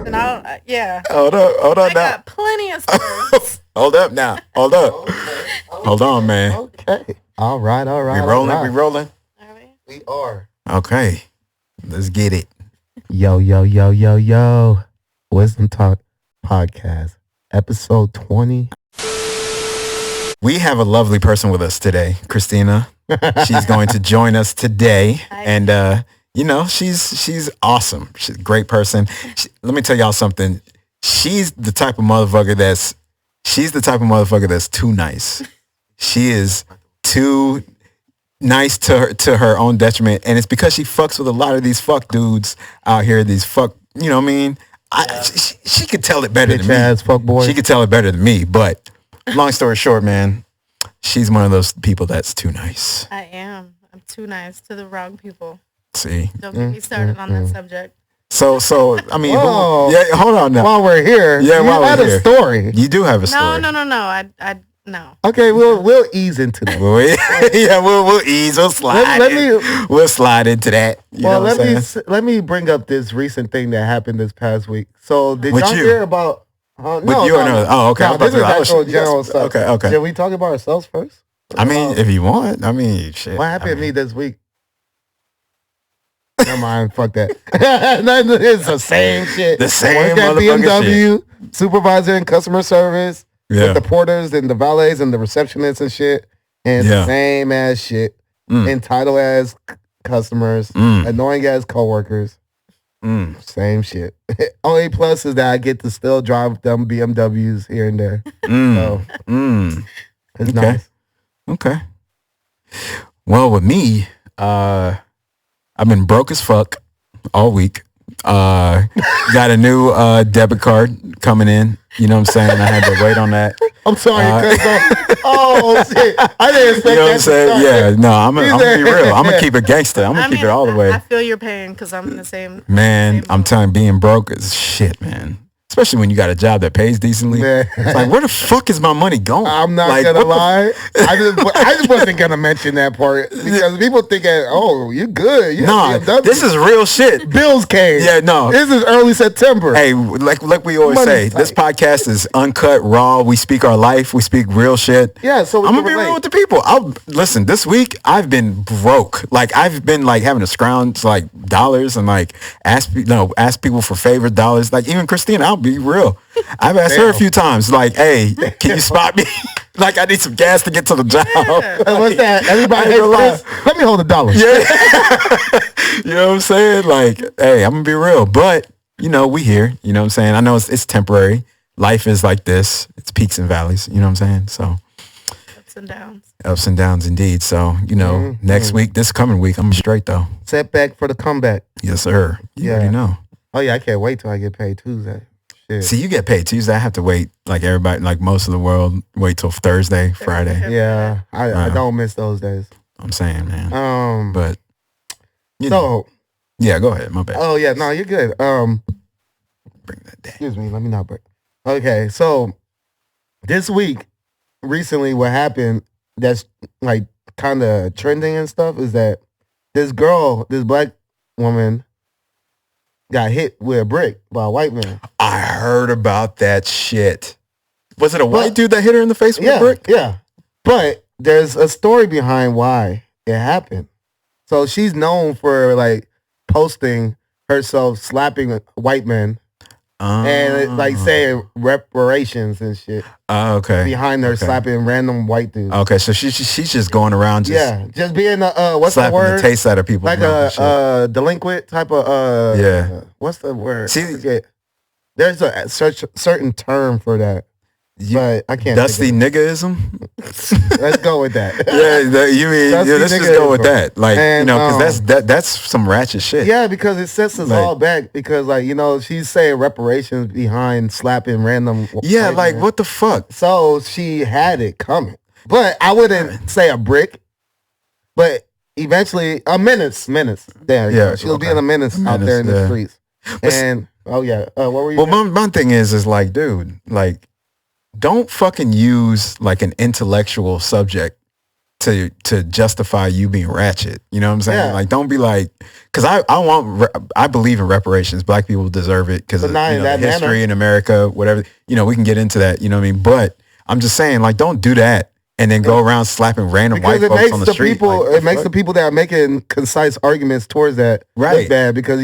and I'll yeah. Hold up I now. got plenty of stories. Hold up now. Hold up. Hold on, man. Okay. All right. We rolling. We rolling. Are we? We are. Okay. Let's get it. Yo. Wisdom Talk Podcast, episode 20. We have a lovely person with us today, Christina. She's going to join us today, and she's awesome. She's a great person. Let me tell y'all something. She's the type of motherfucker that's too nice. She is too nice to her own detriment, and it's because she fucks with a lot of these fuck dudes out here. These fuck, you know what I mean? She could tell it better than me. Bitch-ass fuck boy. She could tell it better than me, but long story short, man, she's one of those people that's too nice. I am. I'm too nice to the wrong people. See? Don't get me started on that subject. So I mean, Whoa. hold on now. While we're here, Yeah, you while we're had here. a story. You do have a story. No. No. Okay, we'll ease into that. We'll ease. We'll slide. We'll slide into that. You know what I'm saying? Let me bring up this recent thing that happened this past week. So did With y'all you? hear about? With you or no? Oh, okay. No, this is actual general yes. stuff. Okay. Should we talk about ourselves first? I mean, if you want. I mean, shit. What happened to me this week? Never mind. Fuck that. It's the same shit. The same I work at motherfucking BMW, supervisor in customer service. Yeah. With the porters and the valets and the receptionists and shit. And it's the same ass shit. Entitled as customers. Annoying as coworkers. Same shit. Only plus is that I get to still drive them BMWs here and there. So it's nice. Okay. Well, with me, I've been broke as fuck all week. Got a new debit card coming in. You know what I'm saying? I had to wait on that. I'm sorry. Oh, shit. I didn't expect you know what I'm that saying? Yeah, no, I'm gonna be real. I'm gonna keep it gangster. I'm gonna keep it all the way. I feel your pain because I'm in the same. Man, I'm telling you, being broke is shit, man. Especially when you got a job that pays decently. Man. It's like, where the fuck is my money going? I'm not gonna lie. I just wasn't gonna mention that part because people think, oh, you're good. Nah, this is real shit. Bills came. Yeah, no. This is early September. Hey, like we always say, this podcast is uncut, raw. We speak our life. We speak real shit. Yeah, so I'm gonna be real with the people. Listen, this week I've been broke. Like I've been like having to scrounge like dollars and like ask people for favors, dollars. Like even Christina, I'll be real. I've asked her a few times, like, hey, can you spot me? Like I need some gas to get to the job. Yeah. What's that? Everybody let me hold $1. Yeah. You know what I'm saying? Like, hey, I'm gonna be real. But, we here. You know what I'm saying? I know it's temporary. Life is like this. It's peaks and valleys. You know what I'm saying? So Ups and downs. Ups and downs indeed. So, next week, this coming week, I'm straight though. Setback for the comeback. Yes, sir. You already know. Oh yeah, I can't wait till I get paid Tuesday. Shit. See, you get paid Tuesday. I have to wait, like everybody, like most of the world, wait till Thursday, Friday. Yeah, I don't miss those days. I'm saying, man. But yeah, go ahead. My bad. Oh yeah, no, you're good. Bring that down. Excuse me, let me not break. Okay, so this week, recently, what happened that's like kind of trending and stuff is that this black woman, got hit with a brick by a white man. I heard about that shit. Was it a white dude that hit her in the face with a brick? Yeah. But there's a story behind why it happened. So she's known for like posting herself slapping white men and like saying reparations and shit. Okay. Behind her slapping random white dudes. Okay, so she's just going around just being what's the slapping word? The taste out of people. Like a delinquent type of what's the word? See, there's a certain term for that. But I can't. Dusty niggaism. Let's go with that. Let's just go with that. Like, because that's some ratchet shit. Yeah, because it sets us all back. Because she's saying reparations behind slapping random. Yeah, like what the fuck? So she had it coming, but I wouldn't say a brick. But eventually, a menace. There, she was being a menace out there in the streets. And what were you? Well, my thing is like, dude, like, don't fucking use like an intellectual subject to justify you being ratchet. You know what I'm saying? Yeah. Like, don't be like, because I believe in reparations. Black people deserve it because of the history in America, whatever. We can get into that. You know what I mean? But I'm just saying, like, don't do that and then go around slapping random white folks on the street. It makes the people that are making concise arguments towards that look bad because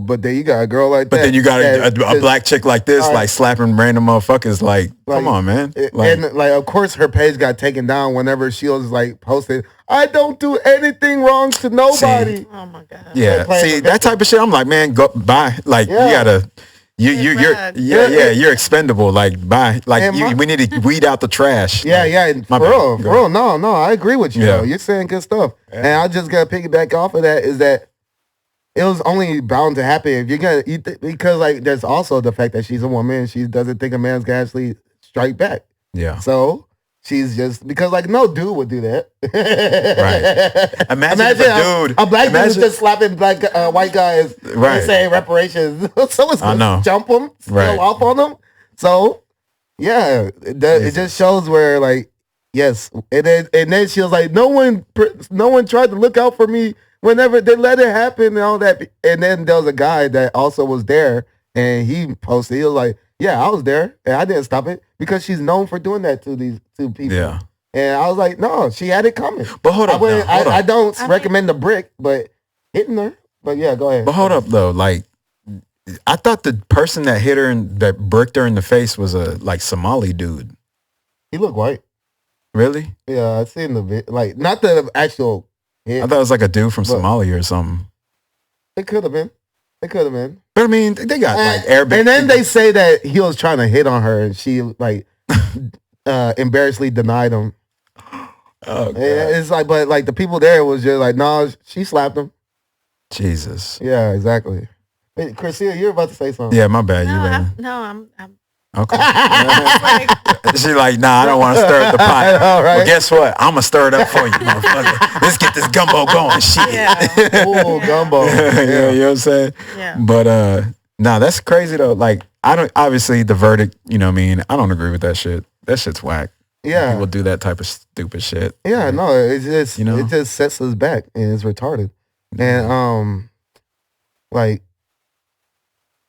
but then you got a girl like that. But then you got a black chick like this, like slapping random motherfuckers. Like, come on, man. And of course her page got taken down whenever she was like posted, I don't do anything wrong to nobody. Oh my God. Yeah. See, that type of shit, I'm like, man, go bye. Like, you gotta. You're expendable. Like, bye. Like, we need to weed out the trash. For real. No, I agree with you. Though. You're saying good stuff, and I just gotta piggyback off of that. Is that it was only bound to happen if you're gonna because like there's also the fact that she's a woman. She doesn't think a man's gonna actually strike back. Yeah. So she's just because like no dude would do that. Right. Imagine a black dude is just slapping black white guys and saying reparations. Someone's gonna jump him, steal off on them. So it just shows where like yes, and then she was like no one tried to look out for me whenever they let it happen and all that. And then there was a guy that also was there and he posted. He was like, yeah, I was there and I didn't stop it because she's known for doing that to these two people. Yeah. And I was like, no, she had it coming. But hold up. I don't recommend the brick, but hitting her. But yeah, go ahead. But hold up though. Like, I thought the person that hit her and that bricked her in the face was a like Somali dude. He looked white. Really? Yeah, I seen the video. Like, not the actual hit. I thought it was like a dude from Somalia or something. It could have been. But I mean, they got like Arabic. And then they say that he was trying to hit on her and she like embarrassingly denied him. Oh, God. It's like, but like the people there was just like, no, she slapped him. Jesus. Yeah, exactly. Hey, Christina, you're about to say something. Yeah, my bad. I'm okay. She's like, nah, I don't want to stir up the pot. I know, right? Well, guess what? I'm going to stir it up for you, motherfucker. Let's get this gumbo going. Shit. Yeah. Ooh, gumbo. Yeah, you know what I'm saying? Yeah. But, nah, that's crazy, though. Like, obviously, the verdict, you know what I mean? I don't agree with that shit. That shit's whack. Yeah. People do that type of stupid shit. Yeah, no, it just sets us back and it's retarded. And, like,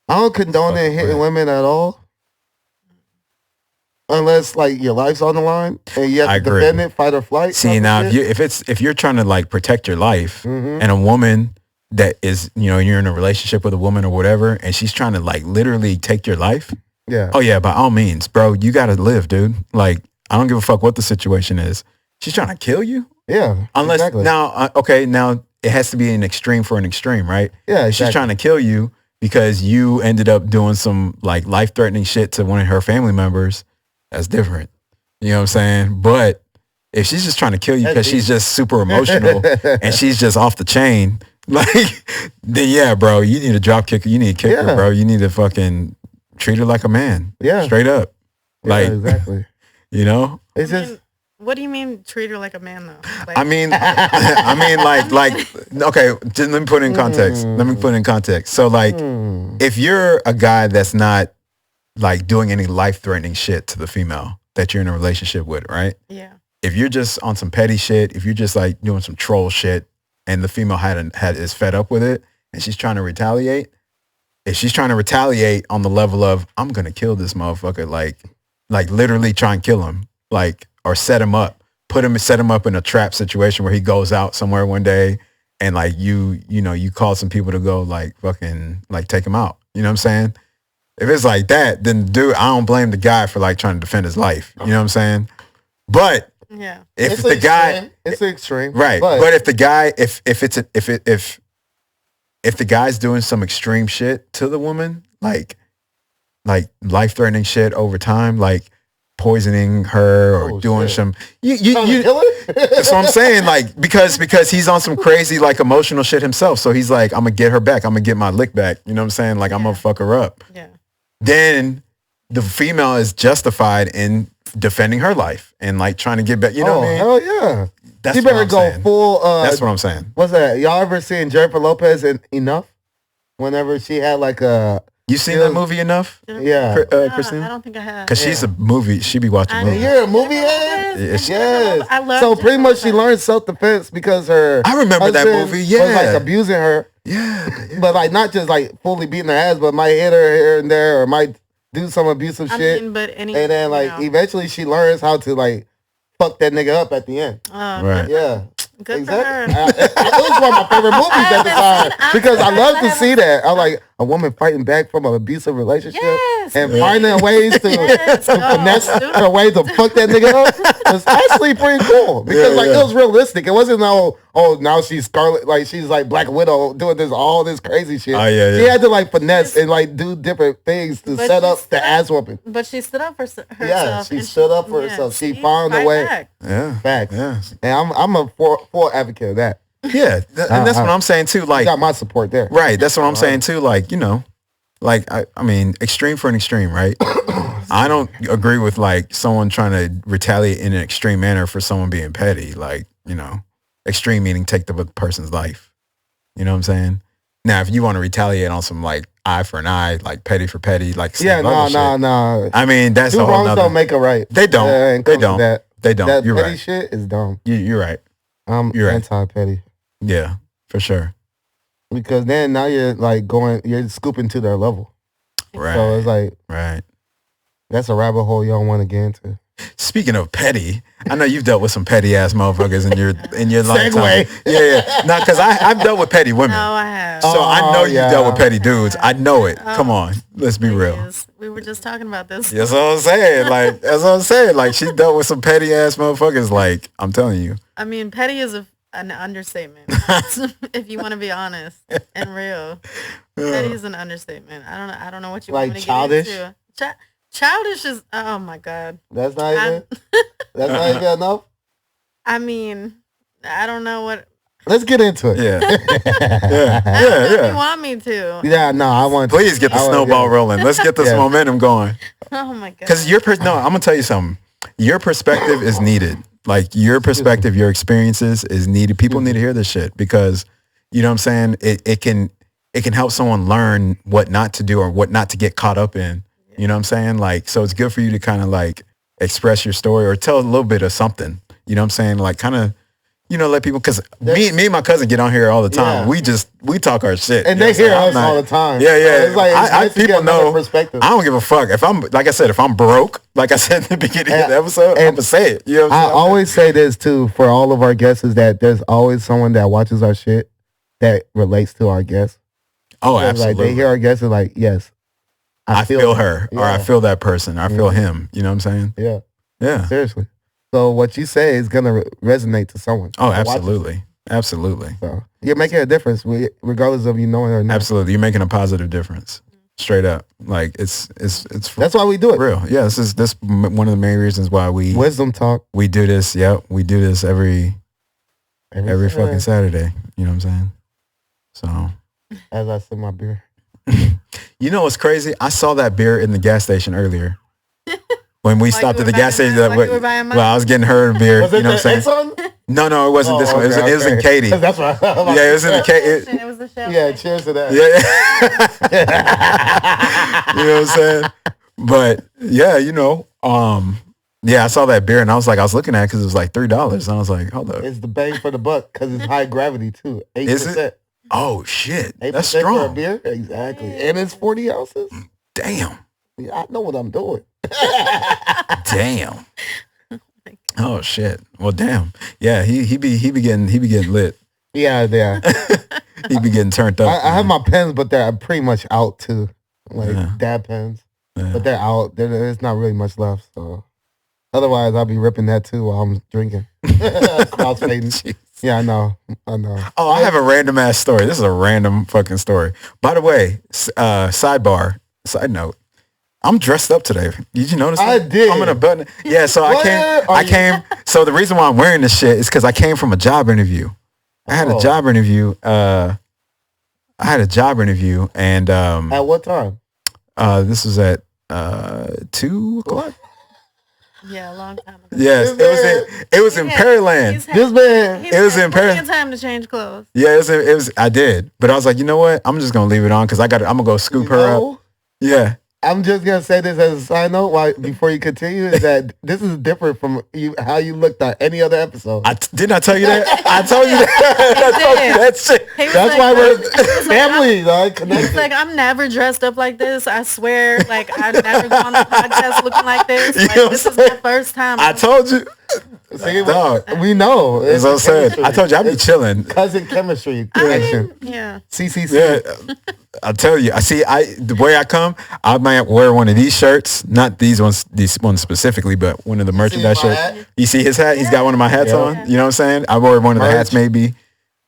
I don't condone it hitting women at all. Unless like your life's on the line and you have to defend it, fight or flight. See now, if you're trying to like protect your life, and a woman that is you're in a relationship with a woman or whatever, and she's trying to like literally take your life. Yeah. Oh yeah, by all means, bro, you gotta live, dude. Like I don't give a fuck what the situation is. She's trying to kill you. Yeah. Unless now, now it has to be an extreme for an extreme, right? Yeah. Exactly. She's trying to kill you because you ended up doing some like life-threatening shit to one of her family members. That's different. You know what I'm saying? But if she's just trying to kill you because she's just super emotional and she's just off the chain, like, then yeah, bro, you need a drop kicker. You need to kick her, bro. You need to fucking treat her like a man. Yeah. Straight up. Like, exactly. You know? It's just... What do you mean treat her like a man though? Like, I mean, okay, just let me put it in context. So like, if you're a guy that's not like doing any life-threatening shit to the female that you're in a relationship with, right? Yeah. If you're just on some petty shit, if you're just like doing some troll shit and the female is fed up with it and she's trying to retaliate, if she's trying to retaliate on the level of, I'm going to kill this motherfucker, like literally try and kill him, like, or set him up, set him up in a trap situation where he goes out somewhere one day and like you call some people to go like fucking like take him out. You know what I'm saying? If it's like that, then dude, I don't blame the guy for like trying to defend his life. You know what I'm saying? But yeah, if the guy, it's extreme, right? But if the guy, if the guy's doing some extreme shit to the woman, like life-threatening shit over time, like poisoning her or doing some, that's what I'm saying. Like because he's on some crazy like emotional shit himself. So he's like, I'm gonna get her back. I'm gonna get my lick back. You know what I'm saying? Like I'm gonna fuck her up. Yeah. Then the female is justified in defending her life and like trying to get back. You know what I mean? Hell yeah. That's she better go saying. Full. That's what I'm saying. What's that? Y'all ever seen Jennifer Lopez in Enough? Whenever she had like a You seen that movie enough? Yeah. Christina? I don't think I have. Because she's a movie. She be watching movies. You're a movie head? Yes. I love so pretty much she learned self-defense because her I remember that movie, was like abusing her. Yeah. But like not just like fully beating her ass, but might hit her here and there or might do some abusive shit. And then like eventually she learns how to like fuck that nigga up at the end. Right. Yeah. Good exactly. for her. It was one of my favorite movies at the time because I love to see that. I like a woman fighting back from an abusive relationship and finding ways to finesse her way to fuck that nigga up. It's actually pretty cool because it was realistic. It wasn't now she's Scarlet, like she's like Black Widow doing all this crazy shit. She had to like finesse and like do different things to set up the ass whooping. But she stood up for herself. Yeah, she stood up for herself. She found a way. Back. Yeah, facts. Yeah, and I'm a full advocate of that. Yeah, and that's what I'm saying too. Like, got my support there. Right, that's what I'm saying too. Like, you know, like I mean, extreme for an extreme, right? I don't agree with like someone trying to retaliate in an extreme manner for someone being petty. Like, you know, extreme meaning take the person's life. You know what I'm saying? Now, if you want to retaliate on some like eye for an eye, like petty for petty, like no. I mean, that's two a whole wrongs nother. Don't make a right. They don't. They don't. They don't. That you're petty right. Shit is dumb. You're right. I'm anti-petty. Yeah, for sure. Because then now you're like you're scooping to their level. Right. So it's like, that's a rabbit hole you don't want to get into. Speaking of petty, I know you've dealt with some petty ass motherfuckers in your lifetime. Yeah. No, because I've dealt with petty women. No, I have. So I know you dealt with petty dudes. I know it. Come on, let's be real. We were just talking about this. That's what I'm saying. Like that's what I'm saying. Like she dealt with some petty ass motherfuckers. Like I'm telling you. I mean, petty is an understatement. If you want to be honest and real, petty is an understatement. I don't know what you like want me to childish. Get into. Childish is oh my god. That's not even. That's not even enough. I mean, I don't know what. Let's get into it. Yeah. If you want me to. Yeah, no, I want. Please get the snowball rolling. Let's get this momentum going. Oh my god. Because I'm gonna tell you something. Your perspective is needed. Like your perspective, your experiences is needed. People need to hear this shit because you know what I'm saying. It can help someone learn what not to do or what not to get caught up in. You know what I'm saying? Like, so it's good for you to kind of like express your story or tell a little bit of something. You know what I'm saying? Like kind of, you know, let people, because me and my cousin get on here all the time. Yeah. We talk our shit. And they hear us all the time. Yeah. So it's like, people know. Perspective. I don't give a fuck. If I'm, like I said, if I'm broke, like I said in the beginning of the episode, I'm going to say it. You know what I'm saying? I always say this too, for all of our guests, is that there's always someone that watches our shit that relates to our guests. Oh, absolutely. Like they hear our guests and like, yes. I feel her, or I feel that person, or I feel him. You know what I'm saying? Yeah. Yeah. Seriously. So what you say is gonna resonate to someone. Oh, absolutely, absolutely. So you're making a difference, regardless of you knowing it or not. Absolutely, you're making a positive difference. Straight up, like it's. That's why we do it. Real, yeah. This is one of the main reasons why we wisdom talk. We do this. Yep, we do this every fucking Saturday. You know what I'm saying? So. As I sip my beer. You know what's crazy? I saw that beer in the gas station earlier. When we stopped at the gas station, I was getting her a beer. Was it the Exxon? No, it wasn't this one. It was in Katie. That's right. Yeah, it was in the Katie. It was the show. Yeah, cheers to that. Yeah. You know what I'm saying? But yeah, you know, yeah, I saw that beer and I was looking at it because it was like $3. And I was like, hold up. It's the bang for the buck because it's high gravity too. 8%. Is it? Oh shit, 8% that's strong. For a beer, exactly, and it's 40 ounces. Damn. Yeah, I know what I'm doing. Damn. Oh shit. Well, damn. Yeah, he be getting lit. Yeah. He be getting turned up. I have my pens, but they're pretty much out too, like dab pens. Yeah. But they're out. There's not really much left. So otherwise, I'll be ripping that too while I'm drinking. Crossfading. Yeah, I know. Oh, I have a random ass story. This is a random fucking story. By the way, side note, I'm dressed up today. Did you notice that? I did. I'm in a button. Yeah, so I came. So the reason why I'm wearing this shit is because I came from a job interview. I had a job interview. And at what time? This was at 2:00. Yeah, a long time ago. Yes, it was in Pearland. It was in Pearland. Time to change clothes. Yeah, it was. I did, but I was like, you know what? I'm just gonna leave it on because I'm gonna go scoop her up. Yeah. I'm just gonna say this as a side note, before you continue, is that this is different from how you looked at any other episode. Didn't I tell you that? I told you that. I told you that shit. That's why we're family, connected. He's like, I'm never dressed up like this. I swear, like I never go on the podcast looking like this. Like, this is my first time. I told you. See, dog, we know. As I said, I told you I'd be chilling. Cousin chemistry connection. Yeah. CCC. Yeah. I tell you, the way I come, I might wear one of these shirts, not these ones specifically, but one of the merchandise shirts. You see his hat? He's got one of my hats on. You know what I'm saying? I wore one of the hats maybe.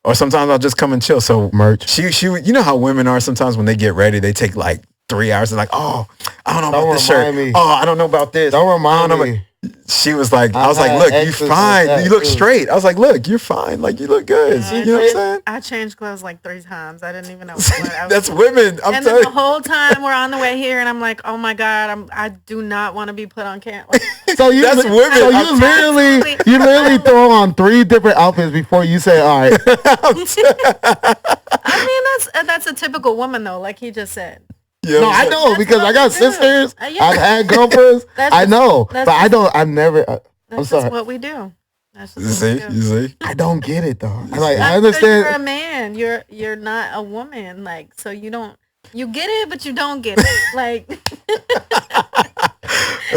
Or sometimes I'll just come and chill. So merch. She, you know how women are sometimes when they get ready, they take like 3 hours. They're like, oh, I don't know about this shirt. Oh, I don't know about this. Don't remind me. She was like, I was like, look, you fine. You look straight. I was like, look, you're fine. Like, you look good. You know what I'm saying? I changed clothes like 3 times. I didn't even know what I was. That's women. And then the whole time we're on the way here, and I'm like, oh my God, I do not want to be put on camera. That's women. So you literally throw on 3 different outfits before you say, all right. I mean, that's a typical woman though, like he just said. Yeah, no, I know because I got sisters. Yeah. I've had girlfriends. I know, but I don't. I've never. I'm sorry. That's what we do. You see. I don't get it though. I understand. You're a man. You're not a woman. Like, so you don't. You get it, but you don't get it. Like.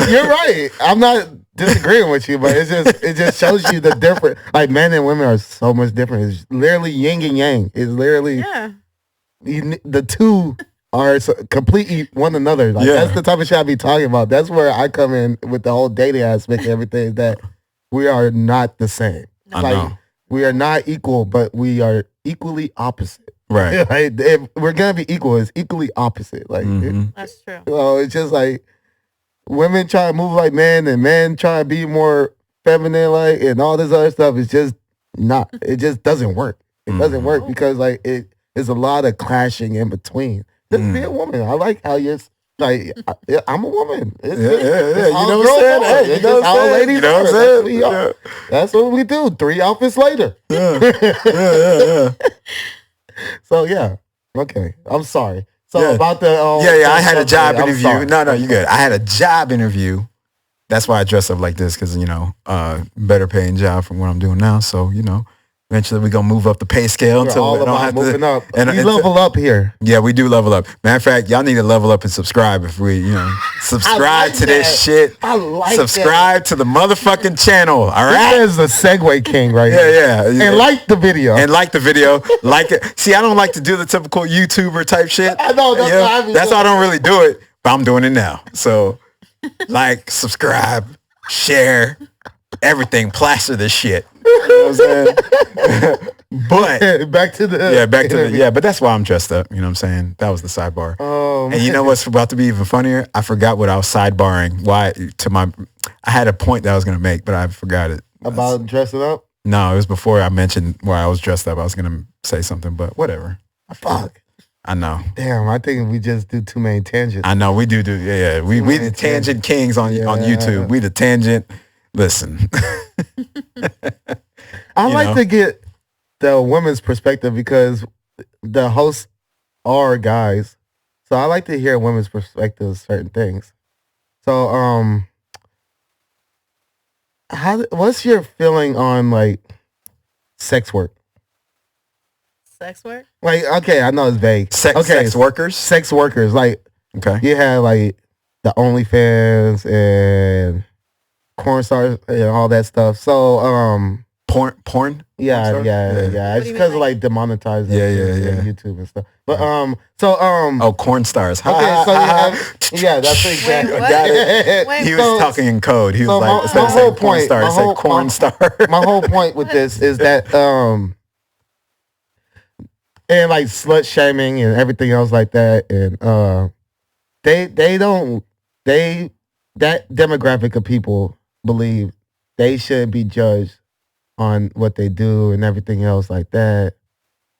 You're right. I'm not disagreeing with you, but it just shows you the difference. Like men and women are so much different. It's literally yin and yang. It's literally the two are completely one another. Like that's the type of shit I be talking about. That's where I come in with the whole dating aspect and everything, that we are not the same. Like we are not equal, but we are equally opposite. Right. Like, if we're gonna be equal, it's equally opposite. Like that's true. It's just like women try to move like men and men try to be more feminine like and all this other stuff. It's just not. It just doesn't work. It doesn't work because like there's a lot of clashing in between. Just be a woman. I like how you're like, I'm a woman. It's you know what I'm saying? Hey, you know what I'm saying? Ladies, you know what I'm saying? That's what we do. 3 outfits later. Yeah. So yeah, okay. I'm sorry. So about the I had a job interview. No, you good. I had a job interview. That's why I dress up like this because better paying job from what I'm doing now. So eventually we're going to move up the pay scale until we don't have moving to. Up. And we level up here. Yeah, we do level up. Matter of fact, y'all need to level up and subscribe if we, subscribe to this shit. I like subscribe to the motherfucking channel. All right? This is the segue king right here. Yeah. And like the video. Like it. See, I don't like to do the typical YouTuber type shit. I know. That's why I don't really do it. But I'm doing it now. So, like, subscribe, share, everything. Plaster this shit. You know what I'm saying? But back to the but that's why I'm dressed up. You know what I'm saying? That was the sidebar. Oh, and you know what's about to be even funnier? I forgot what I was sidebarring. I had a point that I was gonna make, but I forgot it. About dressing up? No, it was before I mentioned why I was dressed up. I was gonna say something, but whatever. Fuck. I know. Damn, I think we just do too many tangents. I know we do. Yeah. We the tangent kings on YouTube. We the tangent. Listen. I like to get the women's perspective because the hosts are guys. So I like to hear women's perspective of certain things. So what's your feeling on like sex work? Sex work? Like, okay, I know it's vague. Sex workers? Sex workers. Like, okay. You have like the OnlyFans and porn stars and all that stuff. So, porn? Yeah. It's because of like demonetizing YouTube and stuff. But corn stars. Okay, so that's exactly. Got it. He was talking in code. He was like, instead of saying porn star, he said corn star. My whole point with this is that and like slut shaming and everything else like that, and that demographic of people believe they shouldn't be judged on what they do and everything else like that.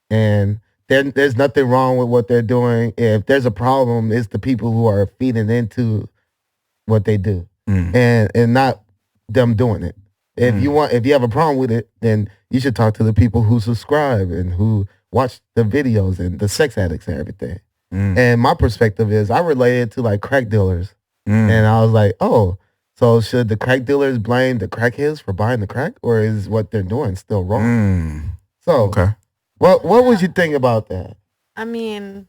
And there's nothing wrong with what they're doing. If there's a problem, it's the people who are feeding into what they do and not them doing it. If you have a problem with it, then you should talk to the people who subscribe and who watch the videos and the sex addicts and everything. And my perspective is I related to like crack dealers. And I was like, oh, so should the crack dealers blame the crackheads for buying the crack, or is what they're doing still wrong? So what would you think about that? I mean,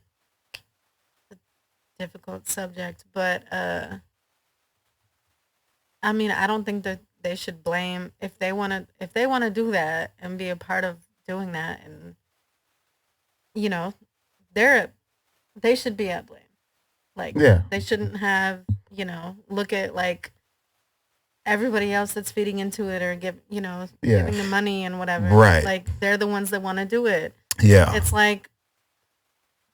difficult subject, but I mean, I don't think that they should blame if they want to do that and be a part of doing that, and you know, they should be at blame. Like, they shouldn't have, you know, look at like everybody else that's feeding into it or giving the money and whatever. Right. Like, they're the ones that want to do it. Yeah. It's like,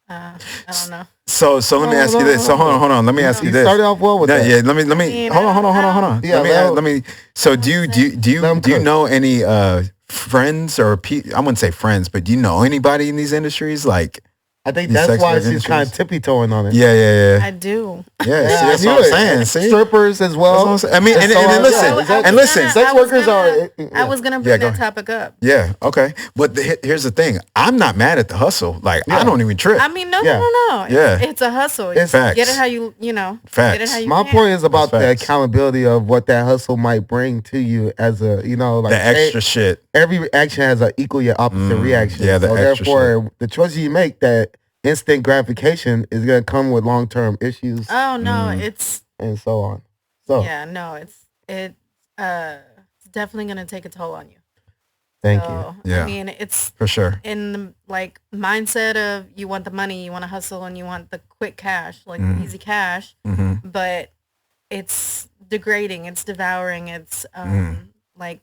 I don't know. So let me ask you this. So hold on. Let me ask you this. Started off well with that. Yeah. Let me. Hold on. Yeah. Let me. So do you know any friends or I wouldn't say friends, but do you know anybody in these industries like? I think that's why she's kind of tippy-toeing on it. Yeah. I do. Yeah, that's what I'm saying. See? Strippers as well. I mean, and listen, sex workers are... I was going to bring that topic up. Yeah, okay. But here's the thing. I'm not mad at the hustle. Like, I don't even trip. I mean, no. Yeah. It's a hustle. It's facts. Get it how you Facts. Get it how you My can. point is about the accountability of what that hustle might bring to you as a, like... The extra shit. Every action has an equal yet opposite reaction. Yeah, the extra therefore, shit. the choices you make, that instant gratification is going to come with long-term issues. Oh, no, it's... And so on. So yeah, no, it's definitely going to take a toll on you. Thank you. Yeah. I mean, it's... For sure. In the, like, mindset of you want the money, you want to hustle, and you want the quick cash, like the easy cash, but it's degrading, it's devouring, it's, like,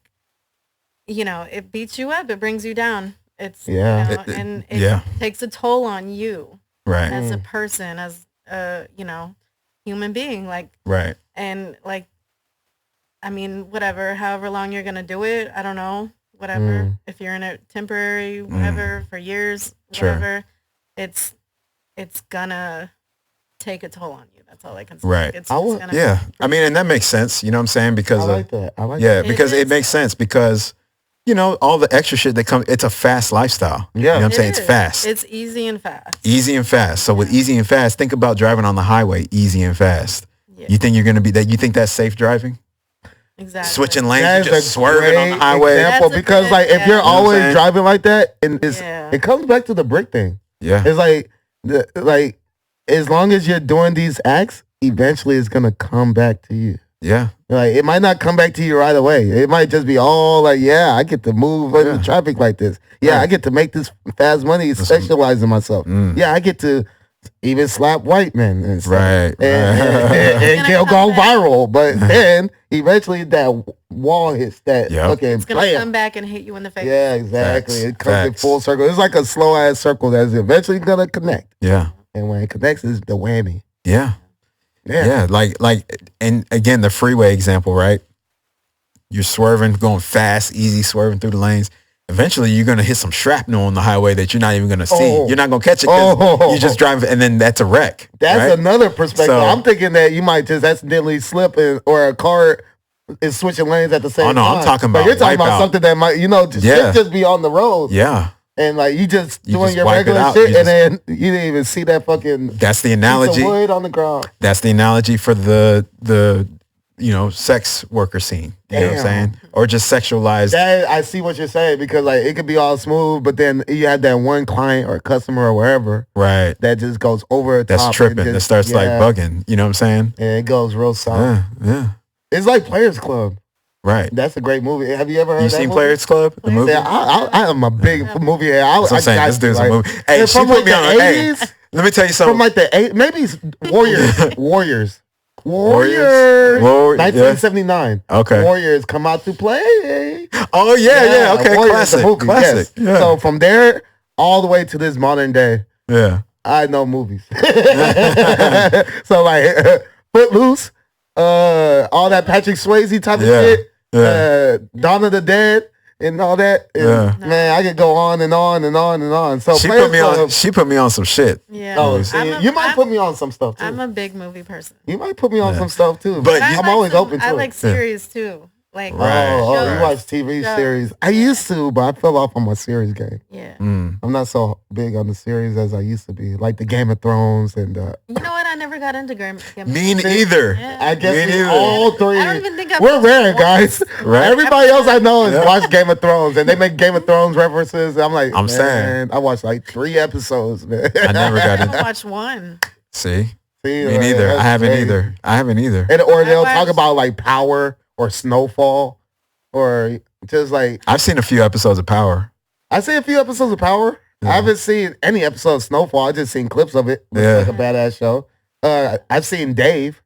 it beats you up, it brings you down. It's and it takes a toll on you, right? As a person, as a human being, like and like, I mean, whatever, however long you're gonna do it, I don't know, whatever. If you're in a temporary, whatever, for years, whatever, it's gonna take a toll on you. That's all I can say. Right. It's gonna, I mean, and that makes sense. You know what I'm saying? Because I like that. Because it makes sense because. All the extra shit that comes, it's a fast lifestyle. Yeah. You know what I'm saying? It's fast. It's easy and fast. Easy and fast. So with easy and fast, think about driving on the highway, easy and fast. Yeah. You think you're going to be that? You think that's safe driving? Exactly. Switching lanes, just swerving on the highway. Example, because like if you're always driving like that, and it comes back to the brick thing. Yeah. It's like as long as you're doing these acts, eventually it's going to come back to you. Yeah. Like, it might not come back to you right away. It might just be all like, I get to move in the traffic like this. Yeah, I get to make this fast money sexualizing myself. Yeah, I get to even slap white men and stuff. Right. And it'll go viral. But then eventually that wall hits that fucking it's going to come back and hit you in the face. Yeah, exactly. It comes in full circle. It's like a slow ass circle that's eventually going to connect. Yeah. And when it connects, it's the whammy. Yeah. Yeah, like, and again, the freeway example, right? You're swerving, going fast, easy, swerving through the lanes. Eventually, you're going to hit some shrapnel on the highway that you're not even going to see. You're not going to catch it because you just drive, and then that's a wreck. That's another perspective. So, I'm thinking that you might just accidentally slip or a car is switching lanes at the same time. I'm talking about you're talking about something that might, just be on the road. Yeah. And like you just doing your regular shit, and then you didn't even see that fucking. That's the analogy. Piece of wood on the ground. That's the analogy for the sex worker scene. You know what I'm saying? Or just sexualized. I see what you're saying, because like it could be all smooth, but then you have that one client or customer or wherever, right? That just goes over the top. That's tripping. That starts like bugging. You know what I'm saying? And it goes real soft. Yeah. It's like Players Club. Right. That's a great movie. Have you ever heard that seen movie? Players Club? The movie? Yeah, I am a big movie head. That's what I'm saying. This dude's a movie. Hey, she put me on. Hey, let me tell you something. From like the 80s, maybe it's Warriors. 1979. Okay. Warriors come out to play. Oh, yeah. Okay, Warriors, classic. Yes. Yeah. So from there all the way to this modern day, I know movies. So like Footloose, all that Patrick Swayze type of shit, Dawn of the Dead and all that. And, man, I could go on and on and on and on. So she put me on some shit. Yeah. Oh, you might put me on some stuff too. I'm a big movie person. You might put me on some stuff too. But I'm always open to it. I like series too. Like, oh, you watch TV series. I used to, but I fell off on my series game. Yeah. I'm not so big on the series as I used to be. Like the Game of Thrones and... You know what? I never got into Game of Thrones. Me neither. Yeah. I guess all three... I don't even think we're rare, guys. Right? Everybody else I know is watch Game of Thrones, and they make Game of Thrones references. I'm like, I'm saying. I watched like 3 episodes, man. I never got into I watched one. See? Me like, neither. I haven't either. And, or they'll talk about like Power or Snowfall or just like... I've seen a few episodes of Power. I see a few episodes of Power. Yeah. I haven't seen any episode of Snowfall. I just seen clips of it. It's like a badass show. I've seen Dave,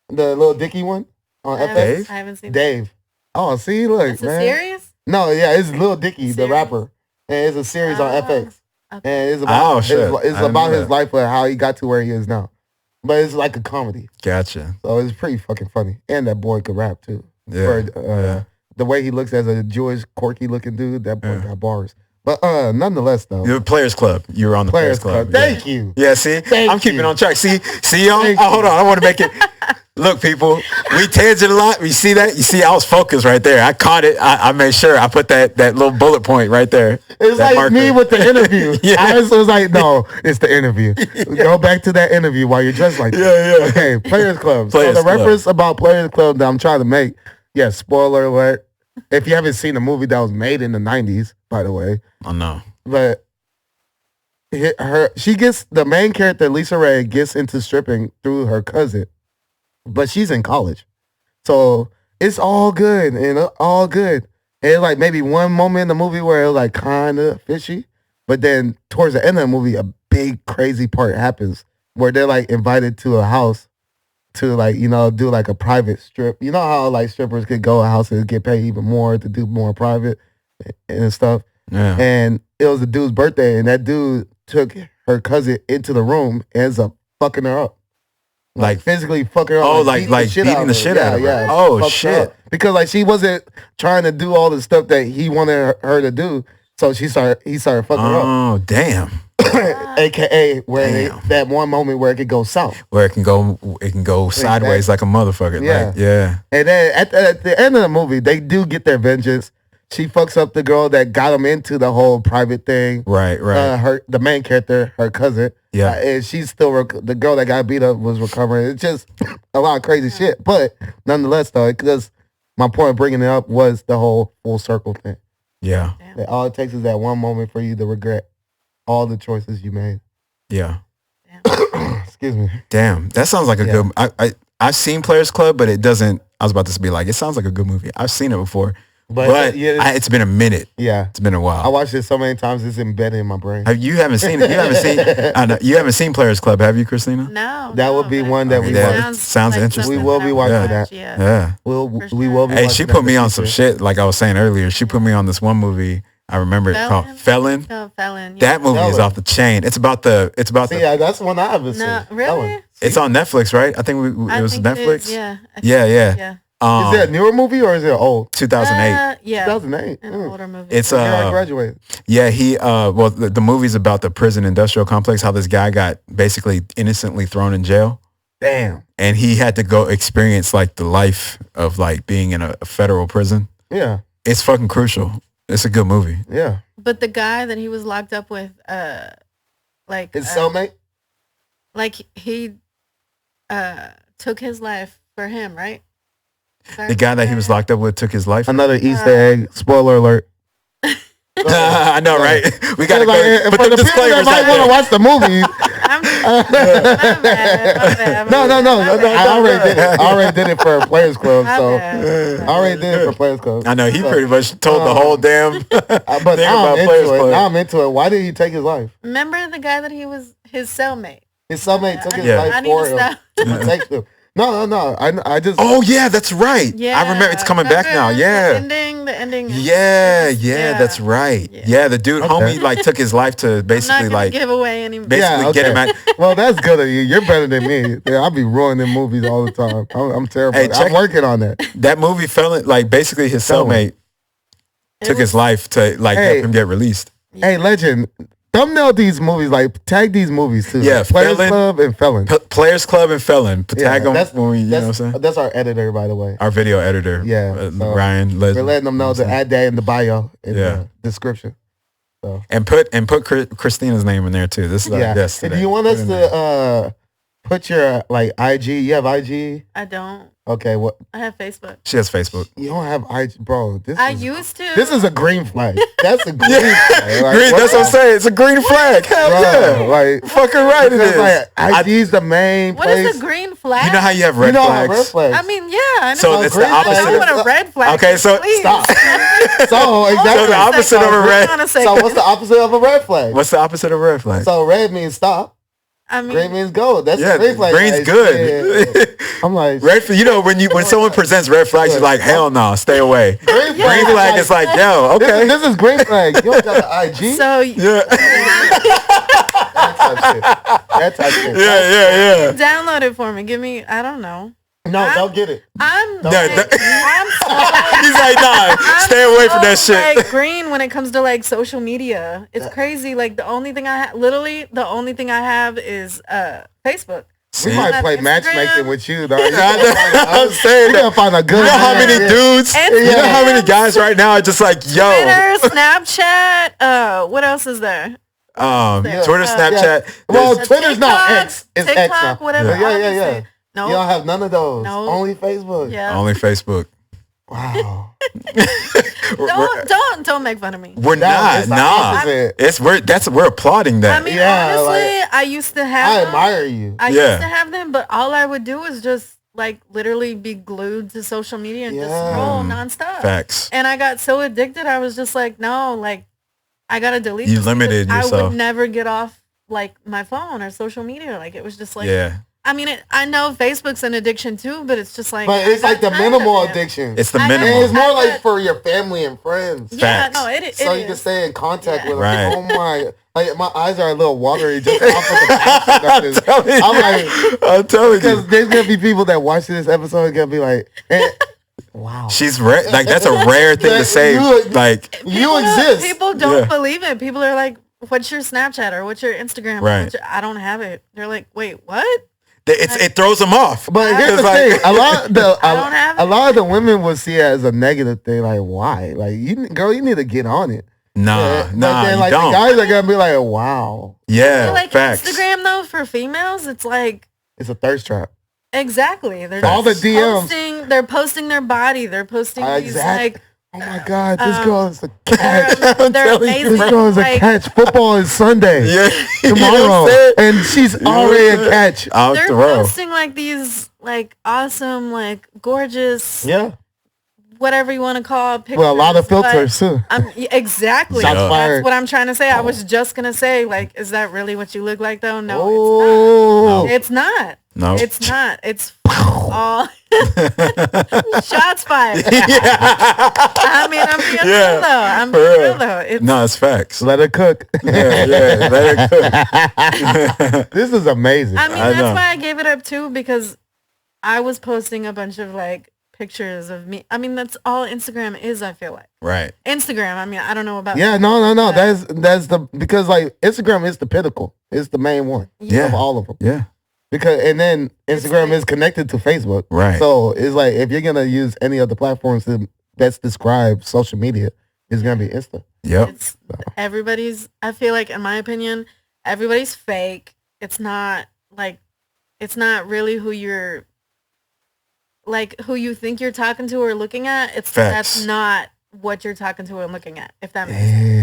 the little Dicky one on FX. I haven't seen Dave. Oh, see, look, it's man. a series? No, yeah, it's Lil Dicky, the rapper. And it's a series on FX. Okay. And it's about his life and how he got to where he is now. But it's like a comedy. Gotcha. So it's pretty fucking funny. And that boy could rap too. Yeah. The way he looks as a Jewish, quirky looking dude, that boy got bars. But nonetheless, though. You're Players Club. You were on the Players Club. Thank you. Yeah, see? I'm keeping on track. See, y'all? Hold on. I want to make it. Look, people, we tangent a lot. You see that? You see, I was focused right there. I caught it. I made sure I put that little bullet point right there. It's like marker. Me with the interview. I was like, no, it's the interview. Go back to that interview while you're dressed like that. Yeah. Okay, Players Club. So the reference about Players Club that I'm trying to make, spoiler alert. If you haven't seen a movie that was made in the 90s, by the way. I know. But the main character, Lisa Ray, gets into stripping through her cousin. But she's in college. So it's all good and all good. And it's like maybe one moment in the movie where it was like kind of fishy. But then towards the end of the movie, a big crazy part happens where they're like invited to a house to like, do like a private strip. You know how like strippers could go to houses and get paid even more to do more private and stuff. Yeah. And it was the dude's birthday and that dude took her cousin into the room and ends up fucking her up. Like physically fucking her up. Oh, like beating the shit out of her. Yeah. Oh, shit. Because like she wasn't trying to do all the stuff that he wanted her to do. So he started fucking her up. Oh, damn. AKA that one moment where it could go south. Where it can go sideways like a motherfucker. Yeah. Like, yeah. And then at the end of the movie, they do get their vengeance. She fucks up the girl that got him into the whole private thing. Right. The main character, her cousin. Yeah. And she's still, the girl that got beat up was recovering. It's just a lot of crazy shit. But nonetheless, though, because my point of bringing it up was the whole full circle thing. Yeah. All it takes is that one moment for you to regret all the choices you made. Yeah. Excuse me. Damn. That sounds like a good... I've seen Players Club, but it doesn't... I was about to be like, it sounds like a good movie. I've seen it before. But it's been a minute. Yeah. It's been a while. I watched it so many times, it's embedded in my brain. You haven't seen it? You haven't seen Players Club, have you, Christina? No. That would be one that we watch. Sounds like interesting. We will be watching that. Yeah. We will be watching she put me on some shit, like I was saying earlier. She put me on this one movie. I remember it called Felon. Oh, Felon. Yeah. That movie is off the chain. It's about yeah, that's one I haven't seen. No, really? Felon. It's on Netflix, right? I think it was Netflix. Yeah. Is it a newer movie or is it old? 2008. Yeah. 2008. An older movie. It's I graduated. Yeah, the movie's about the prison industrial complex, how this guy got basically innocently thrown in jail. Damn. And he had to go experience like the life of like being in a federal prison. Yeah. It's fucking crucial. It's a good movie. Yeah. But the guy that he was locked up with, like his cellmate? Like he took his life for him, right? The guy that he was locked up with took his life. Another Easter egg. Spoiler alert. I know, right? We got to go. For the people that might want to watch the movie. My bad. No. I already did it for Players Club. I already did it for Players Club. I know he pretty much told the whole damn but thing about Players Club. Now I'm into it. Why did he take his life? Remember the guy that he was his cellmate? His cellmate took his life for him to protect him. No. I just. Oh yeah, that's right. Yeah, I remember. It's coming back now. Yeah. The ending. Yeah, that's right. Yeah, the dude, homie, like took his life to basically like give away any. Basically, get him out. Well, that's good of you. You're better than me. Yeah, I'll be ruining movies all the time. I'm terrible. Hey, I'm working on that. That movie fell like basically his cellmate took his life to like help him get released. Hey, legend. thumbnail these movies, like tag these movies too. Yeah, Players Club and Felon. Players Club and Felon. Tag them when we, you know what I'm saying? That's our editor, by the way. Our video editor. Yeah. So Ryan. we're letting them know to add that in the bio, in the description. So. And put Christina's name in there too. This is our guest today. Do you want us to put your like IG? You have IG? I don't. Okay, what? I have Facebook. She has Facebook. You don't have IG, bro. I used to. This is a green flag. That's a green flag. Like, green. That's what I'm saying. It's a green flag. Hell yeah. Like fucking right it is. Like, IG's the main what place. What is a green flag? You know how you have red flags? Red flags? I mean, yeah. I know. So it's the opposite. I know what a red flag. Okay, so stop. So exactly. So the opposite of a red. So what's the opposite of a red flag? What's the opposite of a red flag? So red means stop. I mean, green means go. That's the green flag. Green's good. Yeah. I'm like red. You know when someone presents red flags, you're like, hell no, stay away. Green flag is like, yo, okay. This is green flag. You don't got the IG. So that type shit. Yeah. Download it for me. Give me. I don't know. No, don't get it. I'm He's like, nah, stay away from that shit. Like green when it comes to like social media. It's crazy. Like the only thing I have is Facebook. We might play matchmaking with you, though. I'm saying you're gonna find a good. You know how many dudes? You know how many guys right now are just like, yo. Twitter, Snapchat. What else is there? Twitter, Snapchat. Yeah. Well, Twitter's not X. It's TikTok, X now. Whatever. Yeah. No. You don't have none of those. No. Only Facebook. Yeah. Only Facebook. Wow. Don't make fun of me. We're not. Nah. We're applauding that. I mean, honestly, I used to have. I admire you. I used to have them, but all I would do was just like literally be glued to social media and just scroll nonstop. Facts. And I got so addicted, I was just like, no, like I gotta delete. You limited yourself. I would never get off like my phone or social media. Like it was just like. I mean, I know Facebook's an addiction too, but it's just like. But it's like the minimal addiction. It's the minimal. And it's more like for your family and friends. Yeah, no, it is. So you can stay in contact with them. Right. Oh my. Like my eyes are a little watery just off of the passion. I'm telling you. Because there's going to be people that watch this episode and going to be like, wow. She's rare. Like, that's a rare thing to say. Like, you exist. People don't believe it. People are like, what's your Snapchat or what's your Instagram? Right. I don't have it. They're like, wait, what? It throws them off. But here's the thing: a lot of the women would see it as a negative thing. Like, why? Like, you need to get on it. Nah, but then, like, don't. The guys are gonna be like, wow. Yeah, like facts. Instagram though for females, it's like it's a thirst trap. Exactly. They're all the DMs. They're posting their body. They're posting these like. Oh my God, this girl is a catch. They're amazing. This girl is a catch. Football is Sunday. Tomorrow. And she's already a catch. They're posting like these like awesome, like gorgeous. Yeah. Whatever you want to call pictures. Well, a lot of filters too. Exactly. That's what I'm trying to say. I was just going to say, like, is that really what you look like though? No, it's not. No. It's not. It's all shots fired. I mean, I'm being real though. I'm being real though. It's facts. Let her cook. Let her cook. This is amazing. I mean, that's why I gave it up too, because I was posting a bunch of like pictures of me. I mean, that's all Instagram is, I feel like. Right. Instagram, I mean, I don't know about no. That's the because like Instagram is the pinnacle. It's the main one of all of them. Yeah. And then Instagram is connected to Facebook. Right. So it's like if you're gonna use any of the platforms that best describe social media, it's gonna be Insta. Yep. Everybody's, I feel like, in my opinion, everybody's fake. It's not really who you're like who you think you're talking to or looking at. That's not what you're talking to and looking at, if that makes sense.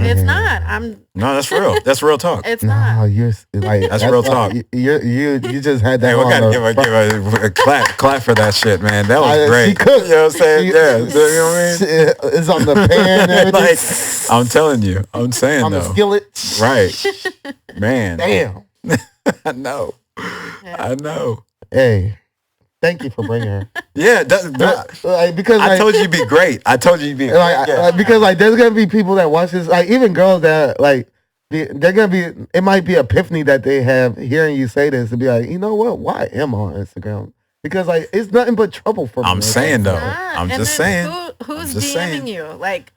It's not. No, that's real. That's real talk. It's not. No, you're like that's real talk. You just had that. Hey, we gotta give a clap for that shit, man. That was great. She cooked. You know what I'm saying? You know what I mean? It's on the pan and everything. I'm telling you. I'm saying on though. The skillet. Right. Man. Damn. I know. Yeah. I know. Hey. Thank you for bringing her. Yeah, because I told you you'd be great. I told you you'd be great. Because like there's gonna be people that watch this, like even girls that like they're gonna be. It might be epiphany that they have hearing you say this and be like, you know what? Why am I on Instagram? Because like it's nothing but trouble for me. I'm saying though. I'm just saying. Who's DMing you? Like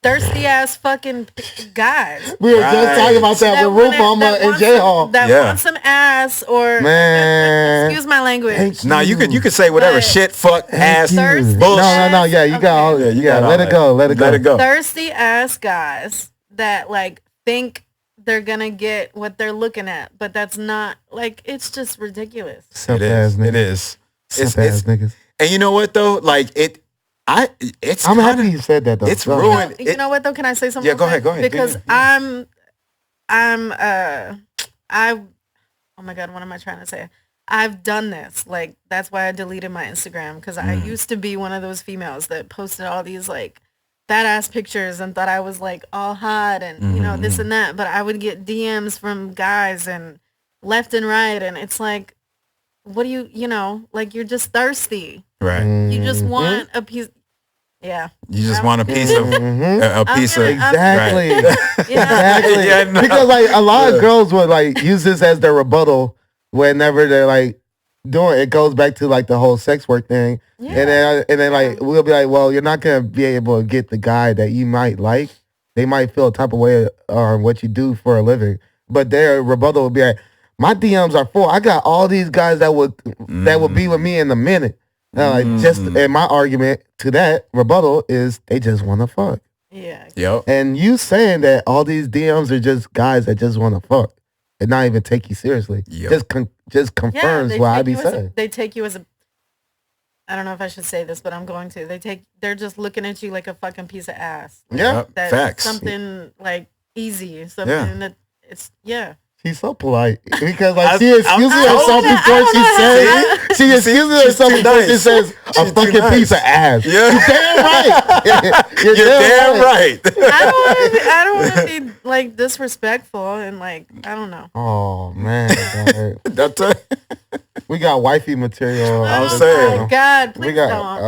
thirsty ass fucking guys. We were just talking about that with Roof Mama and J Hall. That want some ass or excuse my language. No, you could say whatever. Shit, fuck, ass, thirsty bullshit. No. Yeah, you got. Yeah, let it go. Let it go. Thirsty ass guys that like think they're gonna get what they're looking at, but that's not like it's just ridiculous. It is. It's niggas. And you know what though? Like I'm happy you said that though. It's ruined. You know what though? Can I say something? Yeah, go ahead. Because oh my God, what am I trying to say? I've done this. Like, that's why I deleted my Instagram, because I used to be one of those females that posted all these like badass pictures and thought I was like all hot and you know this and that. But I would get DMs from guys and left and right, and it's like, what do you know? Like, you're just thirsty, right? You just want a piece. Yeah. You just want a piece of a piece of exactly. Right. Exactly. Yeah, no. Because like a lot of girls would like use this as their rebuttal whenever they're like doing it. Goes back to like the whole sex work thing. Yeah. And then like we'll be like, well, you're not gonna be able to get the guy that you might like. They might feel a type of way on what you do for a living. But their rebuttal would be like, my DMs are full. I got all these guys that would be with me in a minute. Like and my argument to that rebuttal is they just want to fuck. Yeah. Yep. And you saying that all these DMs are just guys that just want to fuck and not even take you seriously. Yep. Just confirms what I be saying. They take you as a. I don't know if I should say this, but I'm going to. They're just looking at you like a fucking piece of ass. Like, yeah. That's facts. Something like easy. Something that it's She's so polite because like she excuses herself before she says she excuses herself before she says a fucking piece of ass. Yeah. You're damn right. You're damn right. I don't want to be like disrespectful and like I don't know. Oh man, we got wifey material. I'm saying. Oh my God, please don't.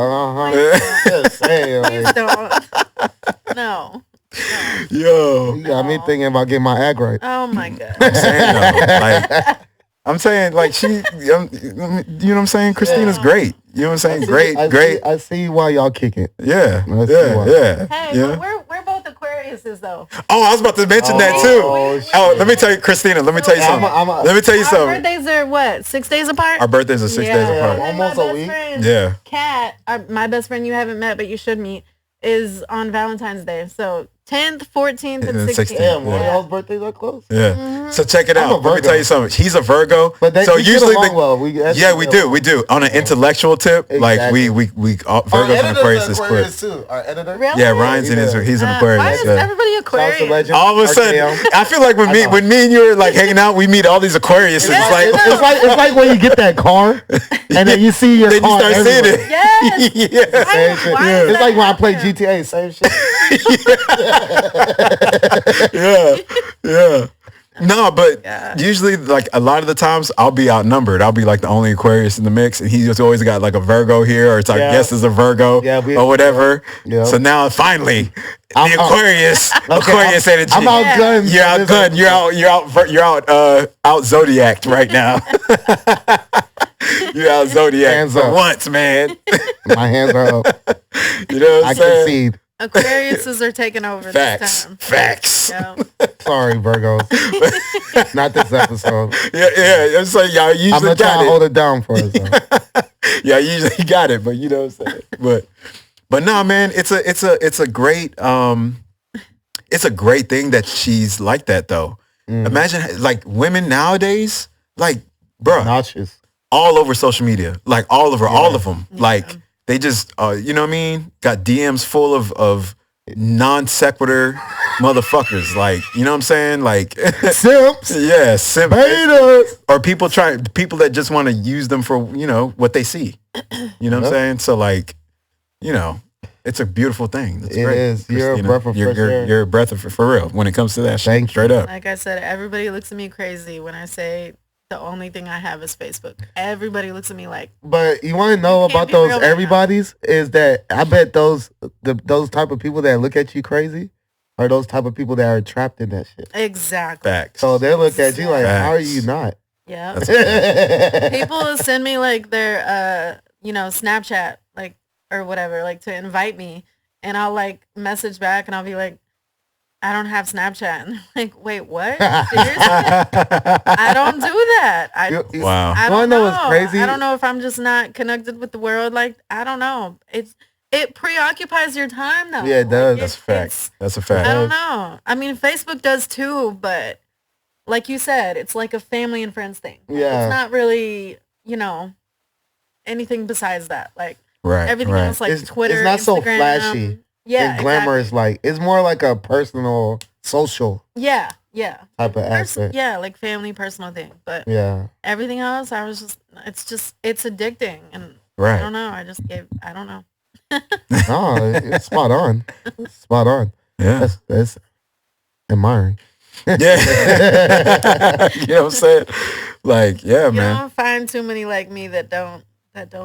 Please don't. No. Yo, you got me thinking about getting my act right. Oh my God. I'm saying like she, you know what I'm saying? Christina's great. You know what I'm saying? Great. I see why y'all kick it. Yeah. Hey, but we're both Aquariuses though. Oh, I was about to mention that too. Let me tell you, Christina. Let me tell you something. Let me tell you something. Our birthdays are what? 6 days apart. Our birthdays are 6 days apart. Almost a week. Yeah. Kat, my best friend you haven't met but you should meet, is on Valentine's Day. So 10th, 14th, and 16th. Damn, y'all's birthdays are close. Yeah. Mm-hmm. So check it out. Let me tell you something. He's a Virgo. But so usually we do. On an intellectual tip, like we Virgos and Aquarius is split. Too. Our editor? Really? Yeah, Ryan's he's an Aquarius. Why is everybody Aquarius? All of a sudden, I feel like when me and you are like hanging out, we meet all these Aquarius. It's like when you get that car and then you see your then car. You start seeing it. Yes. Yeah. It's like when I play GTA, same shit. Yeah. No, but usually, like a lot of the times, I'll be outnumbered. I'll be like the only Aquarius in the mix, and he's just always got like a Virgo here, or it's like guess is a Virgo, or whatever. Yeah. So now finally, the Aquarius energy. I'm outgunned. You're outgunned. You're out Zodiac right now. You're out Zodiac hands for up. Once, man. My hands are up. You know what I'm saying? Concede. Aquariuses are taking over this time. Facts. Yeah. Sorry, Virgos. Not this episode. Yeah. It's like y'all usually I'm gonna try to hold it down for us. Yeah, usually got it, but you know what I'm saying. But no, man, it's a great thing that she's like that though. Imagine like women nowadays, like bruh, nauseous. All over social media, like all over, all of them, like. They just, you know what I mean? Got DMs full of non sequitur motherfuckers. Like, you know what I'm saying? Like simps. Yeah, simp. Haters. Or people that just want to use them for, what they see. You know what I'm saying? So like, it's a beautiful thing. It's great. Is. You're a breath of fresh air. You're a breath of for real when it comes to that shit. Straight up. Like I said, everybody looks at me crazy when I say the only thing I have is Facebook. Everybody looks at me like. But you want to know about those everybody's is that I bet those type of people that look at you crazy are those type of people that are trapped in that shit. Exactly. Facts. So they look at you like, how are you not? Yeah. People will send me like their Snapchat like or whatever like to invite me, and I'll like message back and I'll be like, I don't have Snapchat. And they're like, wait, what? Seriously? I don't do that. Wow. I don't know what's crazy? I don't know if I'm just not connected with the world. Like, I don't know. It preoccupies your time though. Yeah, it does. That's a fact. That's a fact. I don't know. I mean, Facebook does too, but like you said, it's like a family and friends thing. Yeah. It's not really, anything besides that. Like everything right. else, like Twitter, it's not Instagram, so flashy. Yeah, it's glamorous. Exactly. Like it's more like a personal, social. Yeah. Type of aspect. Yeah, like family, personal thing. But everything else, I was just, it's addicting, and I don't know. I don't know. No, it's spot on. Spot on. Yeah, that's admiring. Yeah, you know what I'm saying? Like, yeah, man. You don't find too many like me that don't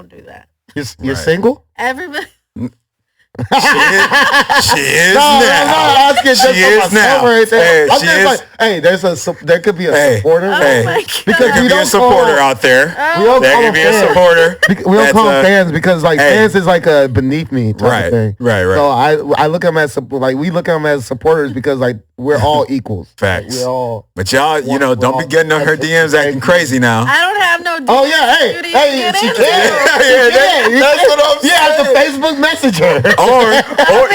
do that. You're single? Everybody. She is now. She is now. Right there. I'm just like, hey, there could be a supporter. Because there could be a supporter out there. There could be a supporter. We don't call them fans because like fans is like a beneath me type of thing. Right. So I look at them as we look at them as supporters because like we're all equals. Facts. We're all. But y'all, don't be getting on her DMs acting crazy now. I don't have no DMs. Oh yeah, hey, she can. That's what I'm saying. You have to Facebook Messenger. Or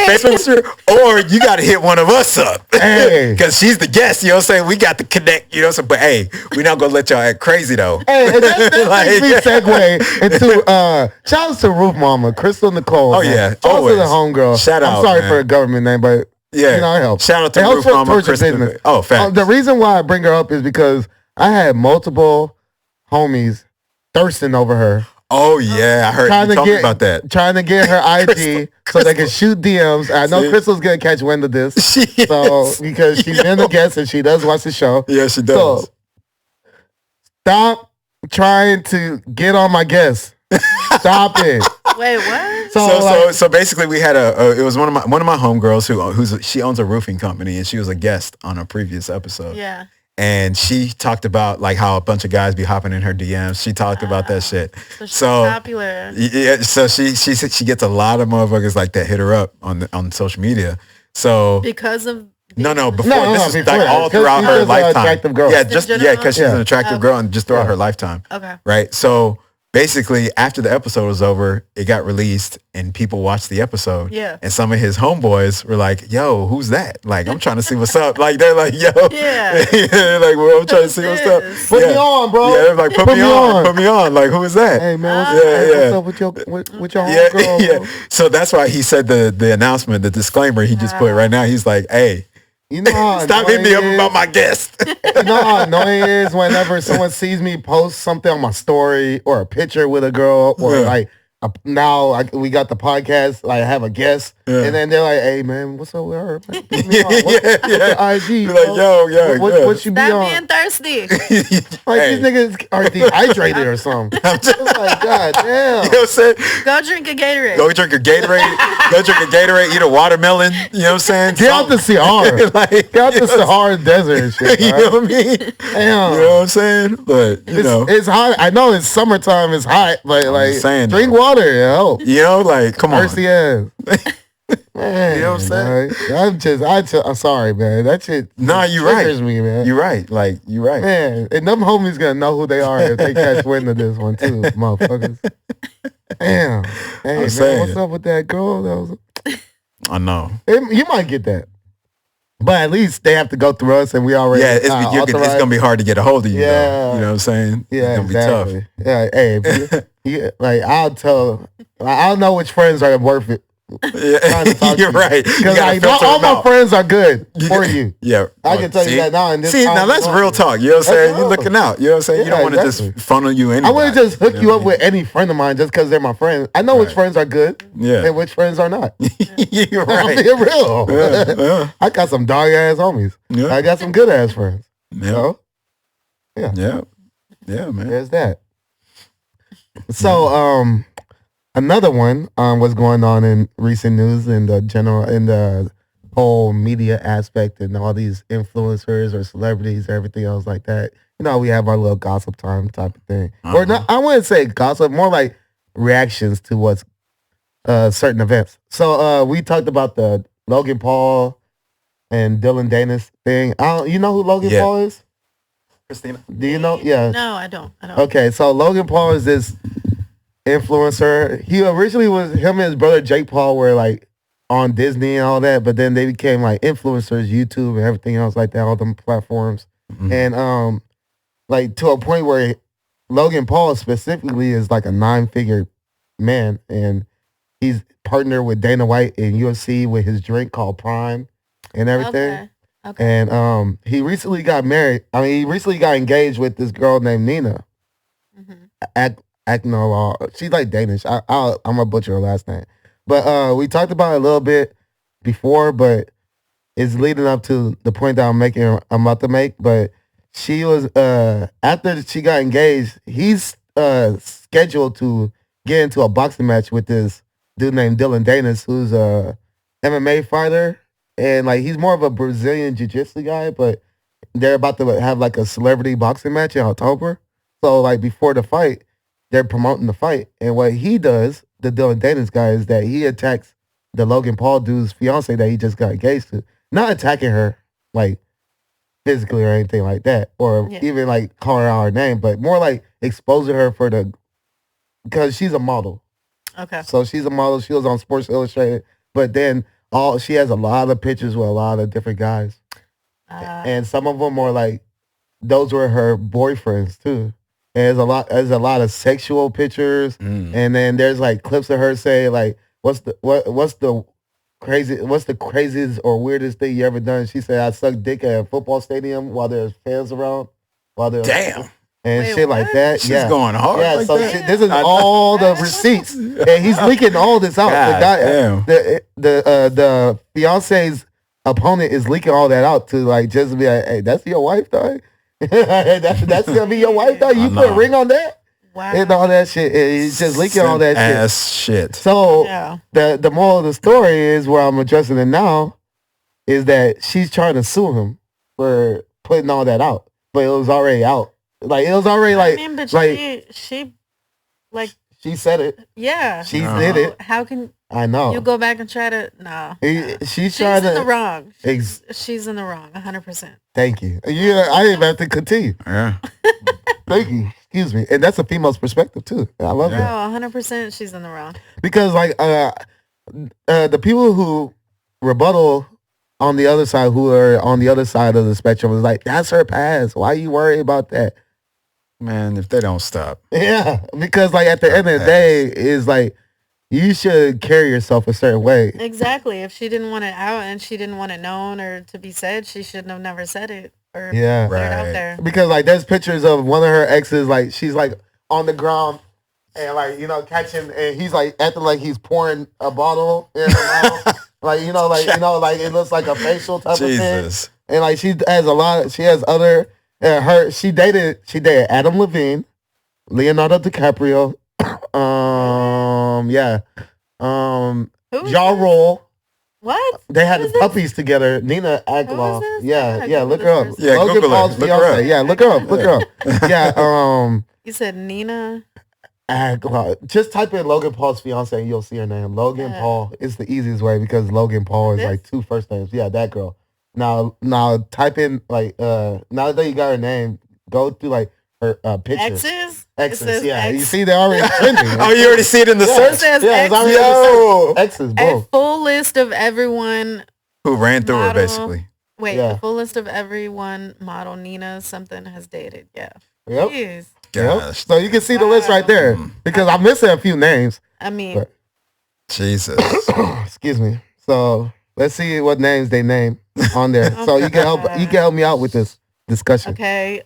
Facebook, or you got to hit one of us up because she's the guest. You know what I'm saying? We got to connect. You know what I'm saying? But hey, we're not gonna let y'all act crazy though. Hey, that makes me segue into shout out to Roof Mama, Crystal Nicole. Oh yeah, shout out to the homegirl. Shout out. I'm sorry for a government name, but it helps. Shout out to Roof Mama, Crystal. Oh, facts. The reason why I bring her up is because I had multiple homies thirsting over her. Oh yeah, I heard you talking about that. Trying to get her IG so they can shoot DMs. I know Crystal's gonna catch wind of this, because she's been a guest and she does watch the show. Yeah, she does. So, stop trying to get on my guests. Stop it. Wait, what? So basically, we had it was one of my homegirls she owns a roofing company and she was a guest on a previous episode. Yeah. And she talked about like how a bunch of guys be hopping in her DMs. She talked about that shit. So she's popular. Yeah. So she gets a lot of motherfuckers like that hit her up on social media. So because of this is like all throughout her lifetime. Attractive girl. Yeah, because she's an attractive girl and just throughout her lifetime. Okay. Right. So basically, after the episode was over, it got released and people watched the episode. Yeah. And some of his homeboys were like, yo, who's that? Like, I'm trying to see what's up. Like, they're like, yo. Yeah. They're like, well, I'm trying to see what's up. Put me on, bro. Yeah, they're like, put me on. Put me on. Like, who is that? Hey, man, what's up with your homegirl? Yeah. So that's why he said the announcement, the disclaimer he just put right now. He's like, hey. You know how stop hitting me up about my guest. You know how annoying it is whenever someone sees me post something on my story or a picture with a girl or like we got the podcast, like I have a guest and then they're like, hey man, what's up with her? Put me on. What's IG? You're like, yo, what she be on? Stop being thirsty. Like these niggas are dehydrated or something. I'm just like, god damn. You know what I'm saying? Go drink a Gatorade. Go drink a Gatorade, eat a watermelon. You know what I'm saying? Get out the Sahara. Get out the Sahara desert and shit. You know what I mean? Damn. You know what I'm saying? But it's hot. I know it's summertime, it's hot, but like drink water. You know, like, come on. Thirsty ass. Man, you know what I'm saying? I'm sorry, man. That shit you're right. Me, man. You're right. Like, you're right. Man, and them homies gonna know who they are if they catch wind of this one too, motherfuckers. Damn. Hey, man, what's up with that girl? I know. You might get that. But at least they have to go through us and we already it's going to be hard to get a hold of you. Yeah. You know what I'm saying? Yeah, it's going to be tough. Yeah, hey, like I don't know which friends are worth it. Yeah, you're right. Because like, not all my friends are good for you. Yeah. I can tell you that now. Now that's real talk. You know what I'm saying? You're looking out. You know what I'm saying? You don't want to just funnel you in. I wouldn't just hook you up with any friend of mine just because they're my friend. I know which friends are good and which friends are not. You're right. I'm being real. I got some dog ass homies. Yeah. I got some good ass friends. Yeah. So, yeah, man. There's that. So, another one was going on in recent news in the whole media aspect and all these influencers or celebrities, everything else like that. You know, we have our little gossip time type of thing. Or not, I wouldn't say gossip, more like reactions to what's certain events. So we talked about the Logan Paul and Dylan Danis thing. You know who Logan Paul is? Christina? Do you know? Yeah. No, I don't. Okay, so Logan Paul is this influencer. He originally was him and his brother Jake Paul were like on Disney and all that, but then they became like influencers, YouTube and everything else like that, all them platforms. Mm-hmm. And like to a point where Logan Paul specifically is like a 9-figure man, and he's partnered with Dana White in UFC with his drink called Prime and everything. Okay. And he recently got married. I mean, he recently got engaged with this girl named Nina. Mm-hmm. She's like Danish. I'm gonna butcher her last name. But we talked about it a little bit before, but it's leading up to the point that I'm about to make. But she was after she got engaged, he's scheduled to get into a boxing match with this dude named Dylan Danis, who's a MMA fighter, and like he's more of a Brazilian jiu-jitsu guy, but they're about to have like a celebrity boxing match in October. So like before the fight, they're promoting the fight, and what he does, the Dylan Danis guy, is that he attacks the Logan Paul dude's fiance that he just got engaged to, not attacking her like physically or anything like that, or even like calling out her name, but more like exposing her because she's a model. Okay. So she's a model. She was on Sports Illustrated, but then she has a lot of pictures with a lot of different guys, and some of them are like those were her boyfriends too. And there's a lot of sexual pictures, and then there's like clips of her say like, what's the craziest or weirdest thing you ever done? She said, I sucked dick at a football stadium while there's fans around. Damn. And shit like that. She's going hard. Yeah, like so this is all the receipts. And he's leaking all this out. God, the fiance's opponent is leaking all that out to like just be like, hey, that's your wife, dog. that's gonna be your wife, dog. You put a ring on that? Wow. And all that shit. And he's just leaking all that shit. So the moral of the story is, where I'm addressing it now, is that she's trying to sue him for putting all that out. But it was already out. Like it was already like, I mean, but she like she said it. Yeah, she did it. How can I know you go back and try to? No, she's trying in the wrong. She's in the wrong, 100%. Thank you. Yeah, I didn't have to continue. Yeah. Thank you. Excuse me, and that's a female's perspective too. I love that. 100%. She's in the wrong because like the people who rebuttal on the other side, who are on the other side of the spectrum, is like, that's her past. Why you worry about that? Man, if they don't stop. Yeah, because like at the end of the day, is like you should carry yourself a certain way. Exactly. If she didn't want it out and she didn't want it known or to be said, she shouldn't have never said it or put it out there. Because like there's pictures of one of her exes, like she's like on the ground and like, you know, catching, and he's like acting like he's pouring a bottle in her mouth. Like, you know, like it looks like a facial type of thing. And like she has other she dated Adam Levine, Leonardo DiCaprio, Ja Rule. What? They had the puppies together. Nina Aguilar. Yeah, look her up. Yeah, Logan Paul's fiance. Yeah, look her up. Yeah, you said Nina Aguilar. Just type in Logan Paul's fiance and you'll see her name. Logan Paul is the easiest way because Logan Paul is like 2 first names. Yeah, that girl. Now type in like now that you got her name, go through like her pictures. Exes, yeah. You see, they're already trending. Oh, you already see it in the search? It's already exes, bro. A full list of everyone who ran through her, basically. Wait, a full list of everyone model Nina something has dated. Yeah. Yep. Jeez. Gosh. So you can see the list right there because I'm missing a few names. I mean, Jesus. Excuse me. So let's see what names they name on there. So you can help me out with this discussion. Okay,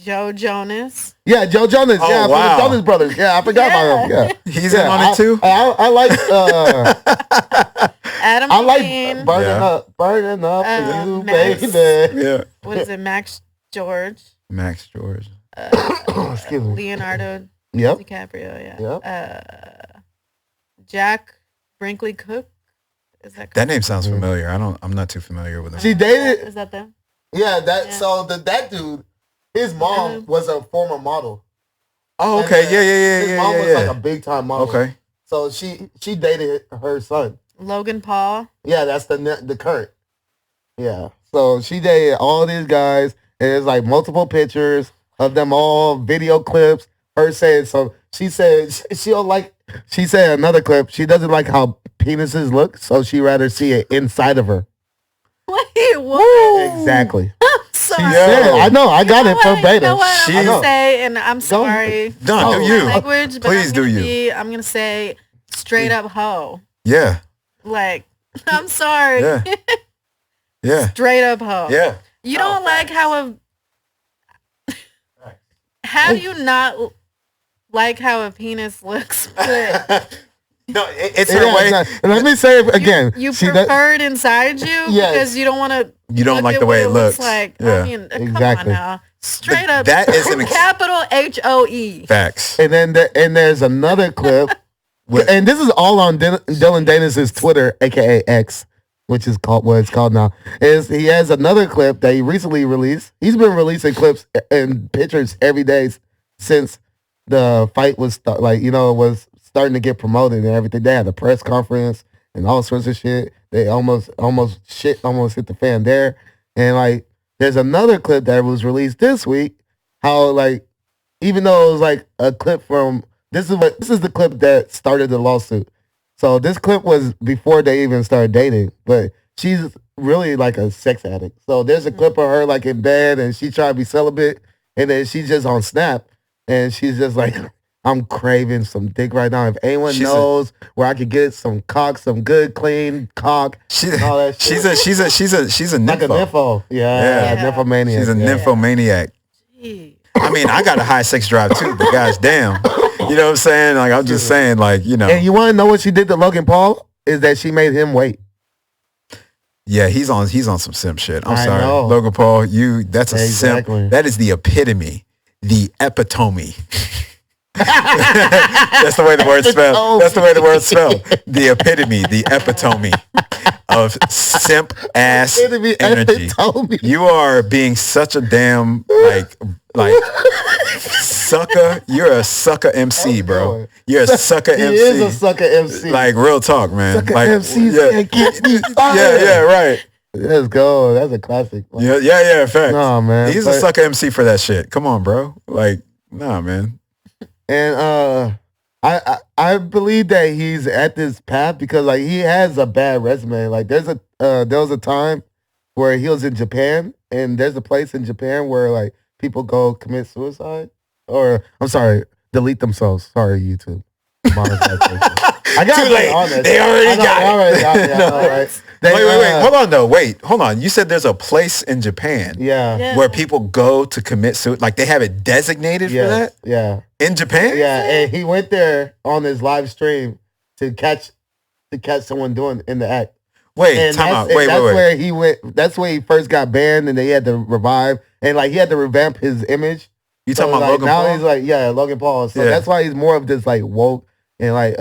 Joe Jonas. Yeah, Joe Jonas. Oh, yeah, wow. from the Jonas Brothers. Yeah, I forgot about him. Yeah, he's in on it too. I like Adam. I like burning up for you, baby. Yeah. What is it, Max George? Max George. Excuse me. Leonardo Yep. DiCaprio. Yeah. Yep. Jack Brinkley Cook. Is that correct? That name sounds familiar. I'm not too familiar with him. She dated. Is that them? Yeah, so that dude, his mom was a former model. Oh, okay. Yeah. His mom was like a big time model. Okay. So she dated her son. Logan Paul. Yeah, that's the current. Yeah. So she dated all these guys, and there's like multiple pictures of them all, video clips. Her saying so. She said she don't like. She said another clip. She doesn't like how penises look, so she rather see it inside of her. Wait, what? Exactly. Sorry. She said, I know. I got it verbatim. You know what? I'm gonna say, and I'm sorry. No, do you? Language, but Please do you. I'm gonna say straight up hoe. Yeah. Like, I'm sorry. Yeah. Yeah. Straight up hoe. Yeah. You don't like how do you not like how a penis looks? But no, it's her way. Let me say it again. You prefer it inside you because you don't want to. You don't like the way it looks. Like, yeah. I mean, come on now. Straight up. That is an capital HOE. Facts. And then there's another clip, and this is all on Dylan Danis' Twitter, aka X, which is called what it's called now. He has another clip that he recently released. He's been releasing clips and pictures every day since the fight was was starting to get promoted and everything. They had a press conference and all sorts of shit. They almost hit the fan there. And like, there's another clip that was released this week. How like, even though it was like a clip from this is the clip that started the lawsuit. So this clip was before they even started dating, but she's really like a sex addict. So there's a clip of her like in bed and she trying to be celibate, and then she's just on Snap and she's just like, I'm craving some dick right now. If anyone knows where I could get some cock, some good clean cock, all that shit. She's a nympho. Like a nympho. Yeah. Nymphomaniac. She's a nymphomaniac. I mean, I got a high sex drive too, but gosh damn. You know what I'm saying? Like, I'm just saying, like, you know. And you want to know what she did to Logan Paul? Is that she made him wait. Yeah, he's on some simp shit. I'm sorry. Know. Logan Paul, that's a simp. That is the epitome, the epitome. That's the way the word spelled. That's the way the word spelled. The epitome, the epitome of simp ass energy. You are being such a damn like sucker. You're a sucker MC, bro. You're a sucker MC. He is a sucker MC. Like, real talk, man. Sucker like, MCs can't be fired. Yeah, right. Let's go. That's a classic. Like, yeah. Facts. No, man. He's a sucker MC for that shit. Come on, bro. Like, nah, man. And I believe that he's at this path because like he has a bad resume. Like there was a time where he was in Japan, and there's a place in Japan where like people go commit suicide, or I'm sorry, delete themselves. Sorry, YouTube. I got too late. Honest. They already got it. Right. Wait. Hold on. You said there's a place in Japan where people go to commit suicide. Like, they have it designated for that? Yeah. In Japan? Yeah, and he went there on his live stream to catch someone doing in the act. Wait, time out. Wait. Where he went. That's where he first got banned, and they had to revive, and like he had to revamp his image. You talking about Logan Paul? Now he's like, Logan Paul. So that's why he's more of this like woke and like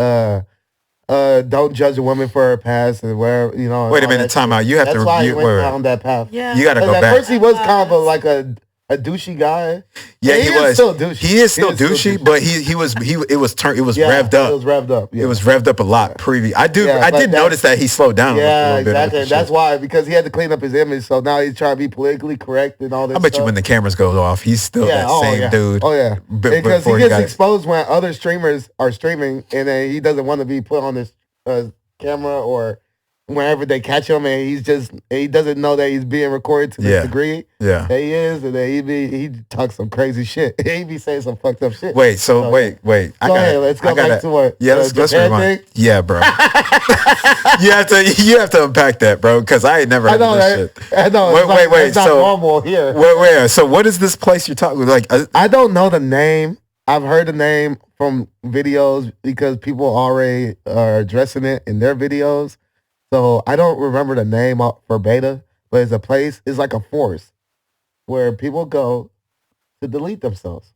don't judge a woman for her past and where Wait a minute, time out. You have that's to why he went down that path. Yeah, you got to go back. At first, he was kind of like a douchey guy. Yeah, he was. Still douchey. He is still douchey, but it was revved up. It was revved up. Yeah. It was revved up a lot. I did notice that he slowed down. Yeah, exactly. That's why, because he had to clean up his image. So now he's trying to be politically correct and all this. I bet you when the cameras go off, he's still that same dude. Oh yeah, because he gets exposed when other streamers are streaming, and then he doesn't want to be put on this camera or whenever they catch him, and he doesn't know that he's being recorded to this degree. Yeah, he is, and then he talks some crazy shit. He be saying some fucked up shit. Wait. Go ahead. Let's go back to what? Yeah, let's rewind. Yeah, bro. you have to unpack that, bro, because I ain't never heard of this shit. I know. Wait. It's not normal here. Where? So what is this place you're talking? Like, I don't know the name. I've heard the name from videos because people already are addressing it in their videos. So I don't remember the name for beta, but it's a place, it's like a forest where people go to delete themselves.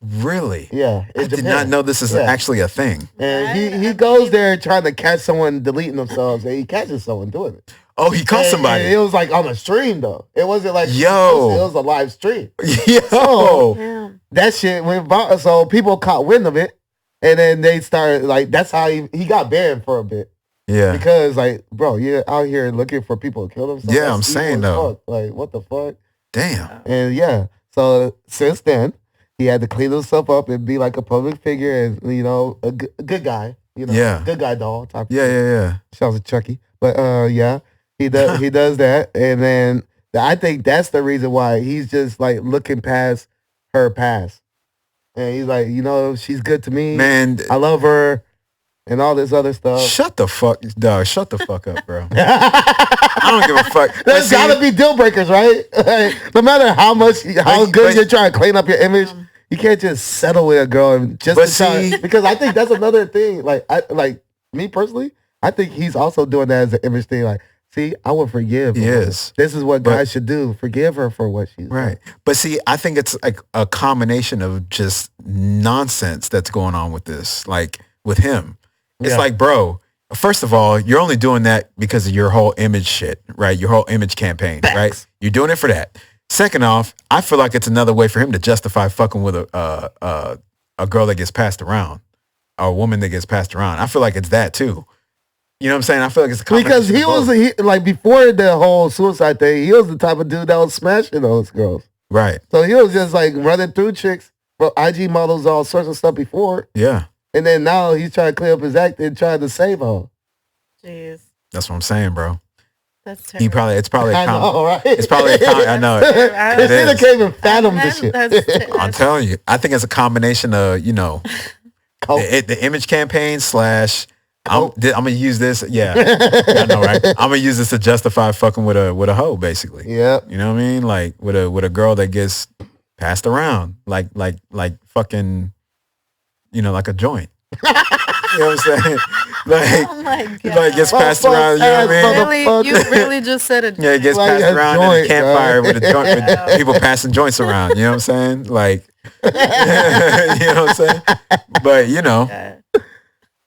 Really? Yeah. I did not know this is actually a thing. And he goes there trying to catch someone deleting themselves, and he catches someone doing it. Oh, he caught somebody. And it was like on a stream though. It wasn't like it was a live stream. So that shit went viral. So people caught wind of it. And then they started like that's how he got banned for a bit. Yeah. Because like, bro, you're out here looking for people to kill themselves. Yeah, I'm saying though. Fuck. Like, what the fuck? Damn. And yeah, so since then, he had to clean himself up and be like a public figure and a good guy. Good guy doll type. Yeah. Shouts to Chucky, but yeah, he does he does that, and then I think that's the reason why he's just like looking past her past, and he's like, she's good to me, man. I love her. And all this other stuff. Shut the fuck, dog. Shut the fuck up, bro. I don't give a fuck. There's gotta be deal breakers, right? No matter how good you're trying to clean up your image, you can't just settle with a girl and just because I think that's another thing. Like me personally, I think he's also doing that as an image thing. Like, see, I would forgive. Yes, this is what guys should do. Forgive her for what she's right. Done. But see, I think it's like a combination of just nonsense that's going on with this, like with him. It's like, bro, first of all, you're only doing that because of your whole image shit, right? Your whole image campaign, right? You're doing it for that. Second off, I feel like it's another way for him to justify fucking with a girl that gets passed around, or a woman that gets passed around. I feel like it's that too. You know what I'm saying? I feel like it's a because he was like before the whole suicide thing, he was the type of dude that was smashing those girls, right? So he was just like running through chicks, IG models, all sorts of stuff before, yeah. And then now he's trying to clean up his act and trying to save her. Jeez. That's what I'm saying, bro. That's terrible. It's probably I know, right? It's probably I know. Christina can't even fathom this shit. I'm telling you. I think it's a combination of, the image campaign / I'm gonna use this. Yeah. I know, right? I'm gonna use this to justify fucking with a hoe, basically. Yeah. You know what I mean? Like with a girl that gets passed around. Like fucking like a joint. You know what I'm saying? Like, oh my God. Like gets passed around, you know what I mean? You really just said it. Yeah, it gets passed around in a campfire with a joint, with people passing joints around. You know what I'm saying? Like, you know what I'm saying? But yeah,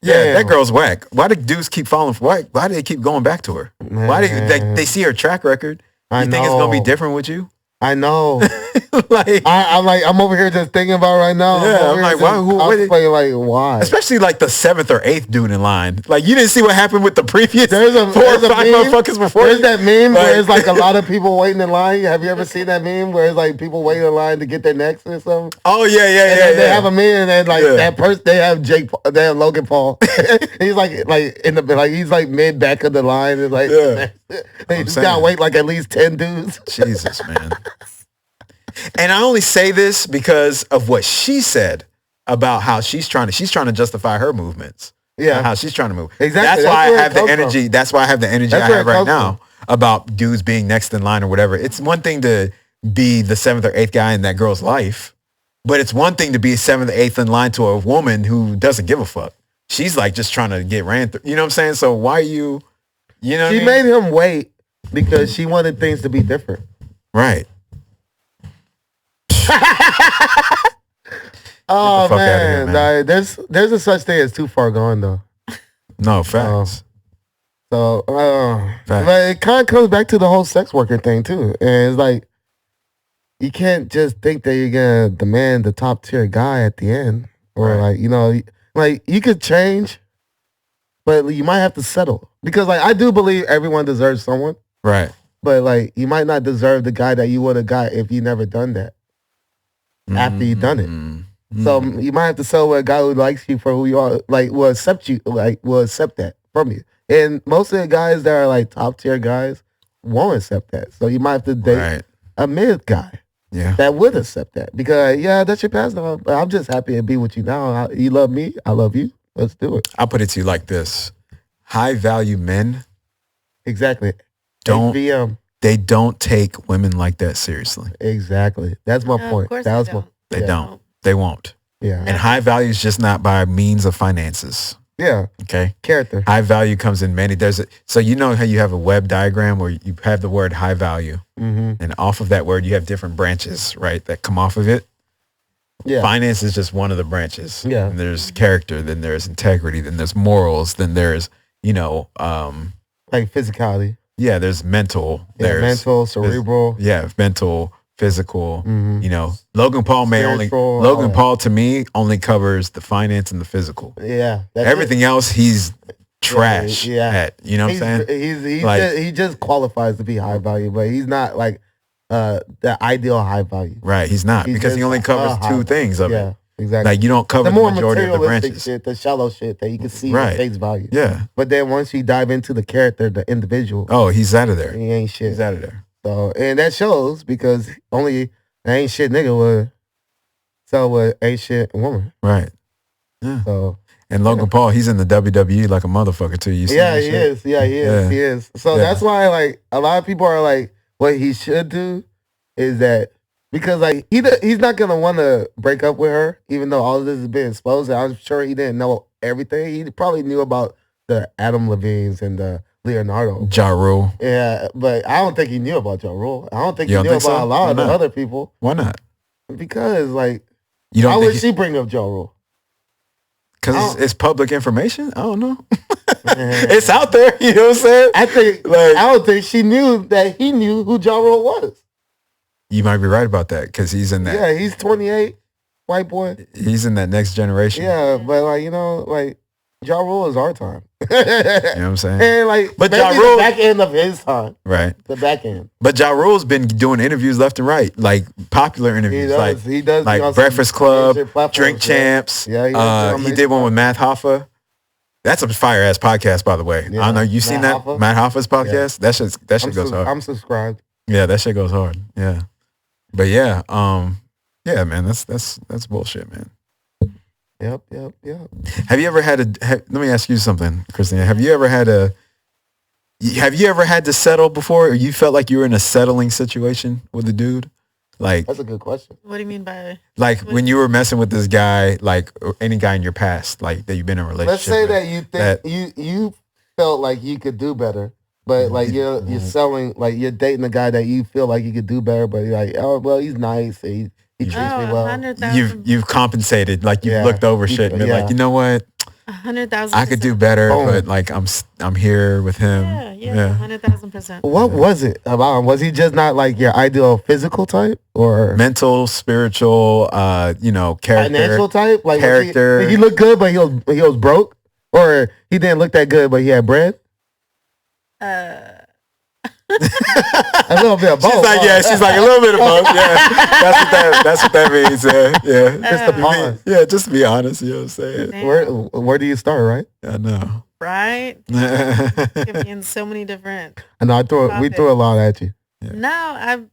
that girl's whack. Why do dudes keep falling for? Why do they keep going back to her? Man. Why do they see her track record? You think it's gonna be different with you? I know. I'm over here just thinking about it right now. Yeah, I'm like, why? Especially like the 7th or 8th dude in line. Like, you didn't see what happened with the previous 4 or 5 motherfuckers before. There's that meme where it's like a lot of people waiting in line. Have you ever seen that meme where it's like people waiting in line to get their necks or something? Oh yeah. They have a meme and then that person they have they have Logan Paul. He's like in the he's like mid back of the line. It's like he's gotta wait like at least 10 dudes. Jesus, man. And I only say this because of what she said about how she's trying to justify her movements. Yeah, how she's trying to move. Exactly. That's why I have the energy. That's why I have the energy I have right now about dudes being next in line or whatever. It's one thing to be the 7th or 8th guy in that girl's life, but it's one thing to be 7th or 8th in line to a woman who doesn't give a fuck. She's like just trying to get ran through. You know what I'm saying? So why are you? You know, she made him wait because she wanted things to be different. Right. Oh man, here, there's a such thing as too far gone though. No facts. But it kind of comes back to the whole sex worker thing too, and it's like you can't just think that you're gonna demand the top tier guy at the end, or like you could change, but you might have to settle because like I do believe everyone deserves someone, right? But like you might not deserve the guy that you would have got if you never done that. After you done it. So you might have to settle with a guy who likes you for who you are, like will accept you, like will accept that from you. And most of the guys that are like top tier guys won't accept that. So you might have to date a mid guy that would accept that. Because that's your past now. But I'm just happy to be with you now. You love me, I love you. Let's do it. I'll put it to you like this. High value men exactly don't HVM. They don't take women like that seriously. Exactly. That's my point. They don't. They won't. Yeah. And high value is just not by means of finances. Yeah. Okay. Character. High value comes in many. So you know how you have a web diagram where you have the word high value, and off of that word you have different branches, right? That come off of it. Yeah. Finance is just one of the branches. Yeah. And there's character, then there's integrity, then there's morals, then there's like physicality. Yeah, there's mental. There's mental, cerebral. Mental, physical. You know, Logan Paul Logan Paul to me only covers the finance and the physical. Yeah, everything else he's trash at. You know what I'm saying? He just qualifies to be high value, but he's not like the ideal high value. Right, he's not because he only covers two things of it. Exactly. Like you don't cover the more majority of the branches. Shit, the shallow shit that you can see at face value. Yeah. But then once you dive into the character, the individual. Oh, he's out of there. He ain't shit. He's out of there. So and that shows because only an ain't shit nigga would sell with ain't shit woman. Right. Yeah. So and Logan Paul, he's in the WWE like a motherfucker too. You see? Yeah, he is. Yeah, he is. He is. So that's why like a lot of people are like, what he should do is that. Because like he's not gonna want to break up with her, even though all of this has been exposed. I'm sure he didn't know everything. He probably knew about the Adam Levines and the Leonardo. Ja Rule. Yeah, but I don't think he knew about Ja Rule. I don't think he knew about a lot of the other people. Why not? Because like, how would she bring up Ja Rule? Because it's public information. I don't know. It's out there. You know what I'm saying? I think like I don't think she knew that he knew who Ja Rule was. You might be right about that because he's in that. Yeah, he's 28, white boy. He's in that next generation. Yeah, but like like Ja Rule is our time. You know what I'm saying? And like, but Ja Rule, the back end of his time, right? The back end. But Ja Rule's been doing interviews left and right, like popular interviews, he does like Breakfast Club, Drink Champs. Yeah, he did one with Matt Hoffa. That's a fire ass podcast, by the way. Yeah. I don't know. You seen that Matt Hoffa's podcast? Yeah. That shit goes hard. I'm subscribed. Yeah, that shit goes hard. Yeah. But yeah, man, that's bullshit, man. Yep. Have you ever had let me ask you something, Christina. Have you ever had to settle before, or you felt like you were in a settling situation with a dude? Like, that's a good question. What do you mean by like when you were messing with this guy, like or any guy in your past, like that you've been in a relationship? Let's say that you think you felt like you could do better. But like you're selling, like you're dating a guy that you feel like you could do better, but you're like, oh well, he's nice, he treats me well. You've compensated, like you've looked over shit and been like, you know what, 100,000. I could do better, but like I'm here with him. Yeah, 100,000%. What was it about him? Was he just not like your ideal physical type, or mental, spiritual, character, financial type? Like character. He looked good, but he was broke, or he didn't look that good, but he had bread. A little bit of both. She's like a little bit of both. Yeah, that's what that means. Yeah. Just to pause. Yeah, just to be honest, you know what I'm saying. Where do you start, right? I know. Right? It can be in so many different. I know. We threw a lot at you. Yeah. No,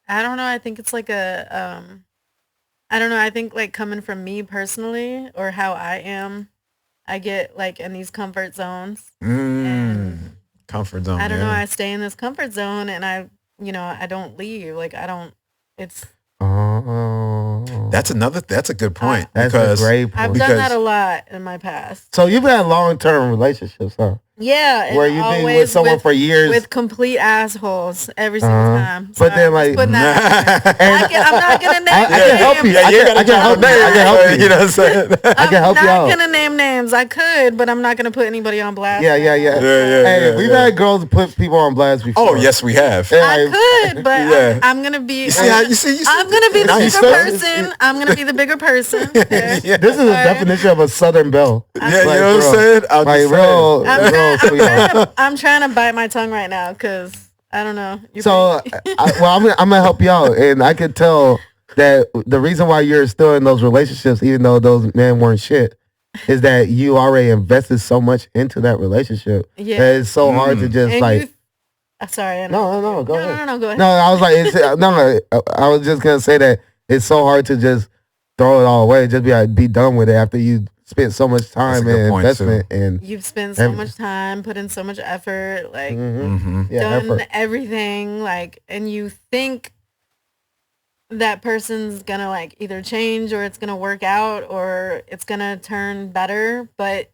I don't know. I think it's like I don't know. I think like coming from me personally, or how I am, I get like in these comfort zones. And comfort zone. I don't know. I stay in this comfort zone, and I don't leave. Like I don't. It's. That's a good point. That's a great point. I've done that a lot in my past. So you've had long-term relationships, huh? Yeah. Where you've been with someone for years. With complete assholes every single time. So but then like. I'm not going to name names. I can help you. I can help you. You know what I'm saying? I can help you out. I'm not going to name names. I could, but I'm not going to put anybody on blast. Yeah. Hey, we've had girls put people on blast before. Oh, yes, we have. I could, but I'm going to be. I'm going to be the bigger person. I'm going to be the bigger person. This is a definition of a Southern belle. Yeah, you know what I'm saying? Real. I'm trying to bite my tongue right now because I don't know. I'm gonna help you out, and I could tell that the reason why you're still in those relationships, even though those men weren't shit, is that you already invested so much into that relationship. Yeah, that it's so hard to just sorry. No, go ahead. No, go ahead. No, I was like, I was just gonna say that it's so hard to just throw it all away, just be done with it after you spent so much time and investment, and you've spent so much time, put in so much effort, like done everything, like, and you think that person's gonna like either change or it's gonna work out or it's gonna turn better, but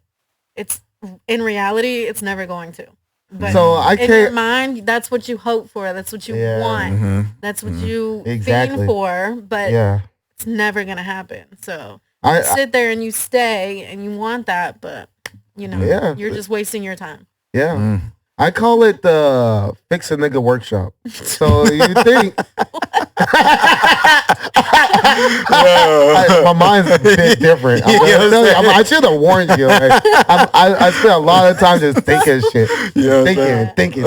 it's in reality it's never going to. But so I in your mind, that's what you hope for, that's what you want, that's what you fiend for, but it's never gonna happen. So you sit there and you stay and you want that, but you're just wasting your time. I call it the fix a nigga workshop. So you think My mind's a bit different. I should have warned you. Like, I spent a lot of time just thinking shit. Thinking.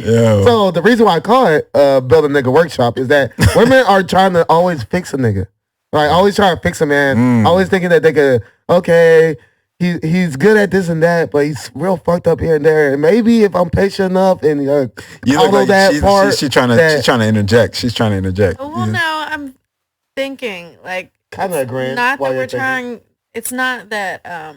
Yeah. So the reason why I call it Build a Nigga Workshop is that women are trying to always fix a nigga. Like, always trying to fix a man. Always thinking that they could, okay, he's good at this and that, but he's real fucked up here and there. And maybe if I'm patient enough and you look like that part, she's trying to interject. She's trying to interject. Well, no, I'm thinking like kind of agreeing. Not that we're trying. It's not that.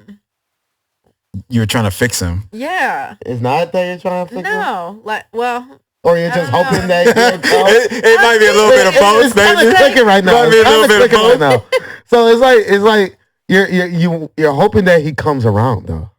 You're trying to fix him. Yeah. It's not that you're trying to fix him. No, like or you're just hoping that it might be a little bit of both. It's kind of clicking right now. Might be a little bit of both. Right now. So it's like. You're hoping that he comes around though.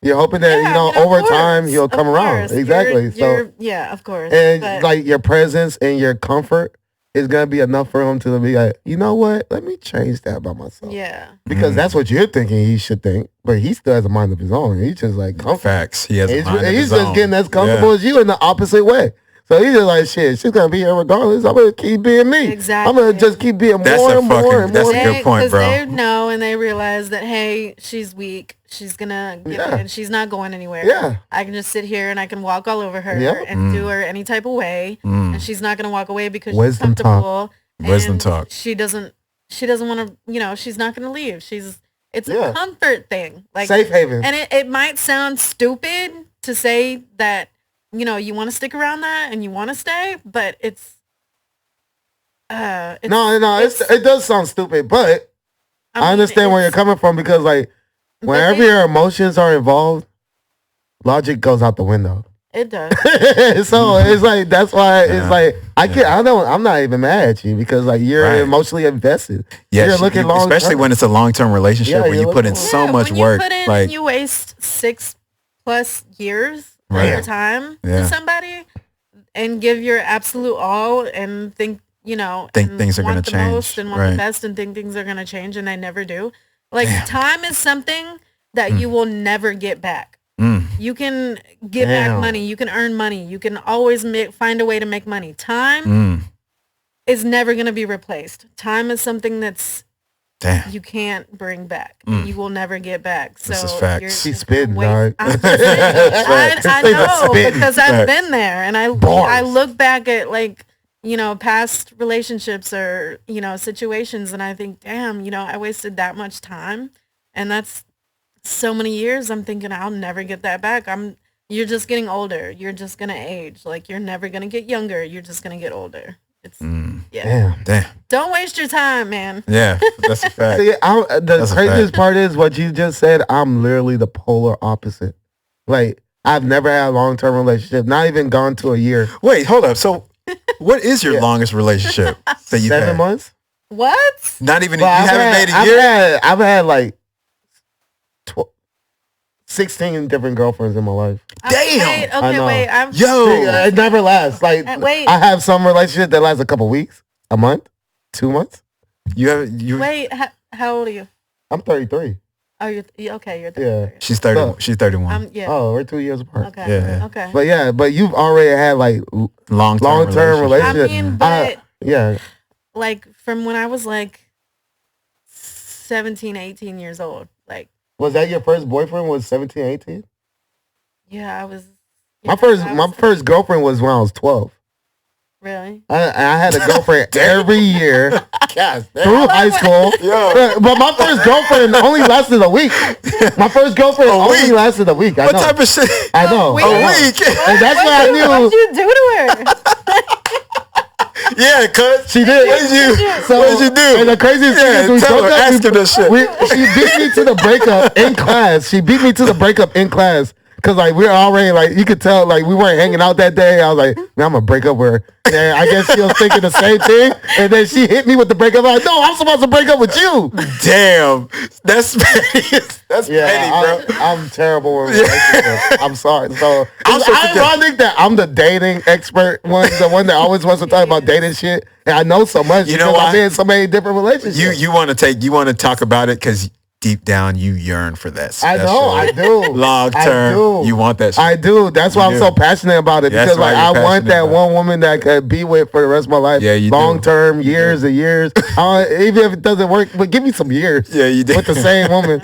You're hoping that over time he'll come around. Exactly. Of course. And like your presence and your comfort is gonna be enough for him to be like, you know what? Let me change that about myself. Yeah. Because that's what you're thinking he should think, but he still has a mind of his own. He's just like comfort. Facts. He has a mind of his own. He's just getting as comfortable as you in the opposite way. So he's just like, shit, she's going to be here regardless. I'm going to keep being me. Exactly. I'm going to just keep being more and more. That's a good point, bro. Because they know and they realize that, hey, she's weak. She's going to give it and she's not going anywhere. Yeah. I can just sit here and I can walk all over her and do her any type of way. And she's not going to walk away because she's comfortable. Wisdom talk. She doesn't want to, she's not going to leave. It's a comfort thing. Like safe haven. And it might sound stupid to say that, you want to stick around that and you want to stay, but it does sound stupid, but I understand where you're coming from because like whenever your emotions are involved, logic goes out the window. It does. So it's like that's why it's like I'm not even mad at you because like you're emotionally invested. Yeah, you're looking long, especially when it's a long-term relationship where you put in so much work. Like you waste 6+ years of your time to somebody and give your absolute all and think things are going to change most and want the best and think things are going to change and they never do. Like time is something that you will never get back. You can get back money. You can earn money. You can always find a way to make money. Time is never going to be replaced. Time is something that's you can't bring back. You will never get back. So this is facts. She's spitting, dog. I know because I've been there, and I look back at like past relationships or situations, and I think, damn, I wasted that much time, and that's so many years. I'm thinking I'll never get that back. You're just getting older. You're just gonna age. Like you're never gonna get younger. You're just gonna get older. It's Damn. Don't waste your time, man. Yeah, that's a fact. See, the craziest part is what you just said. I'm literally the polar opposite. Like I've never had a long-term relationship. Not even gone to a year. Wait, hold up. So, what is your longest relationship that you've 7 months? What? Not even. Well, you haven't made a year. I've had like 16 different girlfriends in my life. Damn. Wait. It never lasts. Like, I have some relationship that lasts a couple weeks, a month, 2 months. Wait, how old are you? I'm 33. Oh, you're okay. You're 33. Yeah. She's 30. So, she's 31. Oh, we're 2 years apart. Okay. Yeah. Okay. But you've already had like long-term relationships. I mean, but yeah. Like from when I was like 17, 18 years old, like. Was that your first boyfriend? Was 17, 18? Yeah, I was. My first girlfriend was when I was 12. Really? I had a girlfriend every year through high school. But my first girlfriend only lasted a week. My first girlfriend only lasted a week. What type of shit? I know. A week. And that's what I knew. What did you do to her? Yeah, cuz she did. What did you do? And the craziest thing is we tell her, ask her this shit. She beat me to the breakup in class. Cause like we're already like you could tell like we weren't hanging out that day. I was like, man, I'm gonna break up with her. And I guess she was thinking the same thing. And then she hit me with the breakup. I'm like, no, I'm supposed to break up with you. Damn, that's petty. That's petty, bro. I'm terrible with relationships. I'm sorry. So it's ironic that I'm the dating expert one, the one that always wants to talk about dating shit. And I know so much. You know why? I've been in so many different relationships. You want to talk about it because deep down you yearn for that. I know, I do. Long term, you want that shit. I do. That's why I'm so passionate about it. Because like I want that one woman that I could be with for the rest of my life. Yeah, you long term, years and years. Even if it doesn't work, but give me some years. Yeah, you do. With the same woman.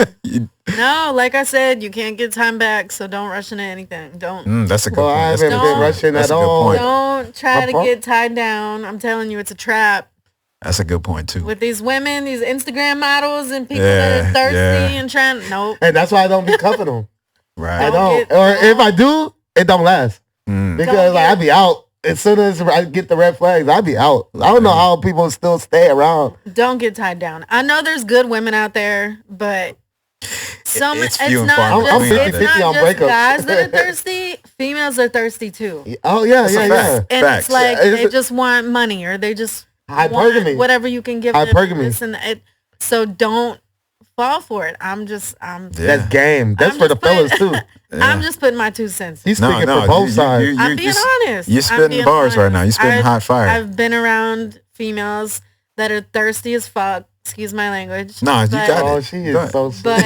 No, like I said, you can't get time back, so don't rush into anything. Don't. That's a good point. I haven't been rushing at all. Don't try to get tied down. I'm telling you, it's a trap. That's a good point too. With these women, these Instagram models, and people that are thirsty and trying. Nope. And that's why I don't be cuffing them. Right. I don't. Or if I do, it don't last. Because like, I be out. As soon as I get the red flags, I be out. I don't know how people still stay around. Don't get tied down. I know there's good women out there, but it's not just guys that are thirsty. Females are thirsty too. Oh yeah, And it's like they just want money, or they just hypergamy, whatever you can give hypergamy. them. So don't fall for it. That's game. That's for the fellas too. I'm just putting my 2 cents. He's speaking for both sides. I'm being honest. You're spitting bars right now. You're spitting hot fire. I've been around females that are thirsty as fuck. Excuse my language. No, you got it. Oh, she is so sweet. But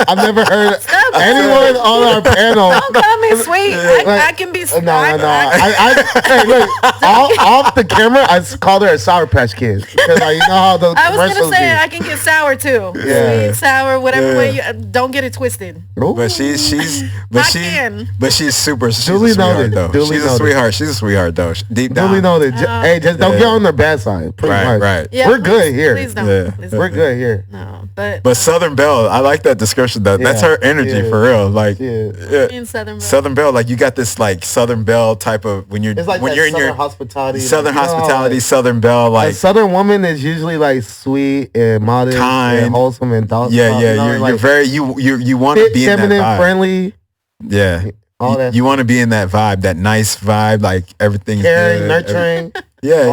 I've never heard anyone on our panel. Don't call me sweet. I can be sweet. No. Hey, look, off the camera, I called her a Sour Patch Kid. Because you know how the I was going to say, I can get sour too. Yeah. Sweet, sour, whatever way you... Don't get it twisted. Ooh. But she's super. She's Duly a sweetheart, noted. though. She's a sweetheart. She's a sweetheart, though. Deep down. Duly noted. Hey, just don't get on the bad side. Right. Yeah, we're good here. Please don't. Yeah. Please We're good here. No, but Southern Belle, I like that description. That's her energy for real. Like in Southern Belle, like you got this like Southern Belle type of when you're it's like when you're in Southern your hospitality. Southern hospitality, Southern Belle. Like a Southern woman is usually like sweet and modest, kind, and wholesome, and thoughtful. Yeah. You're very you want to be in that vibe. Friendly. Yeah. All that. You want to be in that vibe, that nice vibe, like everything's caring, good, nurturing.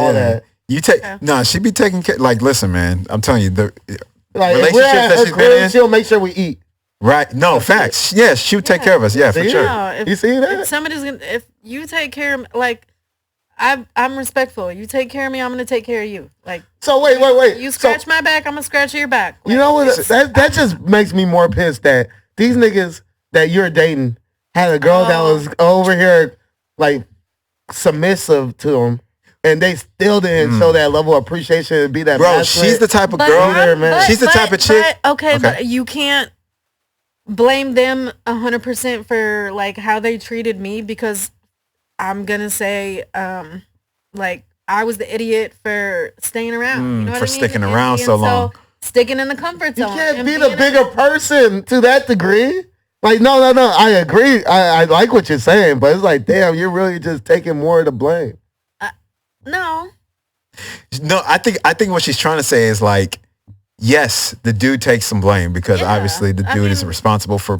All that. You take she be taking care. Like, listen, man, I'm telling you, the relationship that she's been in, she'll make sure we eat. Right? No, facts. Yes, she'll take care of us. Yeah, for sure. You see that? If you take care of, like, I'm respectful. You take care of me, I'm gonna take care of you. Like, so wait. You scratch my back, I'm gonna scratch your back. Like, you know what? That just makes me more pissed that these niggas that you're dating had a girl that was over here like submissive to them. And they still didn't show that level of appreciation and be that. Bro, she's the type of girl. She's the type of chick. But you can't blame them 100% for like how they treated me, because I'm gonna say like I was the idiot for staying around. You know what I mean? Sticking around so long. Sticking in the comfort zone. You can't be the bigger person to that degree. Like, no. I agree. I like what you're saying, but it's like, damn, you're really just taking more of the blame. No, I think what she's trying to say is like, yes, the dude takes some blame because obviously the dude is responsible for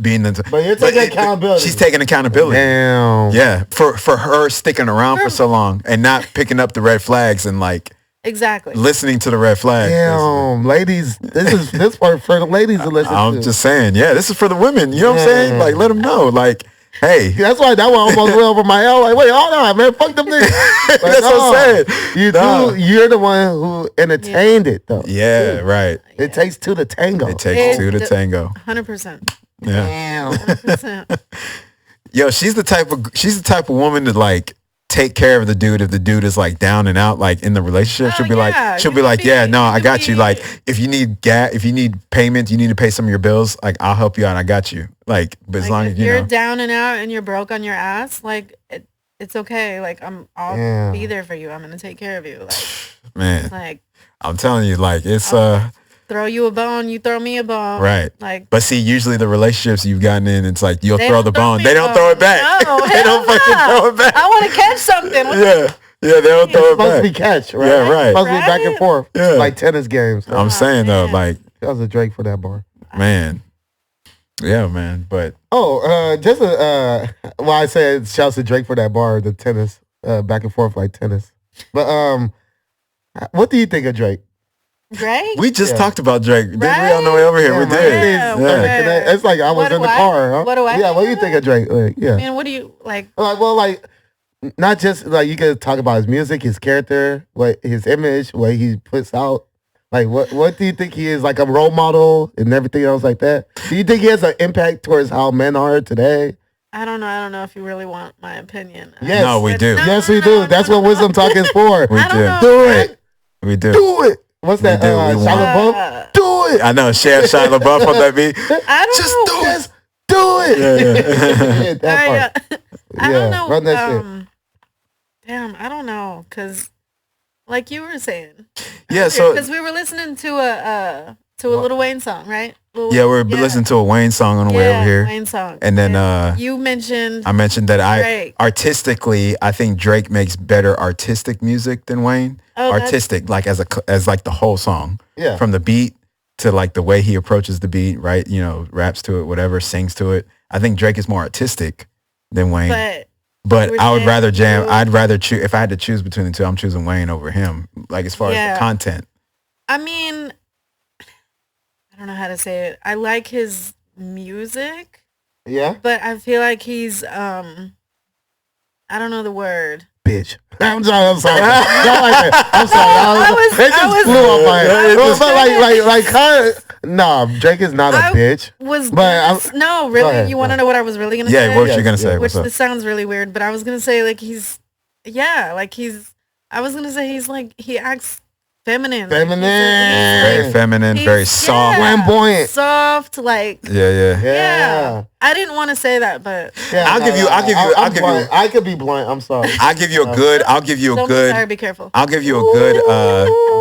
being the. But you're taking accountability. She's taking accountability. Damn. Yeah, for her sticking around for so long and not picking up the red flags and like listening to the red flags. Damn, ladies, this part for the ladies to listen to. I'm just saying, this is for the women. You know what I'm saying? Like, let them know, like. Hey, that's why that one almost went over my head. Like, wait, hold on, man, fuck them niggas. Like, that's what I'm saying. You're the one who entertained it, though. Yeah, right. It takes two to tango. It takes two to tango. 100%. Yeah. Damn. 100%. Yo, she's the type of woman to like take care of the dude if the dude is like down and out, like in the relationship. She'll be like, I got you. Like, if you need payment, you need to pay some of your bills, like I'll help you out. I got you. Like, but as long as you're down and out and you're broke on your ass, like it's okay. Like I'll be there for you. I'm gonna take care of you. Like, man, like I'm telling you, like it's throw you a bone, you throw me a bone. Right. Like, but see, usually the relationships you've gotten in, it's like you'll throw the bone. They don't throw it back. No, they don't fucking throw it back. I want to catch something. Yeah, they don't throw it back. Supposed to be catch, right? Yeah, right. Supposed to be back and forth. Yeah. Like tennis games. I'm saying though, like that was a Drake for that bar. Man. Yeah, man. But I said shouts to Drake for that bar, the tennis, back and forth like tennis. But what do you think of Drake? Drake? We just talked about Drake. Did we on the way over here? Yeah, we did. Yeah. It's like I was in the car. Huh? What do I? Yeah, what do you think of Drake? Like, Man, what do you like? Like not just like you could talk about his music, his character, what his image, what he puts out. Like, what do you think he is? Like a role model and everything else like that? Do you think he has an impact towards how men are today? I don't know. I don't know if you really want my opinion. Yes. No, we do. Yes, we do. That's what Wisdom Talk is for. We do. Do it. We do. Do it. What's that? Shia LaBeouf? Do it. I know. Shia LaBeouf on that beat. I don't Just know. Just do it. Yeah. That part. I don't know. Run that shit. Damn, I don't know, cause like you were saying, Yeah. So because we were listening to a Lil Wayne song, right? we're listening to a Wayne song on the way over here. Wayne song. And then you mentioned. I mentioned that Drake. artistically, I think Drake makes better artistic music than Wayne. Oh, artistic, like as like the whole song. Yeah. From the beat to like the way he approaches the beat, right? You know, raps to it, whatever, sings to it. I think Drake is more artistic than Wayne. But I would rather I'd rather choose, if I had to choose between the two, I'm choosing Wayne over him. Like as far as the content. I mean, I don't know how to say it. I like his music. Yeah. But I feel like he's I don't know the word. Bitch. I'm sorry. Not like that. I'm sorry. It just flew off my head. Nah, Drake is not a bitch. No, really? You want to know what I was really going to say? Yeah, what was you going to say? Which this sounds really weird, but I was going to say like I was going to say he acts feminine. Very feminine, very soft. Flamboyant. Soft, like. Yeah. I didn't want to say that, but. Yeah, I'll give you. I could be blunt. I'm sorry. I'll give you a good. Sorry, be careful. I'll give you a good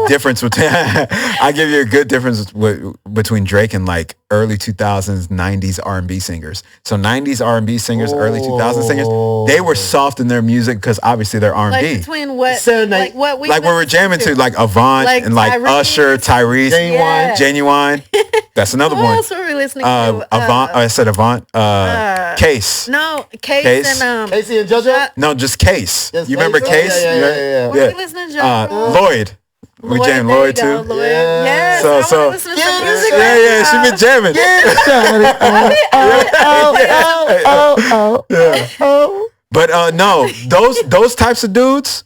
difference between. I'll give you a good difference between Drake and like early 2000s, 90s R&B singers. So 90s R&B singers, early 2000s singers, they were soft in their music because obviously they're R&B. Like between what? Like what we like we were jamming to like Avant and like Tyrese. Usher, Tyrese, Genuine. That's another Who one. else were we listening to? Avant. I said Avant. Case. No, Case and Casey and JoJo. No, just Case. Just you remember Case? Yeah. Were we listening to Lloyd. We jammed Lloyd too. Lloyd. Yes. So listening to some music. She been jamming. But no, those types of dudes,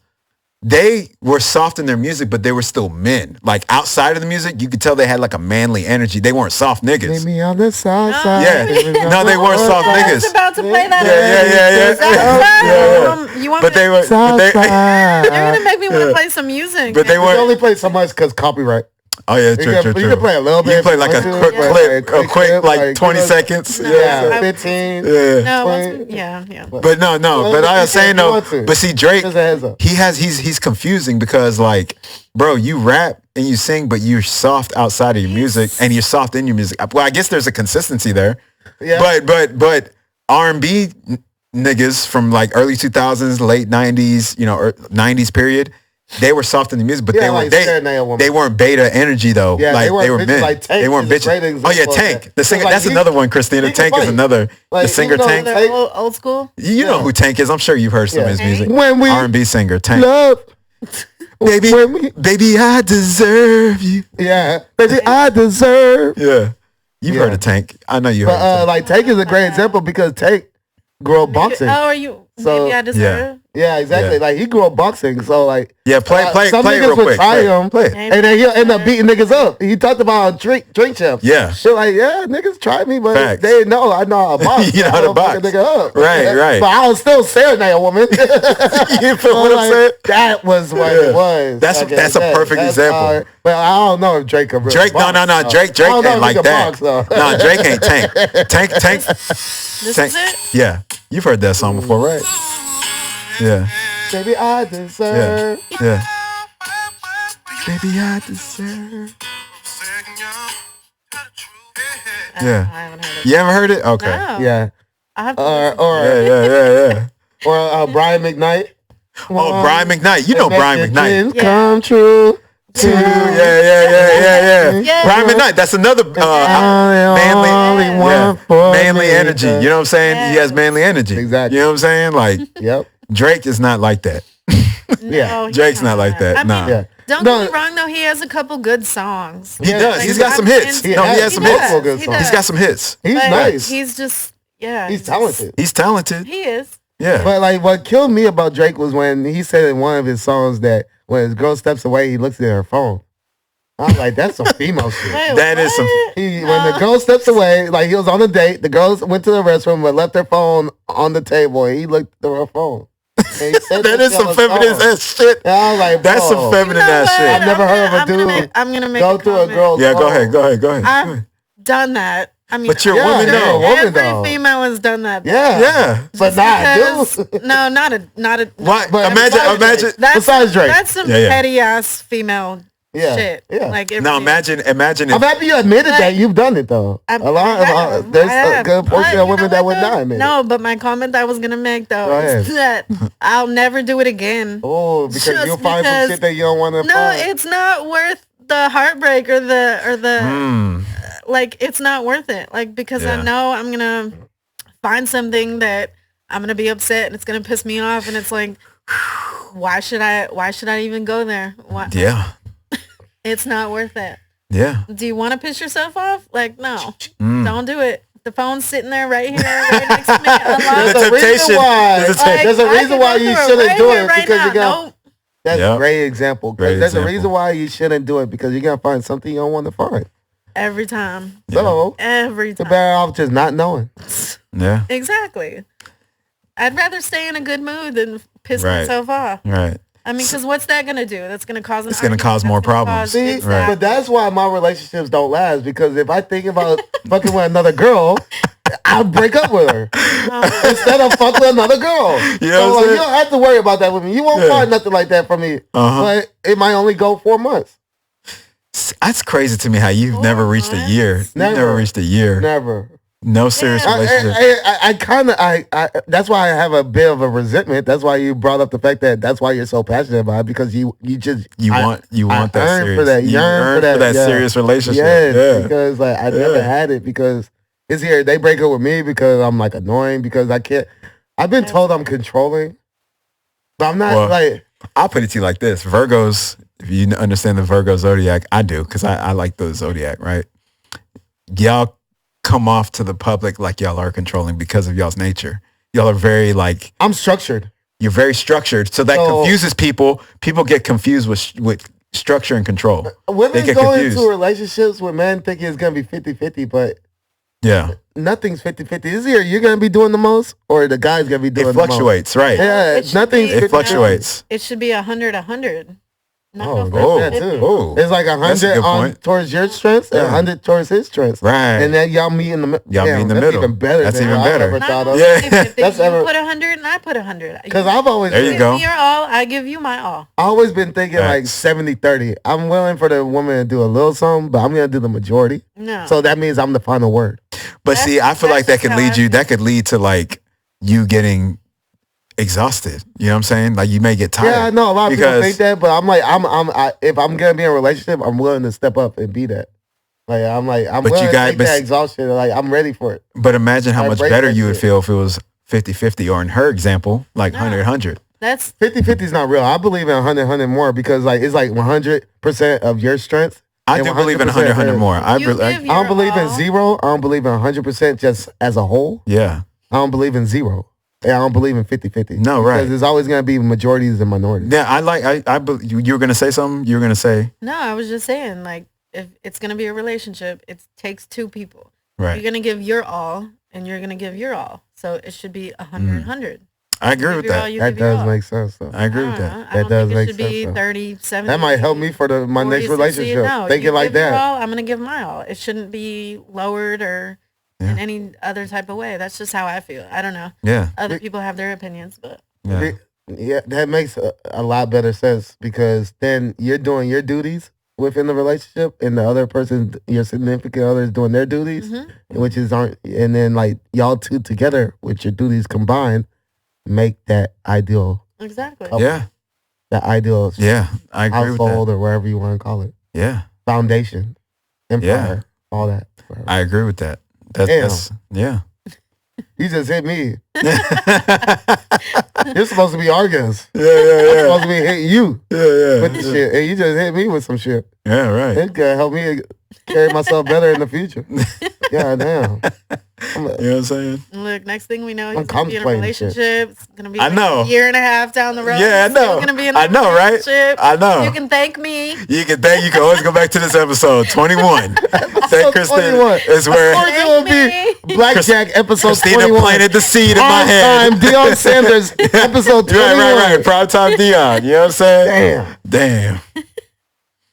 they were soft in their music, but they were still men. Like outside of the music, you could tell they had like a manly energy. They weren't soft niggas. Leave me on the south side. Yeah. No, they weren't soft I was niggas. about to play that. Yeah. You want But me? they were. You're gonna make me want to play some music. But they You weren't. only play so much because copyright. Oh yeah, true. You can play a little bit. You play like a quick clip, a quick like 20 seconds. Yeah, 15. Yeah. No, 20. yeah. But no. But I was saying no. But see, Drake, Just a heads up. he's confusing because like, bro, you rap and you sing, but you're soft outside of your music and you're soft in your music. Well, I guess there's a consistency there. Yeah. But R&B niggas from like early 2000s, late 90s, 90s period. They were soft in the music, but they weren't beta energy though. Yeah, like they were men. Like they weren't bitches. Oh yeah, Tank. The singer. Like, that's another one. Christina. Tank is another. Like, the singer Tank. Old school. You know who Tank is. I'm sure you've heard some of his music. When we R&B singer Tank. love, Baby, I deserve you. Yeah, baby, I deserve. Yeah, you've heard of Tank. I know you heard. But like Tank is a great example because Tank grew up boxing. Oh, are you? So, maybe I deserve. Yeah, exactly. Yeah. Like he grew up boxing, so like play some it niggas real would quick. try him, Play it. and then he'll end up beating niggas up. He talked about drink champs. Yeah. Shit like, yeah, niggas try me, but Facts. they didn't know I know how to box. You know how to box. A nigga up. Right. But I was still serenade a woman. You feel what I'm saying? That was what it was. That's a perfect example. But I don't know if Drake could really Drake, box, no. Drake ain't like that. No, Drake ain't Tank. Tank. This is it. Yeah, you've heard that song before, right? Yeah. Baby, I deserve. Yeah. Baby, I deserve. Yeah. I haven't heard it. You haven't heard it? Okay. No. Yeah. I have to Yeah. Or Brian McKnight. Oh, Brian McKnight. You know Brian McKnight. Dreams come true. Yeah. Brian McKnight. That's another manly energy. You know what I'm saying? Yeah. He has manly energy. Exactly. You know what I'm saying? Like, Yep. Drake is not like that. Yeah. he's Drake's not like that. I mean, Nah. Yeah. Don't get me wrong though. He has a couple good songs. He does. Like, He's got some hits. He No, he has has some multiple hits. good songs. He's got some hits. He's But nice. He's just He's talented. He's talented. He is. Yeah. But like what killed me about Drake was when he said in one of his songs that when his girl steps away, he looks at her phone. I'm like, that's some female shit. Wait, That is some. When the girl steps away, like he was on a date, the girl went to the restroom but left her phone on the table and he looked through her phone. That is some feminist ass shit. And I was like, that's some feminine ass shit. I've never heard of a dude. I'm gonna make go to a girl's Yeah, phone. go ahead. I've done that. I mean, but you're a woman, you're a though. woman, every though. female has done that. Yeah. But not dude. No, not a. Why? But Imagine. Besides Drake. That's some Yeah. petty ass female shit. Yeah. Like No, imagine. If, I'm happy you admitted that you've done it though. There's a good portion of women that would not admit it. No, but my comment I was gonna make though is that I'll never do it again. Oh, because you'll find some shit that you don't want to No, find. it's not worth the heartbreak or the like it's not worth it. Like because I know I'm gonna find something that I'm gonna be upset and it's gonna piss me off and it's like why should I even go there? Why? Yeah. It's not worth it. Yeah. Do you want to piss yourself off? Like, no. Don't do it. The phone's sitting there right here, right next to me. The There's a reason why you shouldn't do it because you're gonna. That's a great example. There's a reason why you shouldn't do it because you're gonna find something you don't want to find. Every time. So every time. You're better off just not knowing. Yeah. Exactly. I'd rather stay in a good mood than piss myself off. Right. I mean, because what's that going to do? That's going to cause It's going to cause more problems. See, but that's why my relationships don't last. Because if I think about fucking with another girl, I'll break up with her instead of fuck with another girl. You know so you don't have to worry about that with me. You won't find nothing like that from me. But it might only go 4 months. That's crazy to me how you've never reached a year. You've never reached a year. Never. No serious relationship. I that's why I have a bit of a resentment. That's why you brought up the fact that that's why you're so passionate about it because you want that serious. For that. You yearn for that serious relationship. Yes, because like I never had it because it's here. They break up with me because I'm like annoying because I can't. I've been told I'm controlling, but I'm not like. I'll put it to you like this: Virgos. If you understand the Virgo zodiac, I do because I like the zodiac. Right? Y'all come off to the public like y'all are controlling because of y'all's nature. Y'all are very like I'm structured. You're very structured, so that confuses people. People get confused with structure and control. Women go into relationships with men thinking it's gonna be 50-50, but nothing's 50-50. Is here you're gonna be doing the most, or the guy's gonna be doing the most? It fluctuates, right? Yeah, It fluctuates. It should be 100-100. It's like 100 towards your strengths and 100 towards his strengths. Right. And then y'all meet in the middle. Y'all meet in the middle. Even better. That's even better. That's you put 100 and I put 100. Because I've always there you go. Give me your all, I give you my all. I've always been thinking like 70-30. I'm willing for the woman to do a little something, but I'm gonna do the majority. No. So that means I'm the final word. But see, I feel like that could lead you. That could lead to like you getting exhausted. You know what I'm saying? Like you may get tired. Yeah, I know a lot of people think that, but I'm like, if I'm gonna be in a relationship, I'm willing to step up and be that. Like I'm willing to take that exhaustion. Like I'm ready for it. But imagine how much better you would feel if it was 50-50, or in her example, like 100-100. That's 50-50 is not real. I believe in 100-100 more because like it's like 100% of your strength. I do believe in 100-100 more. I don't believe in zero. I don't believe in 100% just as a whole. Yeah. I don't believe in zero. Yeah, I don't believe in 50-50. No, right. Because there's always going to be majorities and minorities. Yeah, you were going to say something? You were going to say? No, I was just saying, like, if it's going to be a relationship, it takes two people. Right. You're going to give your all, and you're going to give your all. So it should be 100-100. I agree with that. That does make sense, though. I agree with that. That does make sense. It should be 30, 70. That might help me for my next relationship. Thinking like that. I'm going to give my all. It shouldn't be lowered or in any other type of way. That's just how I feel. I don't know. Yeah. Other people have their opinions, but yeah, that makes a lot better sense because then you're doing your duties within the relationship, and the other person, your significant other, is doing their duties, which is and then like y'all two together with your duties combined make that ideal. Exactly. Yeah. That ideal. Yeah, I agree with that. Household or wherever you want to call it. Yeah. Foundation. Empire. All that. I agree with that. That's yeah. You just hit me. You're supposed to be our guest. Yeah. I'm supposed to be hitting you. Yeah. With the shit. And you just hit me with some shit. Yeah, right. It's gonna help me carry myself better in the future. Yeah, damn. You know what I'm saying? Look, next thing we know, I'm he's gonna be in a relationship. It's gonna be I know. a year and a half down the road. Yeah, I He's know. still gonna be in a I know, right? relationship. I know. You can thank me. You can always go back to this episode 21. Thank Christina. 21. It's where Of course it will be Blackjack episode Christina 21. planted the seed in my head. Prime Deion Sanders episode 21. Right. Primetime Deion. You know what I'm saying? Damn.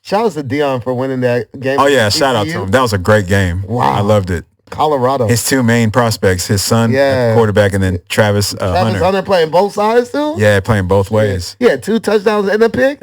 Shout out to Deion for winning that game. Oh, yeah. Shout out to him. That was a great game. Wow. I loved it. Colorado. His two main prospects, his son, at quarterback, and then Travis Hunter. Playing both sides, too? Yeah, playing both ways. Yeah, 2 touchdowns and a pick.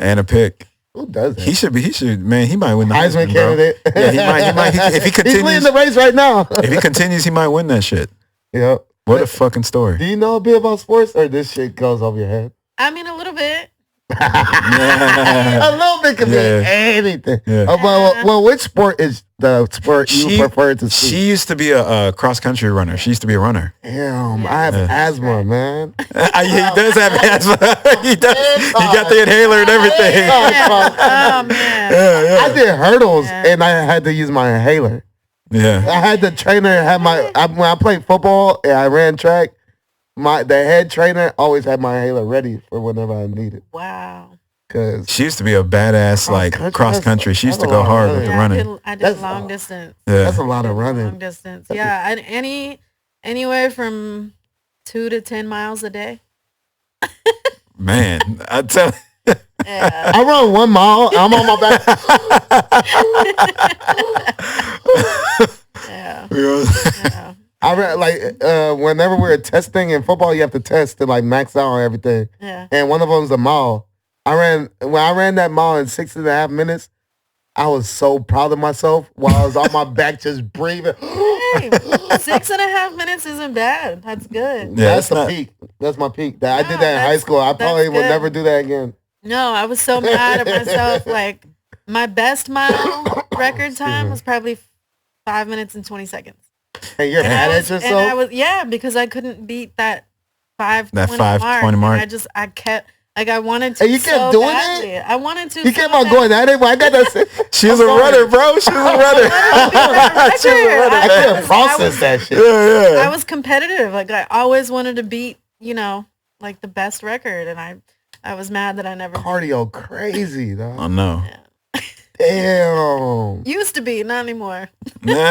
Who does that? He should, man, he might win the Heisman candidate. Bro. Yeah, he might. If he continues. He's leading the race right now. If he continues, he might win that shit. Yep. What a fucking story. Do you know a bit about sports or this shit goes over your head? I mean, a little bit. A little bit could be anything. Yeah. Well, which sport is the sport you prefer to see? She used to be a cross-country runner. She used to be a runner. Damn, I have asthma, man. He does have asthma. He does. He got the inhaler and everything. Oh, man. Yeah. I did hurdles, and I had to use my inhaler. Yeah. I had the trainer have when I played football and I ran track, the head trainer always had my inhaler ready for whenever I needed. Wow. Cause she used to be a badass cross country. She used to go hard with the running. I did long distance. Yeah. That's a lot of running. Long distance. Yeah. Anywhere from 2 to 10 miles a day. Man, I tell you. Yeah. I run 1 mile. I'm on my back. Yeah. I ran whenever we were testing in football, you have to test to max out on everything. Yeah. And one of them's a mile. When I ran that mile in 6.5 minutes, I was so proud of myself while I was on my back just breathing. Hey, 6.5 minutes isn't bad. That's good. Yeah, that's the peak. That's my peak. I did that in high school. I probably would never do that again. No, I was so mad at myself. My best mile record time was probably 5 minutes and 20 seconds. And you're mad at yourself? And I was, because I couldn't beat that 5:20 mark. And I kept, I wanted to. And you kept doing badly. it? I wanted to. You kept on going at it, but I got that. She was a runner, bro. She was a runner. I couldn't process that shit. Yeah. I was competitive. I always wanted to beat, the best record. And I was mad that I never. Cardio crazy, though. I know. Yeah. Damn. Used to be, not anymore. No, you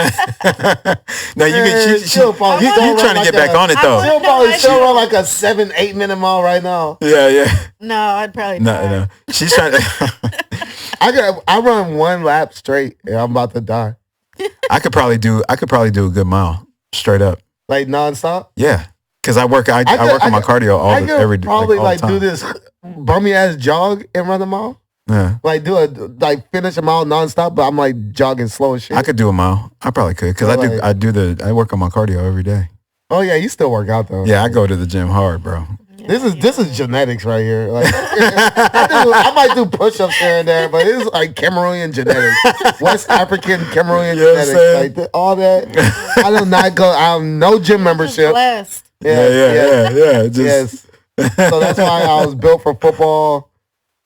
trying to get back on it though. She'll probably run like a 7-8 minute mile right now. Yeah. No, I'd probably no. She's trying to. I run 1 lap straight and I'm about to die. I could probably do a good mile straight up. Like nonstop? Yeah. Because I work on my cardio every day. Probably do this bummy ass jog and run a mile. Yeah. Finish a mile nonstop, but I'm jogging slow as shit. I could do a mile. I probably could because I work on my cardio every day. Oh yeah, you still work out though. Yeah, I go to the gym hard, bro. This is genetics right here. I might do push-ups here and there, but it's Cameroonian genetics, West African Cameroonian genetics, all that. I do not go. I have no gym membership. Blessed. Yeah. Yes. So that's why I was built for football.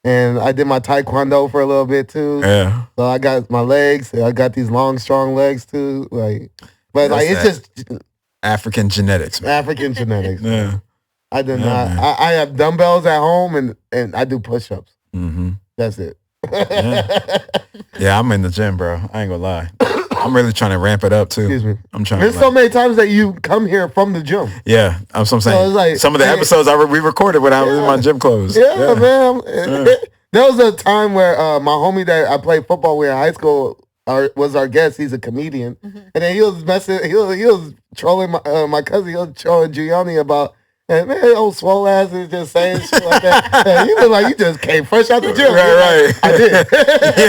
And I did my taekwondo for a little bit too. Yeah. So I got my legs. I got these long, strong legs too. It's just African genetics. Man. African genetics. Yeah. I do not. I have dumbbells at home and I do push-ups. Mm-hmm. That's it. Yeah, I'm in the gym, bro. I ain't gonna lie. I'm really trying to ramp it up too. Excuse me. I'm trying. There's so many times that you come here from the gym. Yeah, that's what I'm saying. So some of the episodes we recorded when I was in my gym clothes. Yeah, man. There was a time where my homie that I played football with in high school was our guest. He's a comedian, and then he was messing. He was trolling my cousin. He was trolling Junyanii about. And man, old swole ass is just saying shit like that. And you look like you just came fresh out the gym. Right. I did.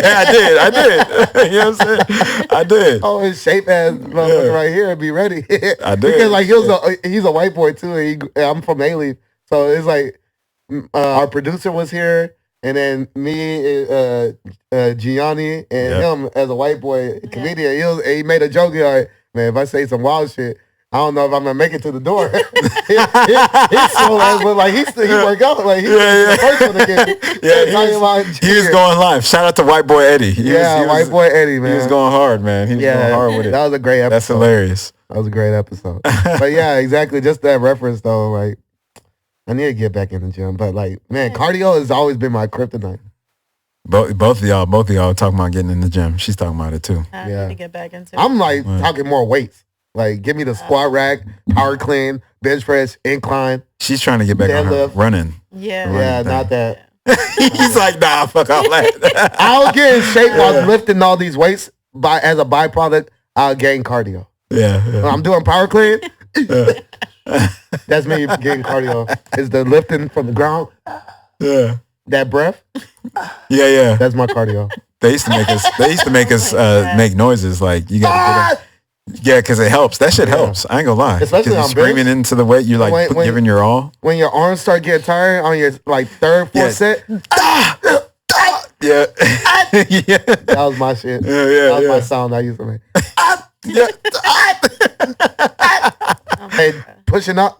Yeah, I did. You know what I'm saying? I did. Oh, his shape ass motherfucker right here and be ready. I did. Because he's a white boy too. And I'm from A-Leaf. So it's our producer was here. And then me, Junyanii, and him as a white boy comedian. He made a joke. He man, if I say some wild shit, I don't know if I'm gonna make it to the door. He's slow ass, but like he work out. Like he's the first one to get. He was going live. Shout out to White Boy Eddie. White Boy Eddie, man. He was going hard, man. He was going hard with it. That was a great episode. That's hilarious. That was a great episode. But yeah, exactly. Just that reference though, like I need to get back in the gym. But like, man, cardio has always been my kryptonite. Both of y'all talking about getting in the gym. She's talking about it too. I need to get back into it. I'm like talking more weights. Like, give me the squat rack, power clean, bench press, incline. She's trying to get back on her running. Yeah. Not that. He's like, nah, fuck all that. I'll get in shape while lifting all these weights. As a byproduct, I'll gain cardio. Yeah. When I'm doing power clean, that's me getting cardio. Is the lifting from the ground. Yeah. That breath. Yeah. That's my cardio. They used to make us make noises like you gotta get up. Yeah, because it helps. That shit helps. I ain't gonna lie. Especially you're screaming into the weight. You're like giving your all. When your arms start getting tired on your like third, fourth set. Yeah. That was my shit. That was my sound I used to make. Hey, pushing up.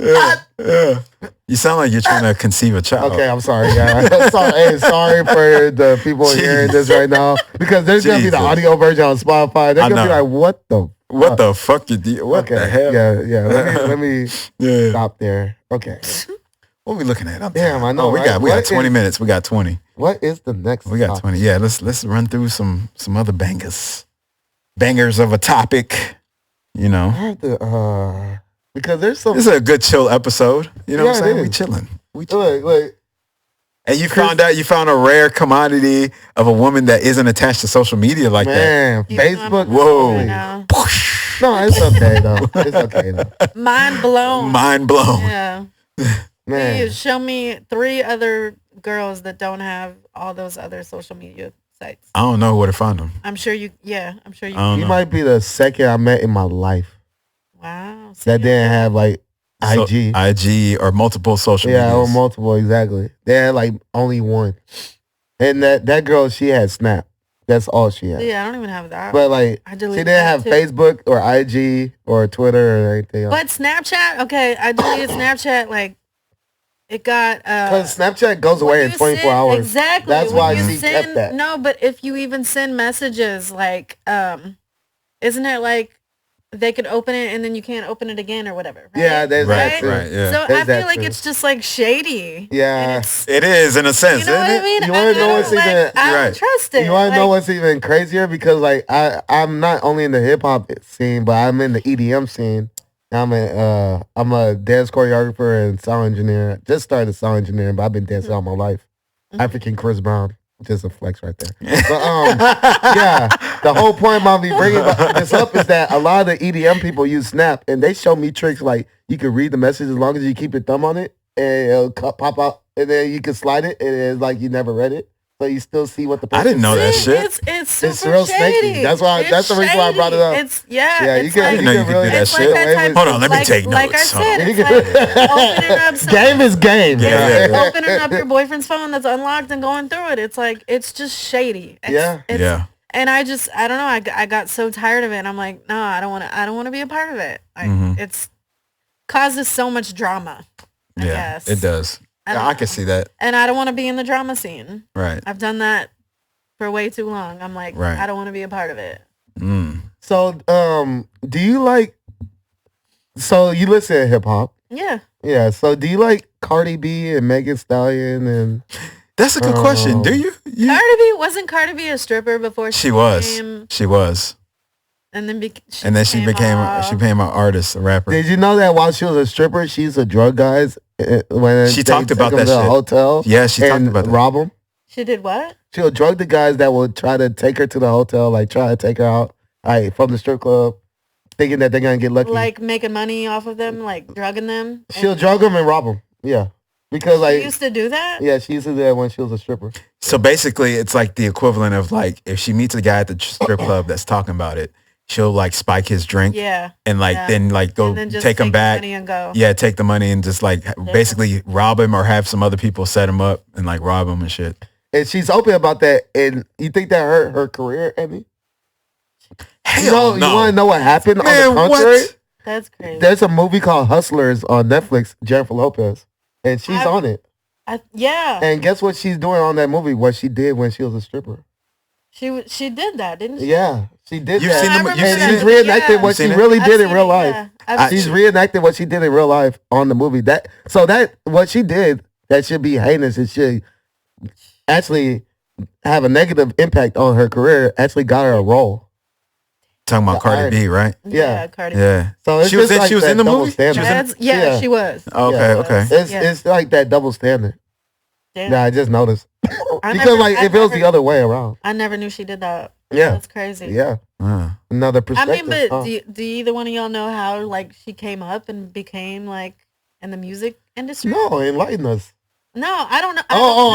You sound like you're trying to conceive a child. Okay, I'm sorry, guys. Sorry for the people hearing this right now. Because there's going to be the audio version on Spotify. They're going to be like, what the fuck you do? What the hell? Yeah. Let me stop there. Okay. What are we looking at? Damn, I know. We got 20 minutes. We got 20. What is the next We got 20. Yeah, let's run through some other bangers. Bangers of a topic. You know. I have to, because there's some. This is a good chill episode. You know what I'm saying? We chilling. Look. And you found a rare commodity of a woman that isn't attached to social media like that. Man, Facebook. Whoa. No, it's okay though. Mind blown. Yeah. Man. Please show me 3 other girls that don't have all those other social media sites. I don't know where to find them. I'm sure you. You might be the second I met in my life. Wow. That didn't have like IG. IG or multiple social media. Yeah, or multiple, exactly. They had like only one. And that girl, she had Snap. That's all she had. Yeah, I don't even have that. But like, she didn't have Facebook or IG or Twitter or anything else. But Snapchat, okay, I deleted Snapchat like it got because Snapchat goes away in 24 hours. Exactly. That's why she kept that. No, but if you even send messages like isn't it like they could open it and then you can't open it again or whatever, right? Yeah, there's that too. Right, yeah. So I feel like it's just like shady. Yeah. It is in a sense, you know what I mean? You want to know what's even I don't trust it. You want to know what's even crazier? Because like I'm not only in the hip hop scene, but I'm in the EDM scene. I'm a dance choreographer and sound engineer. Just started sound engineering, but I've been dancing all my life. African Chris Brown. Just a flex right there. But yeah, the whole point about me bringing this up is that a lot of the EDM people use Snap, and they show me tricks like you can read the message as long as you keep your thumb on it, and it'll pop out, and then you can slide it, and it's like you never read it. So you still see what the person I didn't know that shit. It's super real shady. snaky. That's the reason why I brought it up. You can really do that shit. Hold on, let me take notes. Like I said, it's like opening up game is game. Yeah. Opening up your boyfriend's phone that's unlocked and going through it. It's like it's just shady. Yeah. And I don't know. I got so tired of it. And I'm like, no, I don't want to be a part of it. Like it's causes so much drama. I guess it does. I can see that. And I don't want to be in the drama scene. Right. I've done that for way too long. I'm like, I don't want to be a part of it. So, do you like, so you listen to hip hop? Yeah. Yeah. So do you like Cardi B and Megan Thee Stallion and? That's a good question. Do you? Wasn't Cardi B a stripper before she was? She was. And then she became an artist, a rapper. Did you know that while she was a stripper, she used to drug guys when she talked about that to shit. A hotel? Yeah, she talked about that. Rob them. She did what? She would drug the guys that would try to take her to the hotel, like try to take her out, from the strip club, thinking that they're gonna get lucky, like making money off of them, like drugging them. She'll drug them and rob them. Yeah. Because like she used to do that? Yeah, she used to do that when she was a stripper. So basically it's like the equivalent of like if she meets a guy at the strip club that's talking about it, she'll like spike his drink. Yeah. And like then like go take him back. The money and go. Yeah, take the money and just like basically rob him or have some other people set him up and like rob him and shit. And she's open about that. And you think that hurt her career, Emmy? Hell no. You want to know what happened Man, on the contrary? what? That's crazy. There's a movie called Hustlers on Netflix, Jennifer Lopez, and she's on it. Yeah. And guess what she's doing on that movie? What she did when she was a stripper. She did that, didn't she? Yeah, she did You've that. seen the, And she's reenacted what she really did in real life. She's reenacted what she did in real life on the movie. That what she did that should be heinous. It should actually have a negative impact on her career. Actually got her a role. Talking about Cardi B, right? Yeah, Cardi B. Yeah. So it's she was just she was in the movie. She was. Okay. It's like that double standard. Damn. Yeah, I just noticed. Because if it was the other way around. I never knew she did that. Yeah. That's crazy. Yeah. Another perspective. I mean, but do either one of y'all know how like she came up and became like in the music industry? No, enlighten us. No, I don't know.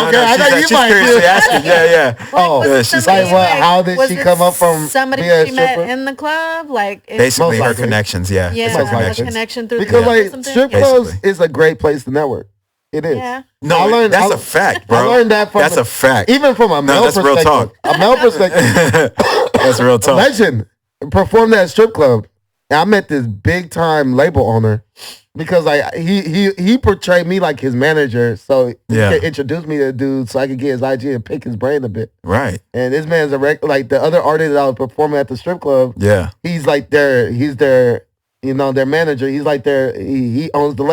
Okay. I thought you might seriously asking. Yeah. She's like, how did she come up from somebody being she met in the club? Like basically her connections. Yeah. Yeah, connection through because the strip clubs is a great place to network. It is. Yeah. No, that's a fact, bro. I learned that from a fact. Even from a male perspective. Real talk. A male perspective. That's real talk. Legend performed at a strip club. And I met this big time label owner because like he portrayed me like his manager, so he could introduce me to the dude so I could get his IG and pick his brain a bit. Right. And this man's like the other artist that I was performing at the strip club. Yeah. He's like their their manager. He's like he owns the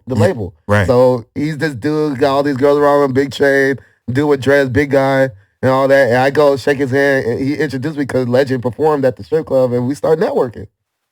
label. Right. So he's this dude, got all these girls around him, big chain, dude with dreads, big guy, and all that. And I go shake his hand, and he introduced me because Legend performed at the strip club, and we start networking.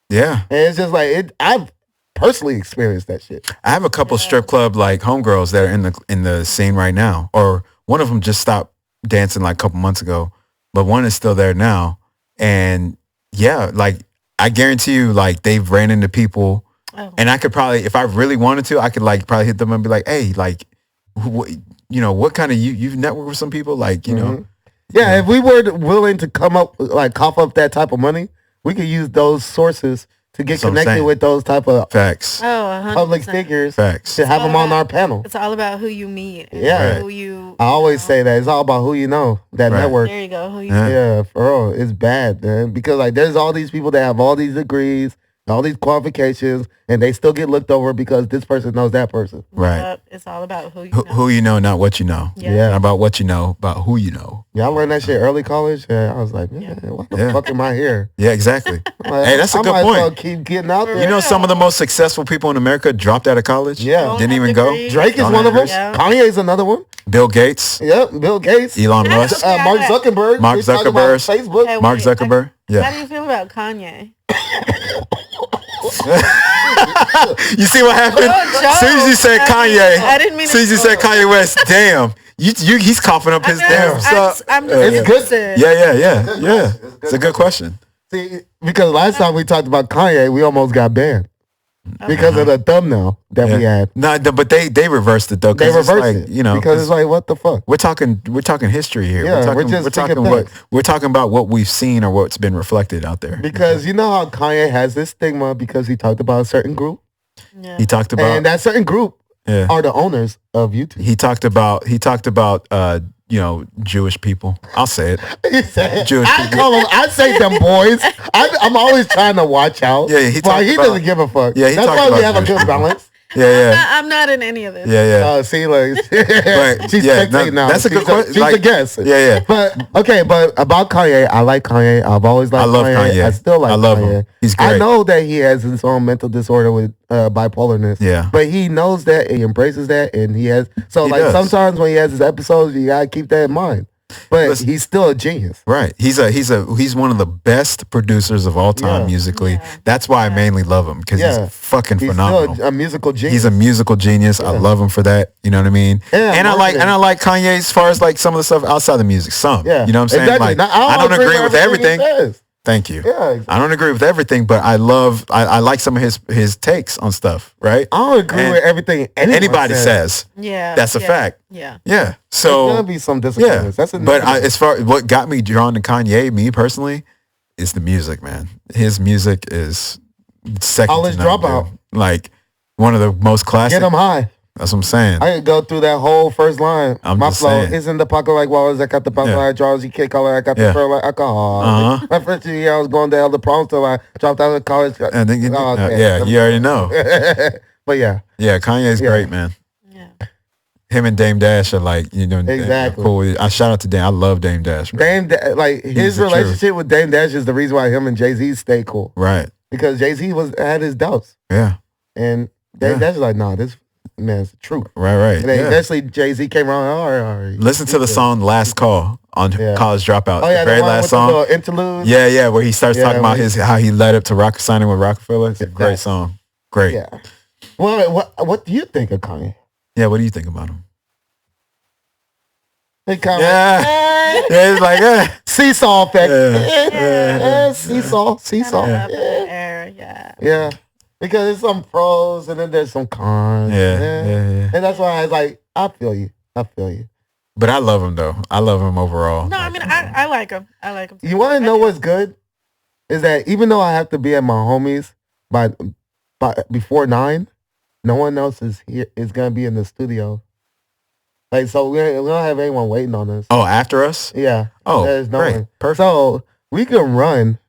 Yeah. And it's just like I've personally experienced that shit. I have a couple strip club like homegirls that are in the scene right now, or one of them just stopped dancing like a couple months ago, but one is still there now. And yeah, like I guarantee you, like they've ran into people, and I could probably, if I really wanted to, I could like probably hit them and be like, hey, like, what kind of you've networked with some people, like, you know. Yeah, if we were willing to come up, like cough up that type of money, we could use those sources to get connected with those type of facts. Public figures. Facts. To have them on our panel. It's all about who you meet. And who you. I always say that it's all about who you know. That network. There you go. Who you Yeah, for real, it's bad, man. Because like, there's all these people that have all these degrees, all these qualifications, and they still get looked over because this person knows that person. Right. It's all about who you know. Who you know, not what you know. Yeah. Not about what you know, about who you know. Yeah, I learned that shit early college, and I was like, man, what the fuck am I here? Yeah, exactly. Like, hey, that's a good I might point. as well keep getting out there. You know, some of the most successful people in America dropped out of college. Yeah. Didn't even go. Drake is one of them. Kanye's another one. Bill Gates. Yep, Bill Gates. Elon Musk. Mark Zuckerberg. Facebook. Hey, Mark Zuckerberg. Yeah. How do you feel about Kanye? You see what happened? As soon as you said Kanye, I didn't mean. As soon as you said Kanye West, damn, he's coughing up his damn stuff. It's good. Yeah. It's a good question. See, because last time we talked about Kanye, we almost got banned because of the thumbnail that we had. No, but they reversed it though. They reversed like, it, you know, because it's like, what the fuck? We're talking history here. Yeah, we're talking about what we've seen or what's been reflected out there. Because you know how Kanye has this stigma because he talked about a certain group. Yeah. He talked about, and that certain group are the owners of YouTube. He talked about Jewish people. I'll say it. Jewish people. I say them boys. I'm always trying to watch out. Yeah, he doesn't give a fuck. Yeah, that's why we have a good balance. I'm not in any of this. See, like, she's spectating now. That's a good question. She's a guest. Yeah. But about Kanye, I like Kanye. I've always liked Kanye. I still like Kanye. I love him. He's great. I know that he has his own mental disorder with bipolarness. Yeah. But he knows that, he embraces that, and he has. So he does. Sometimes when he has his episodes, you gotta keep that in mind. But he's still a genius. Right. He's one of the best producers of all time musically. Yeah. That's why I mainly love him, because he's fucking phenomenal. Still a musical genius. He's a musical genius. I love him for that. You know what I mean? Yeah, and I like Kanye as far as like some of the stuff outside the music. Some. Yeah. You know what I'm saying? Exactly. Like, I don't agree with everything. Thank you. Yeah, exactly. I don't agree with everything, but I like some of his takes on stuff, right? I don't agree with everything anybody says. Yeah. That's a fact. Yeah. Yeah. So there's gonna be some disagreements. Yeah. But as far as what got me drawn to Kanye, me personally, is the music, man. His music is second College to none, Dropout. dude. Like one of the most classic. Get 'em high. That's what I'm saying. I could go through that whole first line. I'm My just flow saying. isn't the pocket like walls. I got the pocket like drawers. You can't call it. I got the fur like alcohol. My first year, I was going to hell the prom till I dropped out of college. And then, you already know. But yeah. Yeah, Kanye's great, man. Yeah. Him and Dame Dash are like, exactly. Cool. I shout out to Dame. I love Dame Dash. His relationship with Dame Dash is the reason why him and Jay-Z stay cool. Right. Because Jay-Z had his doubts. Yeah. And Dame Dash is like, nah, this man's the truth. Right. And then eventually Jay-Z came around. All right. Listen to the song "Last Call" on College Dropout. Oh yeah, the very last song. The interlude. Yeah, where he starts talking about how he led up to signing with Rockefeller. It's a great song. Great. Yeah. Well, what do you think of Kanye? Yeah, what do you think about him? Hey, Kanye. Yeah, it's like seesaw effect. Seesaw. Yeah. Because there's some pros and then there's some cons. Yeah. And that's why I was like, I feel you. But I love him though. I love him overall. No, I mean I like him. I like him too. You want to know what's good? Is that even though I have to be at my homies by before 9, no one else is gonna be in the studio. Like, so we don't have anyone waiting on us. Oh, after us? Yeah. Oh, there's no great. one. Perfect. So we can run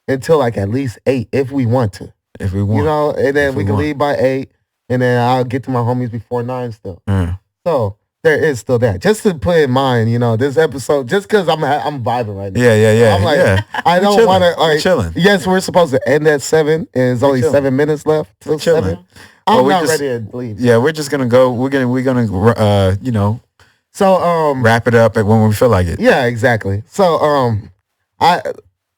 until like at least 8 if we want to. If we want. And then we can leave by 8, and then I'll get to my homies before 9 still. Mm. So there is still that. Just to put in mind, this episode, just because I'm vibing right now. Yeah. I'm like, I don't want to chilling. Yes, we're supposed to end at 7, and there's only 7 minutes left till 7. I'm not ready to leave. Yeah, we're just gonna go. We're gonna So wrap it up when we feel like it. Yeah, exactly. So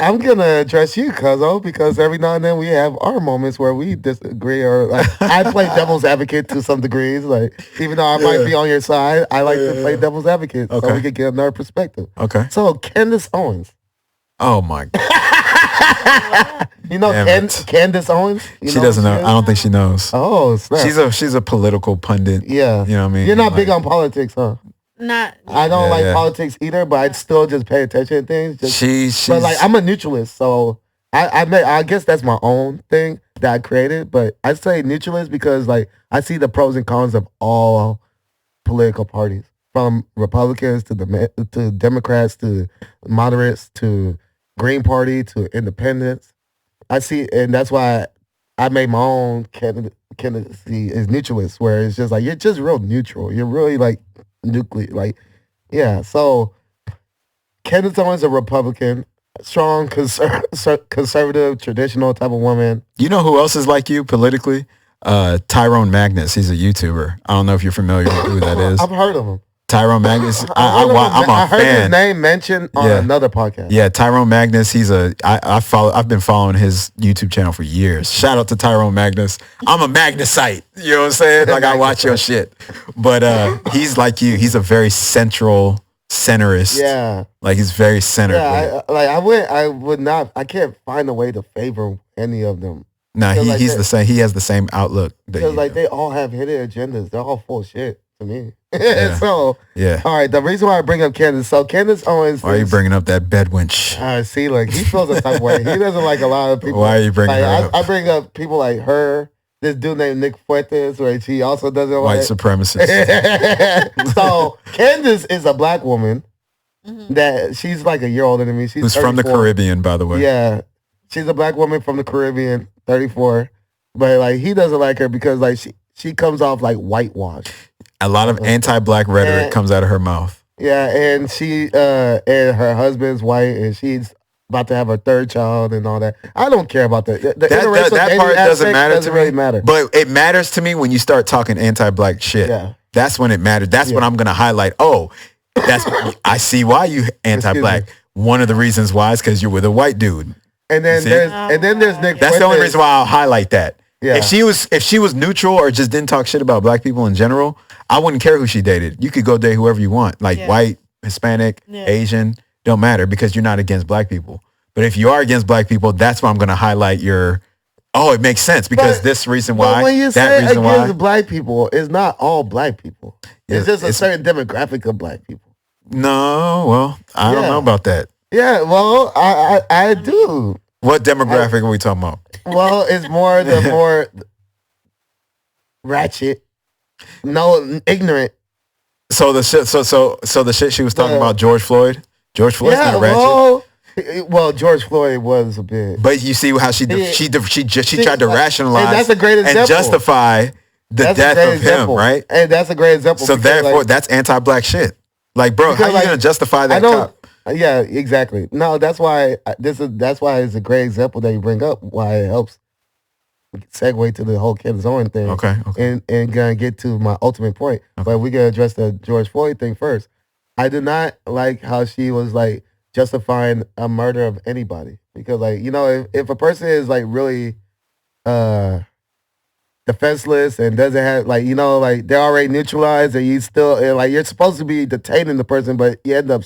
I'm gonna address you, Cuzzo, because every now and then we have our moments where we disagree, or like I play devil's advocate to some degrees. Like, even though I might be on your side, I like to play devil's advocate so we can get another perspective. Okay. So Candace Owens. Oh my God. Candace Owens? She doesn't know. I don't think she knows. Oh, snap. She's a political pundit. Yeah. You know what I mean? You're not big on politics, huh? Not. I don't like politics either, but I'd still just pay attention to things. But like, I'm a neutralist, so I guess that's my own thing that I created. But I say neutralist because like I see the pros and cons of all political parties, from Republicans to Democrats to moderates to Green Party to independents. I see, and that's why I made my own candidacy as neutralist, where it's just like you're just real neutral. You're really like nuclear, like So Candace Owens is a Republican, strong conservative, traditional type of woman. You know who else is like you politically? Tyrone Magnus. He's a YouTuber. I don't know if you're familiar with who that is. I've heard of him. Tyrone Magnus. I heard his name mentioned on another podcast. Yeah, Tyrone Magnus. I've been following his YouTube channel for years. Shout out to Tyrone Magnus. I'm a Magnusite. You know what I'm saying? Like, I watch your shit. But he's like you. He's a very centerist. Yeah. Like, he's very centered. Yeah, I can't find a way to favor any of them. Nah, he's the same. He has the same outlook. Because like they all have hidden agendas. They're all full of shit to me. So, all right, the reason why I bring up Candace, Candace Owens. Why are you bringing up that bed wench? See, like, he feels a type of way. He doesn't like a lot of people. Why are you bringing her up? I bring up people like her, this dude named Nick Fuentes, where she also doesn't white supremacist. So, Candace is a black woman that she's like a year older than me. She's who's 34. from the Caribbean, by the way. Yeah, she's a black woman from the Caribbean, 34. But like, he doesn't like her because like she comes off like whitewashed. A lot of anti-black rhetoric comes out of her mouth. Yeah, and she and her husband's white, and she's about to have her 3rd child and all that. I don't care about that. That part doesn't matter to me. Really matter. But it matters to me when you start talking anti-black shit. Yeah. That's when it matters. That's when I'm gonna highlight. Oh, I see why you anti-black. One of the reasons why is because you're with a white dude. And then there's Nick. That's the only reason why I'll highlight that. Yeah. If she was neutral or just didn't talk shit about black people in general, I wouldn't care who she dated. You could go date whoever you want, like white, Hispanic, Asian, don't matter, because you're not against black people. But if you are against black people, that's why I'm going to highlight your. Oh, it makes sense because this reason why. But when you that say reason against why, black people, it's not all black people. It's just a certain demographic of black people. No, well, I don't know about that. Yeah, well, I do. What demographic are we talking about? Well, it's more ratchet. no ignorant. So the shit. So the shit she was talking about George Floyd. George Floyd's not ratchet. Well, George Floyd was a bit. But you see how she tried to rationalize and that's a great example. And justify the death of him, right? And that's a great example. So therefore, that's anti-black shit. Like, bro, how are you gonna justify that cop? Yeah, exactly. No, that's why that's why it's a great example that you bring up. Why it helps segue to the whole Candace Owens thing. Okay. And gonna get to my ultimate point. Okay. But we gotta address the George Floyd thing first. I did not like how she was like justifying a murder of anybody, because like, you know, if a person is like really defenseless and doesn't have, like, you know, like they're already neutralized and you still, and like you're supposed to be detaining the person but you end up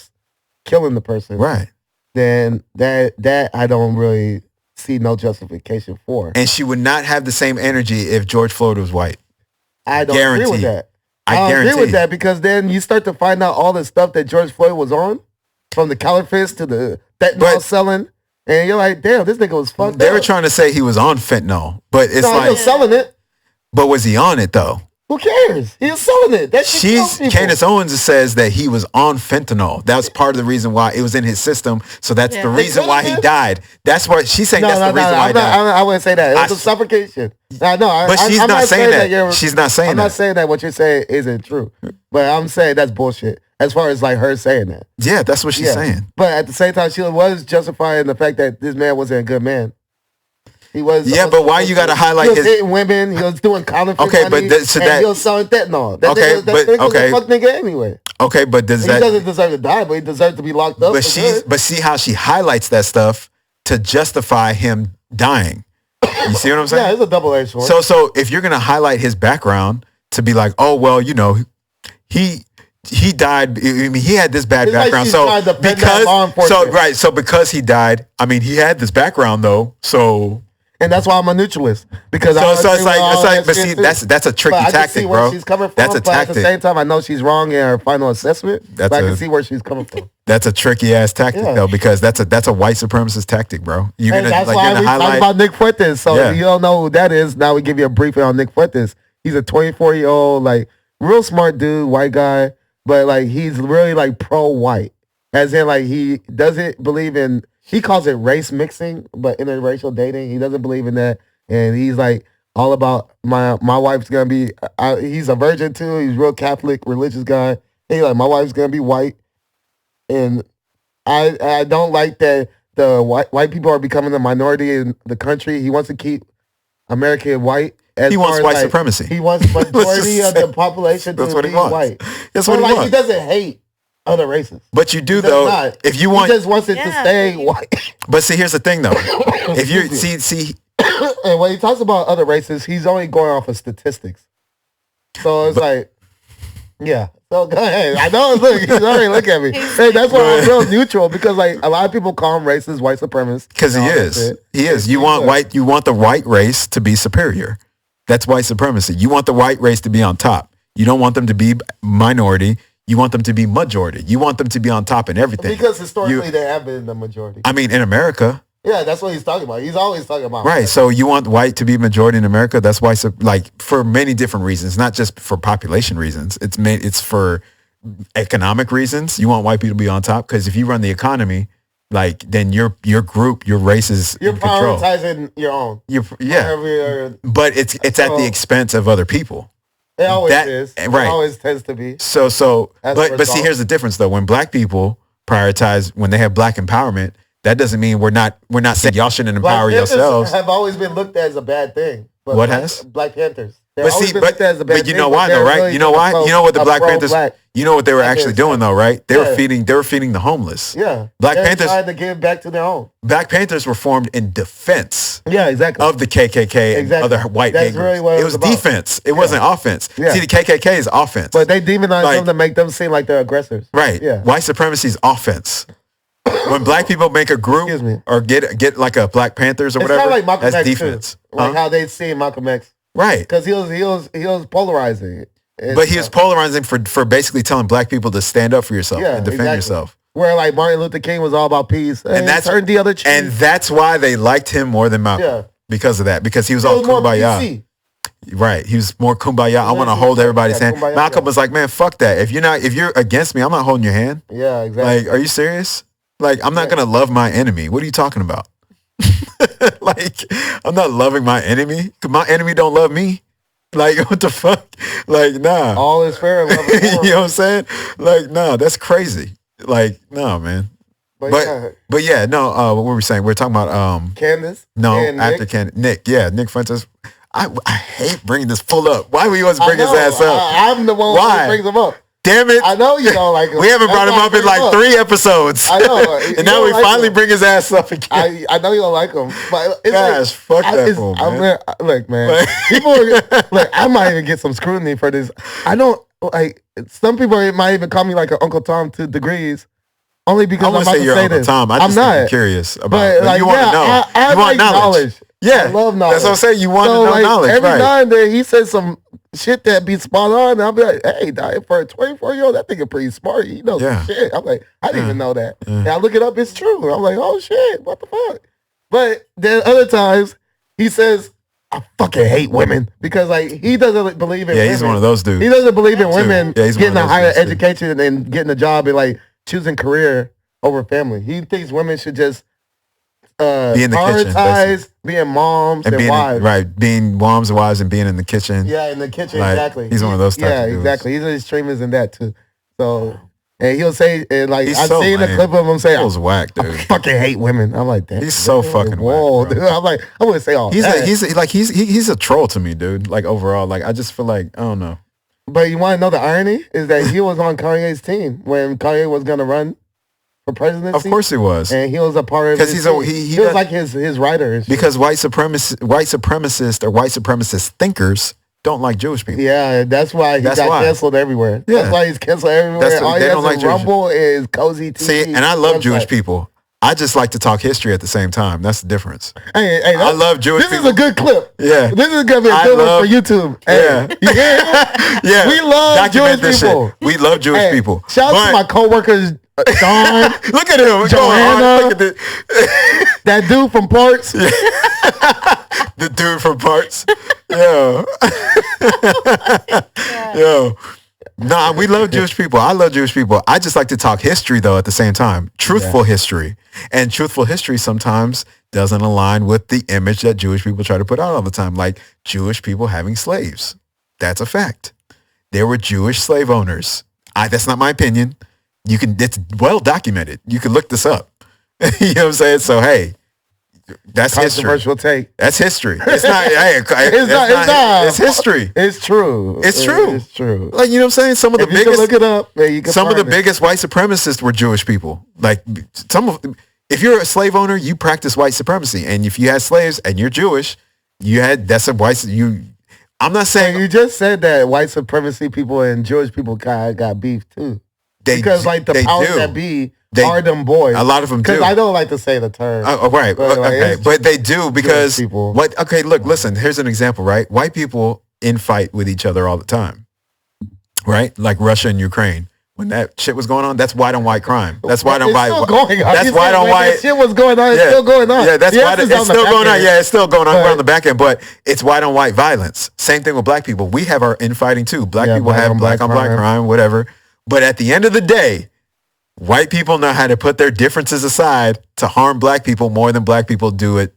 killing the person, right? Then that I don't really see no justification for. And she would not have the same energy if George Floyd was white. I don't agree with that. I don't agree with that, because then you start to find out all the stuff that George Floyd was on, from the counterfeits to the fentanyl selling, and you're like, damn, this nigga was fucked up. They were trying to say he was on fentanyl, but it's like, he was selling it. But was he on it though? Who cares? He was selling it. Candace Owens says that he was on fentanyl. That was part of the reason why it was in his system. So that's the reason why he died. That's what she's saying. That's the reason why he died. I wouldn't say that. It was a suffocation. But she's not saying that. She's not saying that. I'm not saying that what you're saying isn't true. But I'm saying that's bullshit. As far as like her saying that. Yeah, that's what she's saying. But at the same time, she was justifying the fact that this man wasn't a good man. He was. Yeah, but why you got to highlight his hitting women? He was doing counterfeit money, but he was selling fentanyl. That fuck nigga anyway. Okay, but he doesn't deserve to die, but he deserves to be locked up. But see how she highlights that stuff to justify him dying. You see what I'm saying? Yeah, it's a double-edged sword. So if you're gonna highlight his background to be like, oh well, you know, he died. I mean, he had this bad background. Like so because he died, I mean, he had this background though. So. And that's why I'm a neutralist, because but see, that's a tricky tactic, bro. She's coming from, that's a tactic. At the same time, I know she's wrong in her final assessment. But I can see where she's coming from. That's a tricky ass tactic though, because that's a white supremacist tactic, bro. That's why we talk about Nick Fuentes. So if you don't know who that is, now we give you a briefing on Nick Fuentes. He's a 24-year-old, like real smart dude, white guy, but like he's really like pro-white, as in like he doesn't believe in. He calls it race mixing, but interracial dating. He doesn't believe in that. And he's like all about my wife's going to be, he's a virgin too. He's a real Catholic, religious guy. And he's like, my wife's going to be white. And I don't like that the white people are becoming the minority in the country. He wants to keep America white. He wants white supremacy. He wants majority of the population to be white. That's what he wants. He doesn't hate other races. But you do though. If you want, he just wants it to stay white. But see, here's the thing though. If you see, and when he talks about other races, he's only going off of statistics. So it's like, yeah. So go ahead. I know. Look, he's already looking at me. Hey, that's why I'm real neutral, because like a lot of people call him racist, white supremacist. Because he is. He is. You want the white race to be superior. That's white supremacy. You want the white race to be on top. You don't want them to be minority. You want them to be majority. You want them to be on top in everything. Because historically they have been the majority. I mean, in America. Yeah, that's what he's talking about. He's always talking about. Right. So you want white to be majority in America. That's why, like, for many different reasons, not just for population reasons. It's for economic reasons. You want white people to be on top, because if you run the economy, like, then your group, your race is you're in prioritizing your own. But it's at the expense of other people. It always is. Right. It always tends to be. But see, here's the difference though. When black people prioritize, when they have black empowerment, that doesn't mean we're not saying y'all shouldn't empower yourselves. Have always been looked at as a bad thing. But what has? Black Panthers. But you know why though, right? You know why? You know what the Black Panthers? You know what they were actually doing though, right? They were feeding the homeless. Yeah. Black Panthers trying to give back to their own. Black Panthers were formed in defense. Yeah, exactly. Of the KKK and other white niggas. Really what it was defense. It wasn't offense. Yeah. See, the KKK is offense. But they demonize them to make them seem like they're aggressors. Right. Yeah. White supremacy is offense. When black people make a group or get like a Black Panthers or whatever, like Malcolm that's X defense. Too. Like how they see Malcolm X. Right. Because he was polarizing. But he was polarizing for basically telling black people to stand up for yourself and defend yourself. Where like Martin Luther King was all about peace. And that's the other cheek. And that's why they liked him more than Malcolm. Yeah. Because of that. Because he was all kumbaya. Right. He was more kumbaya. I want to hold everybody's hand. Kumbaya, Malcolm was like, man, fuck that. If you're against me, I'm not holding your hand. Yeah, exactly. Like, are you serious? Like, I'm not going to love my enemy. What are you talking about? Like, I'm not loving my enemy. My enemy don't love me. Like, what the fuck? Like, nah. All is fair in love and war. You know what I'm saying? Like, nah, that's crazy. Like, no, man. But yeah, no, what were we saying? We're talking about Candace. No, after Candace. Nick, yeah, Nick Fuentes. I hate bringing this full up. Why would you always bring his ass up? I'm the one who brings him up. Damn it. I know you don't like him. We haven't brought him up in like 3 episodes. I know. And now we finally bring his ass up again. I know you don't like him. But it's gosh, fuck that fool, man. Look, man. People look, I might even get some scrutiny for this. I don't like some people might even call me like an Uncle Tom to degrees. Only because I'm about to say Uncle this. Tom. I'm not curious about but like, you want to know. I you want like knowledge. Yeah. I love knowledge. That's what I'm saying. You want to know knowledge. Every right. now and then he says some shit that be spot on, and I'll be like, hey, for a 24-year-old, that nigga pretty smart. He knows some shit. I'm like, I didn't even know that. And I look it up, it's true. I'm like, oh shit, what the fuck? But then other times he says, I fucking hate women because like he doesn't believe in women. He's one of those dudes. He doesn't believe in women getting a higher dudes, education and getting a job and like choosing career over family. He thinks women should just be in the kitchen, being moms and wives. Right, being moms and wives and being in the kitchen. Yeah, in the kitchen, like, exactly. He's one of those types of dudes. Exactly. He's an extremist in that too. So, and he'll say, and like, I've so seen a clip of him say, I was whack, dude. I fucking hate women. I'm like, damn. He's so fucking whack, dude. I'm like, I wouldn't say all that. He's a troll to me, dude. Like, overall, like, I just feel like, I don't know. But you want to know the irony? Is that he was on Kanye's team when Kanye was going to run for presidency. Of course he was. And he was a part of it. Because he was like his writer. Because white supremacist or white supremacist thinkers don't like Jewish people. Yeah, that's why he got canceled everywhere. Yeah. That's why he's canceled everywhere. All he has like Rumble is Cozy TV. See, and I love Jewish people. I just like to talk history at the same time. That's the difference. Hey, I love Jewish people. This is a good clip. Yeah. This is going to be a good one for YouTube. Hey, yeah. We love Jewish people. We love Jewish people. Shout out to my coworkers, Don. Look at him. Joanna. Look at that dude from Parts. The dude from Parts. Yo. Yo. Nah, we love Jewish people. I love Jewish people. I just like to talk history, though, at the same time. Truthful history. And truthful history sometimes doesn't align with the image that Jewish people try to put out all the time, like Jewish people having slaves. That's a fact. There were Jewish slave owners. That's not my opinion. It's well documented. You can look this up. You know what I'm saying? So, hey, that's history. Controversial take. That's history. It's not. It's history. It's true. It's true. It's true. Like, you know what I'm saying? Some of the biggest. Look it up. Yeah, you can some of the biggest white supremacists were Jewish people. Like if you're a slave owner, you practice white supremacy, and if you had slaves and you're Jewish, I'm not saying you just said that white supremacy people and Jewish people got beef too. Because like the powers that be. Are them boys. A lot of them do. Because I don't like to say the term. Right. But, okay. But they do because people. Okay, look, listen, here's an example, right? White people infight with each other all the time. Right? Like Russia and Ukraine. When that shit was going on, that's white on white crime. That's white on white. That's white on white. That shit was going on. It's still going on. Yeah, that's white. It's still going on. Yeah, it's still going on. We're on the back end, but it's white on white violence. Same thing with black people. We have our infighting too. Black people have black on black crime, whatever. But at the end of the day, white people know how to put their differences aside to harm black people more than black people do it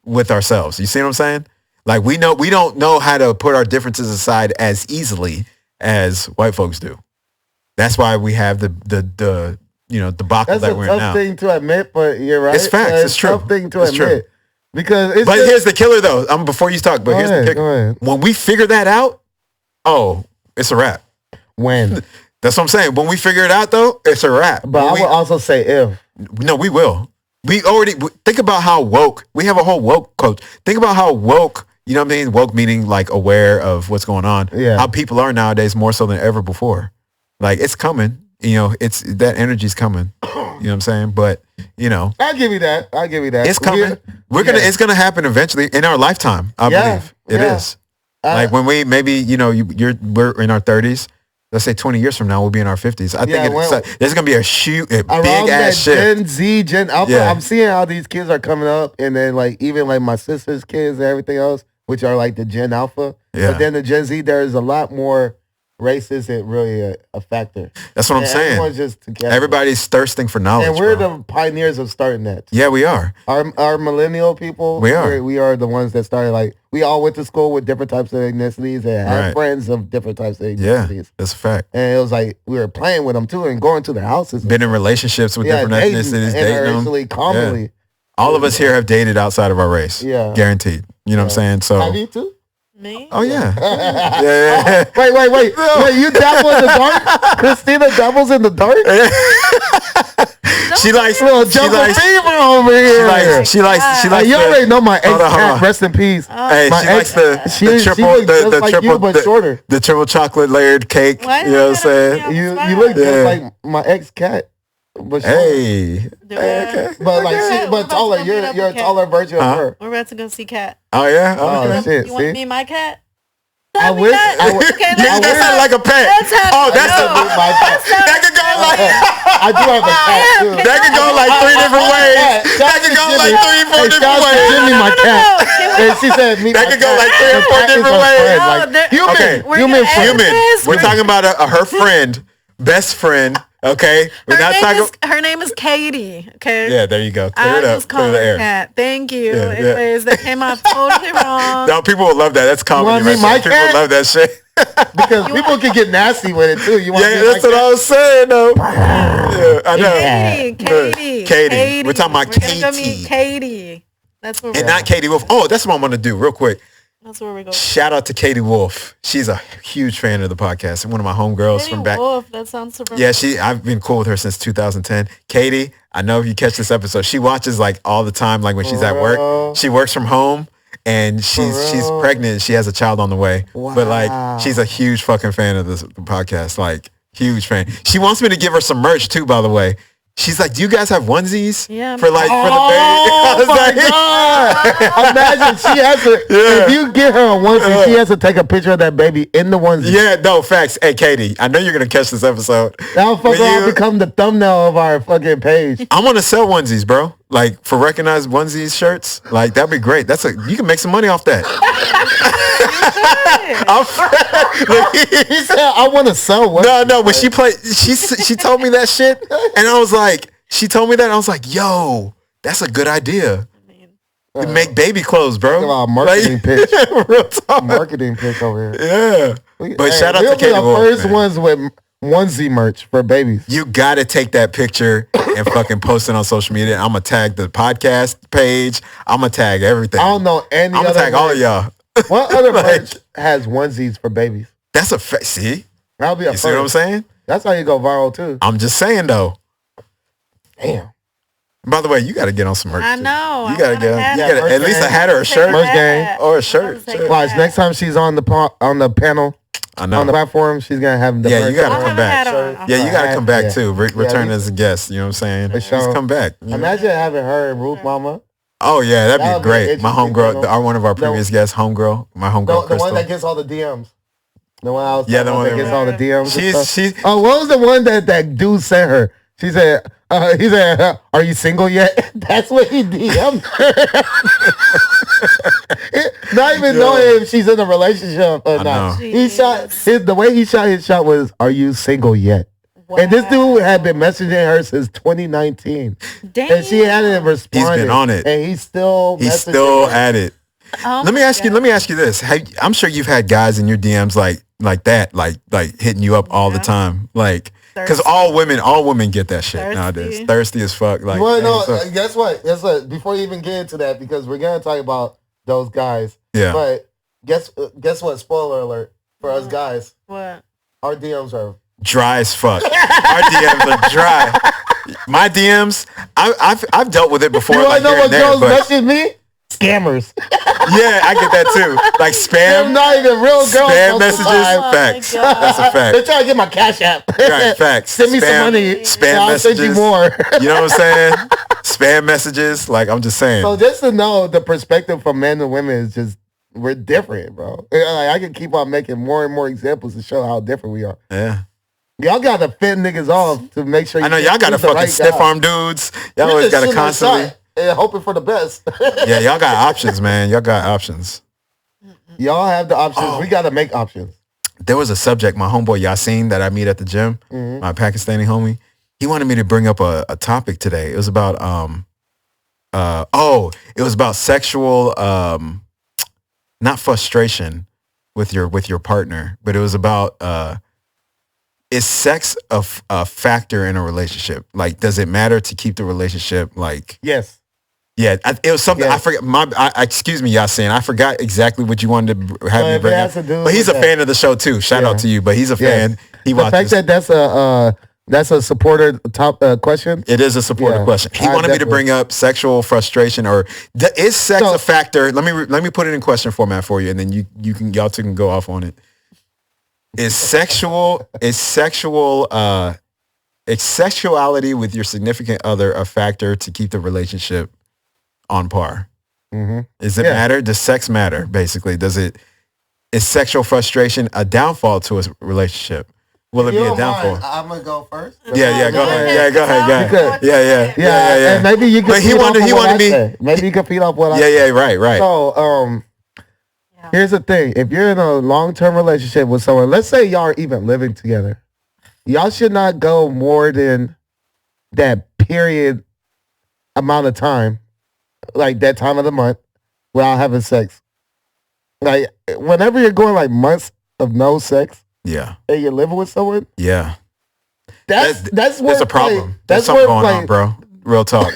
with ourselves. You see what I'm saying? Like we don't know how to put our differences aside as easily as white folks do. That's why we have the debacle that we're in now. That's a tough thing to admit, but you're right. It's facts. It's true. It's a tough thing to admit. Because here's the killer though. Before you talk, but here's the kicker. Go ahead. When we figure that out, it's a wrap. When? That's what I'm saying. When we figure it out, though, it's a wrap. But I will also say if. No, we will. We already think about how woke. We have a whole woke coach. Think about how woke. You know what I mean? Woke meaning like aware of what's going on. Yeah. How people are nowadays more so than ever before. Like it's coming. You know, it's that energy's coming. You know what I'm saying? But I'll give you that. It's coming. It's gonna happen eventually in our lifetime. I believe it is. Like when we maybe we're in our 30s. Let's say 20 years from now, we'll be in our 50s. I think there's going to be a big ass shift. Gen Z, I'm seeing how these kids are coming up. And then like, even like my sister's kids and everything else, which are like the Gen Alpha. Yeah. But then the Gen Z, there is a lot more race isn't really a factor. That's what I'm saying. Everyone's just together. Everybody's thirsting for knowledge. And we're bro. the pioneers of starting that. Yeah, we are. Our millennial people, we are the ones that started, like, we all went to school with different types of ethnicities and had friends of different types of ethnicities. Yeah, that's a fact. And it was like, we were playing with them too and going to their houses. Been in relationships with different ethnicities, dating them. Commonly. Yeah. All of us here have dated outside of our race. Yeah. Guaranteed. You know what I'm saying? So. Have you too? Me? Oh, yeah. Yeah. Wait. You dabble in the dark? Christina dabbles in the dark? She likes little jungle fever over here. She likes. You already know my ex-cat. Rest in peace. Hey, my she likes the triple chocolate layered cake. You know what I'm saying? You look just like my ex-cat. But hey. Okay. But taller. You're a taller version of her. We're about to go see Cat. Oh yeah. Oh shit. You want to be my cat? I wish. Okay, that sounds like a pet. That could go like. I do have a cat too. That could go like 3 different ways. That could go like 3, 4 different ways. Give me my cat. And she said, that could go like 3 or 4 different ways. Human. We're talking about her friend, best friend. Okay, her name is Katie. Okay. Yeah, there you go. Clear it up. Clear the air. Cat. Thank you. Anyways, that came off totally wrong. No, people will love that. That's comedy. People love that shit. Because people can get nasty with it too. That's what I was saying though. Yeah, I know. Katie. We're talking about Katie. We're gonna meet Katie. That's what. And not Katie Wolf. Oh, that's what I'm gonna do real quick. That's where we go. Shout out to Katie Wolf. She's a huge fan of the podcast and one of my homegirls from back. Wolf, that sounds super. Yeah, I've been cool with her since 2010. Katie, I know if you catch this episode, she watches like all the time, like when she's at work. She works from home and she's pregnant. She has a child on the way. Wow. But like she's a huge fucking fan of this podcast. Like huge fan. She wants me to give her some merch too, by the way. She's like, do you guys have onesies? Yeah. For the baby? Oh my God. Imagine she has to, if you get her a onesie, she has to take a picture of that baby in the onesie. Yeah, no, facts. Hey, Katie, I know you're going to catch this episode. That'll become the thumbnail of our fucking page. I want to sell onesies, bro. Like, for recognized onesies shirts. Like, that'd be great. You can make some money off that. He said, I want to sell one. No, when she told me that shit, and I was like, yo, that's a good idea. To make baby clothes, bro. Talk about marketing pitch. Real talk. Marketing pitch over here. Yeah. But shout out to Katie Wolf, the first ones with onesie merch for babies. You got to take that picture and fucking post it on social media. I'm going to tag the podcast page. I'm going to tag everything. I don't know any other. I'm going to tag all of y'all. What other merch has onesies for babies? That's a fact. See? That'll be a You see what I'm saying? That's how you go viral too. I'm just saying though. Damn. By the way, you got to get on some merch. I know. You got to get at least a hat or a shirt. Merch game. Or a shirt. Watch, next time she's on the panel, on the platform, she's going to have the merch. You got to come back. Yeah, you got to come back too. Return as a guest. You know what I'm saying? Just come back. Imagine having her and Ruth Mama. Oh yeah, that'd be great. My homegirl, one of our previous guests, homegirl, my homegirl, the one that gets all the DMs. The one I was the one that gets all the DMs. She's. Oh, what was the one that dude sent her? She said, he said, "Are you single yet?" That's what he DM'd her. Not even knowing if she's in a relationship or not. The way he shot his shot was, "Are you single yet?" Wow. And this dude had been messaging her since 2019. Damn. And she hadn't responded. He's been on it. And he's still at it. Oh let me ask you this. I'm sure you've had guys in your DMs like that, like hitting you up all the time. Like, because all women get that shit nowadays. Thirsty as fuck. Like, well, no, guess what? Before you even get into that, because we're going to talk about those guys. Yeah. But guess what? Spoiler alert for us guys. What? Our DMs are dry as fuck. Our DMs are dry. My DMs, I've dealt with it before. You want to know what girls message me? Scammers. Yeah, I get that too. Like spam. They're not even real girls. Spam messages. Facts. That's a fact. They're trying to get my cash app. Right, facts. Send me some money. Spam messages. I'll send you more. You know what I'm saying? Spam messages. Like, I'm just saying. So just to know, the perspective from men and women is just, we're different, bro. Like, I can keep on making more and more examples to show how different we are. Yeah. Y'all gotta fit niggas off to make sure. I know y'all gotta fucking stiff arm dudes. Y'all always gotta constantly hoping for the best. Yeah, y'all got options, man. Y'all got options. Y'all have the options. We got to make options. There was a subject, my homeboy Yasin that I meet at the gym, my Pakistani homie. He wanted me to bring up a topic today. It was about it was about sexual not frustration with your partner, but it was about is sex a factor in a relationship? Like, does it matter to keep the relationship like? Yes. Yeah, it was something I forgot. Excuse me, Yasin. I forgot exactly what you wanted to have me bring up. But he's a fan of the show too. Shout out to you. But he's a fan. He watches. The fact that's a supporter top question. It is a supporter question. He wanted me to bring up sexual frustration or is sex a factor? Let me put it in question format for you, and then y'all two can go off on it. Is sexuality with your significant other a factor to keep the relationship on par? Does it matter? Does sex matter? Basically, is sexual frustration a downfall to a relationship? Will it be a downfall? I'm gonna go first. Yeah, go ahead. Yeah, go ahead. Yeah. And maybe you can. But he wanted me. Maybe you can feed off what I. Yeah, right. So, here's the thing: if you're in a long-term relationship with someone, let's say y'all are even living together, y'all should not go more than that period amount of time, like that time of the month, without having sex. Like whenever you're going like months of no sex. Yeah. And you're living with someone? Yeah. That's where a problem. There's something going on, bro. Real talk.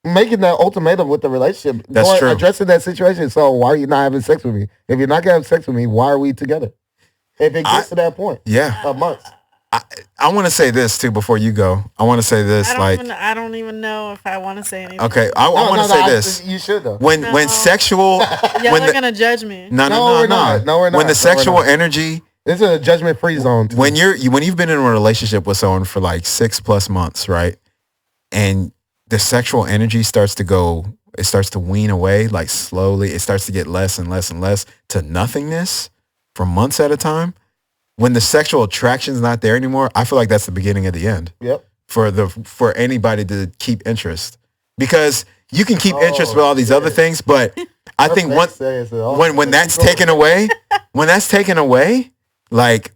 Making that ultimatum with the relationship. That's true. Addressing that situation. So why are you not having sex with me? If you're not gonna have sex with me, why are we together? If it gets to that point. Yeah. Of months. I want to say this too before you go. I want to say this I don't even know if I want to say anything. Okay, I want to say this. You should though. When sexual, y'all are gonna judge me. No, we're not. When the sexual energy. This is a judgment-free zone. When you've been in a relationship with someone for like 6+ months, right? And the sexual energy starts to wean away, like slowly. It starts to get less and less and less to nothingness for months at a time. When the sexual attraction's not there anymore, I feel like that's the beginning of the end. Yep. For anybody to keep interest. Because you can keep interest with all these other things, but I think when that's taken away, like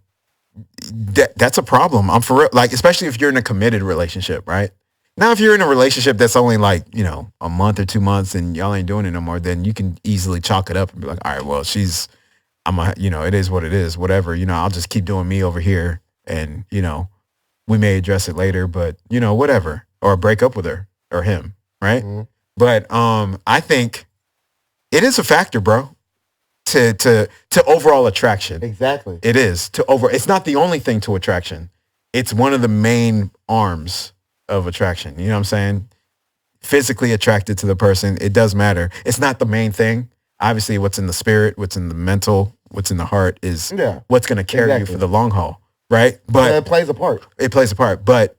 that's a problem. I'm for real. Like, especially if you're in a committed relationship, right? Now, if you're in a relationship that's only like, a month or 2 months and y'all ain't doing it no more, then you can easily chalk it up and be like, all right, well, it is what it is, whatever, I'll just keep doing me over here. And, we may address it later, but whatever, or break up with her or him. Right. Mm-hmm. But, I think it is a factor, bro. To overall attraction. Exactly. It is it's not the only thing to attraction. It's one of the main arms of attraction. You know what I'm saying? Physically attracted to the person. It does matter. It's not the main thing. Obviously what's in the spirit, what's in the mental, what's in the heart is what's going to carry you for the long haul. Right. But it plays a part. It plays a part. But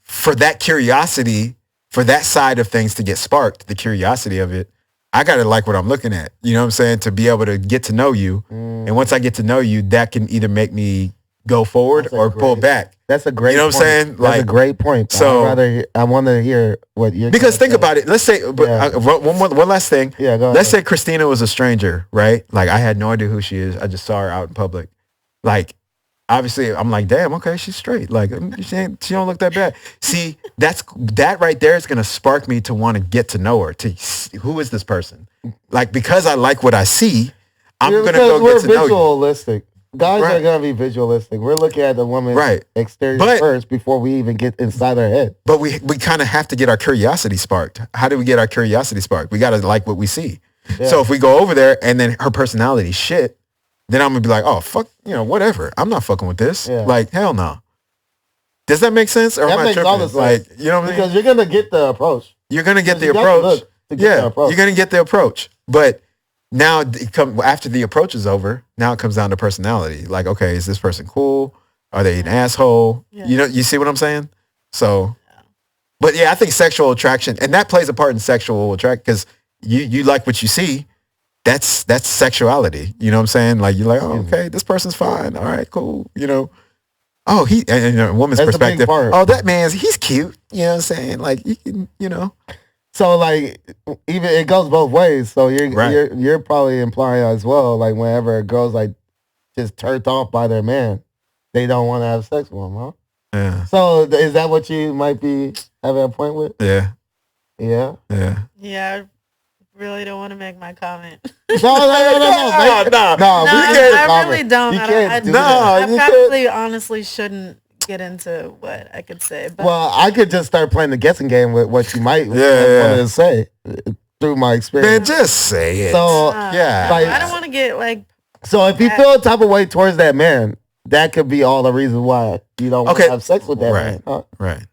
for that curiosity, for that side of things to get sparked, the curiosity of it, I got to like what I'm looking at, you know what I'm saying? To be able to get to know you. And once I get to know you, that can either make me go forward or pull back. That's a great point. You know what I'm saying? That's a great point. So I want to hear what you're because think about it. Let's say, one last thing. Yeah, go ahead. Let's say Christina was a stranger, right? Like I had no idea who she is. I just saw her out in public. Like, obviously, I'm like, damn, okay, she's straight. Like, she don't look that bad. See, that right there is going to spark me to want to get to know her. To see, who is this person? Like, because I like what I see, I'm going to go get to know you. We're visualistic. Guys are going to be visualistic. We're looking at the woman's exterior first before we even get inside her head. But we kind of have to get our curiosity sparked. How do we get our curiosity sparked? We got to like what we see. Yeah. So if we go over there and then her personality shit, then I'm going to be like, oh, fuck, whatever. I'm not fucking with this. Yeah. Like, hell no. Does that make sense? Or that am I tripping? Like, you know what I mean? Because you're going to get the approach. You're going to get the approach. You're going to get the approach. But now, after the approach is over, now it comes down to personality. Like, okay, is this person cool? Are they an asshole? Yeah. You see what I'm saying? So, but yeah, I think sexual attraction, and that plays a part in sexual attraction because you like what you see. That's sexuality. You know what I'm saying? Like, you're like, oh, okay, this person's fine. All right, cool. Oh, and a woman's perspective. Oh, that he's cute. You know what I'm saying? Like, you can. So like, even it goes both ways. So you're probably implying as well, like whenever a girl's like just turned off by their man, they don't want to have sex with him, huh? Yeah. So is that what you might be having a point with? Yeah. Yeah. Yeah. Yeah. I really don't want to make my comment. No. I really don't. I probably honestly shouldn't get into what I could say. But well, I could just start playing the guessing game with what you might want to say through my experience. Man, just say it. So like, I don't want to get like. So if you feel a type of way towards that man, that could be all the reason why you don't want to have sex with that man. Huh? Right.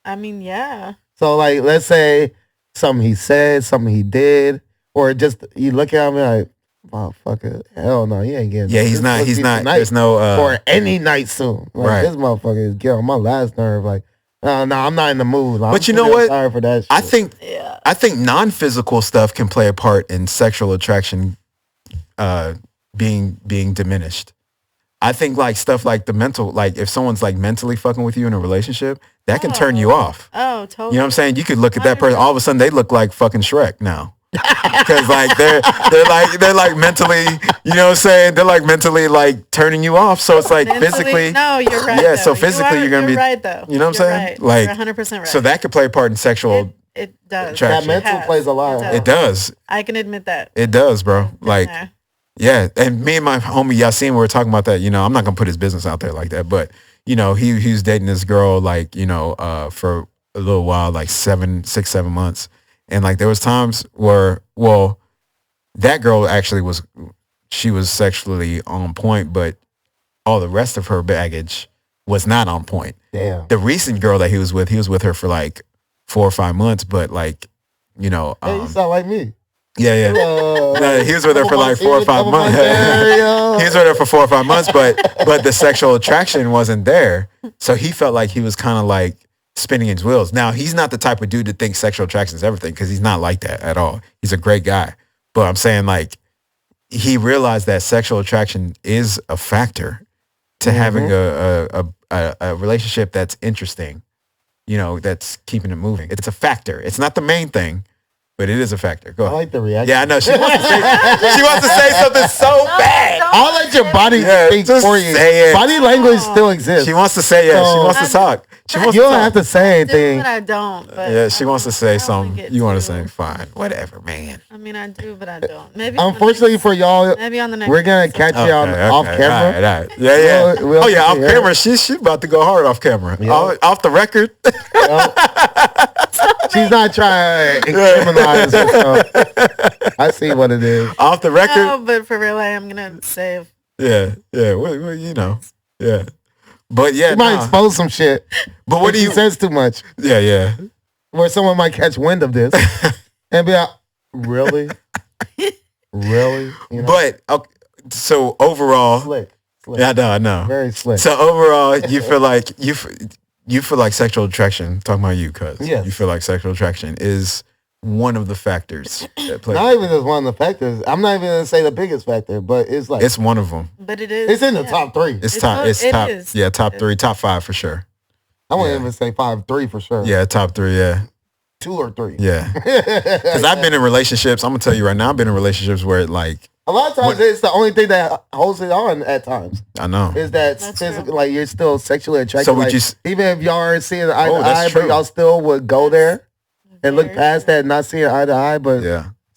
I mean, yeah. So like, let's say something he said, something he did, or just you look at him and like, motherfucker, hell no, he ain't getting. Yeah, he's not. There's no or any night soon. Like, this motherfucker is getting on my last nerve. Like, no, I'm not in the mood. But you know what? Sorry for that shit. I think non-physical stuff can play a part in sexual attraction being diminished. I think like stuff like the mental, like if someone's like mentally fucking with you in a relationship, that can turn you off. Oh, totally. You know what I'm saying? You could look at that person, all of a sudden they look like fucking Shrek now. Because like they're like mentally, you know what I'm saying? They're like mentally like turning you off. So it's like physically. No, you're right. Yeah, so physically you're gonna be right though. You know what I'm saying? Right. Like you're 100% right. So that could play a part in sexual. It does. Attraction. That mental plays a lot. It does. I can admit that. It does, bro. Like. Yeah, and me and my homie Yasin, we were talking about that. You know, I'm not gonna put his business out there like that, but you know, he was dating this girl like, you know, for a little while, like 7 months, and like there was times where, well, that girl actually was sexually on point, but all the rest of her baggage was not on point. Damn. The recent girl that he was with her for like 4 or 5 months, but like, you know, hey, you sound like me. Yeah. No, he was with her for like 4 or 5 months. He was with her for 4 or 5 months, but the sexual attraction wasn't there. So he felt like he was kind of like spinning his wheels. Now, he's not the type of dude to think sexual attraction is everything, because he's not like that at all. He's a great guy. But I'm saying like he realized that sexual attraction is a factor to having a relationship that's interesting, you know, that's keeping it moving. It's a factor. It's not the main thing. But it is a factor. Go ahead. I like the reaction. Yeah, I know. She wants to say something so bad. I'll let your body speak for you. Body language still exists. She wants to say She wants to talk. You don't have to say anything. I don't. But yeah, she wants to say something. You want to say, fine. Whatever, man. I mean, I do, but I don't. Maybe. Unfortunately for y'all, maybe on the next we're going to catch you off camera. All right. Yeah. Off camera. She's about to go hard off camera. Yeah. Off the record. She's not trying to criminalize herself. I see what it is. Off the record? No, but for real, I am going to save. Yeah. Well, you know. Yeah. But yeah, you might expose some shit. But what do you says too much? Yeah. Where someone might catch wind of this and be like, really? Really? You know? But, okay, so overall. Slick. Yeah, I know. Very slick. So overall, you feel like you feel like sexual attraction, talking about you, cuz you feel like sexual attraction is one of the factors that play. Not even as one of the factors. I'm not even gonna say the biggest factor, but it's like it's one of them. But it is. It's in the top 3. It's top. Yeah, top 3, top 5 for sure. I wouldn't even say 3 for sure. Yeah, top 3. Yeah. 2 or 3. Yeah. Because I've been in relationships. I'm gonna tell you right now. I've been in relationships where like. A lot of times, it's the only thing that holds it on at times. I know. Is that physical, like you're still sexually attracted. So would you, even if y'all aren't seeing eye to eye, but y'all still would go there and look past that, not seeing eye to eye, but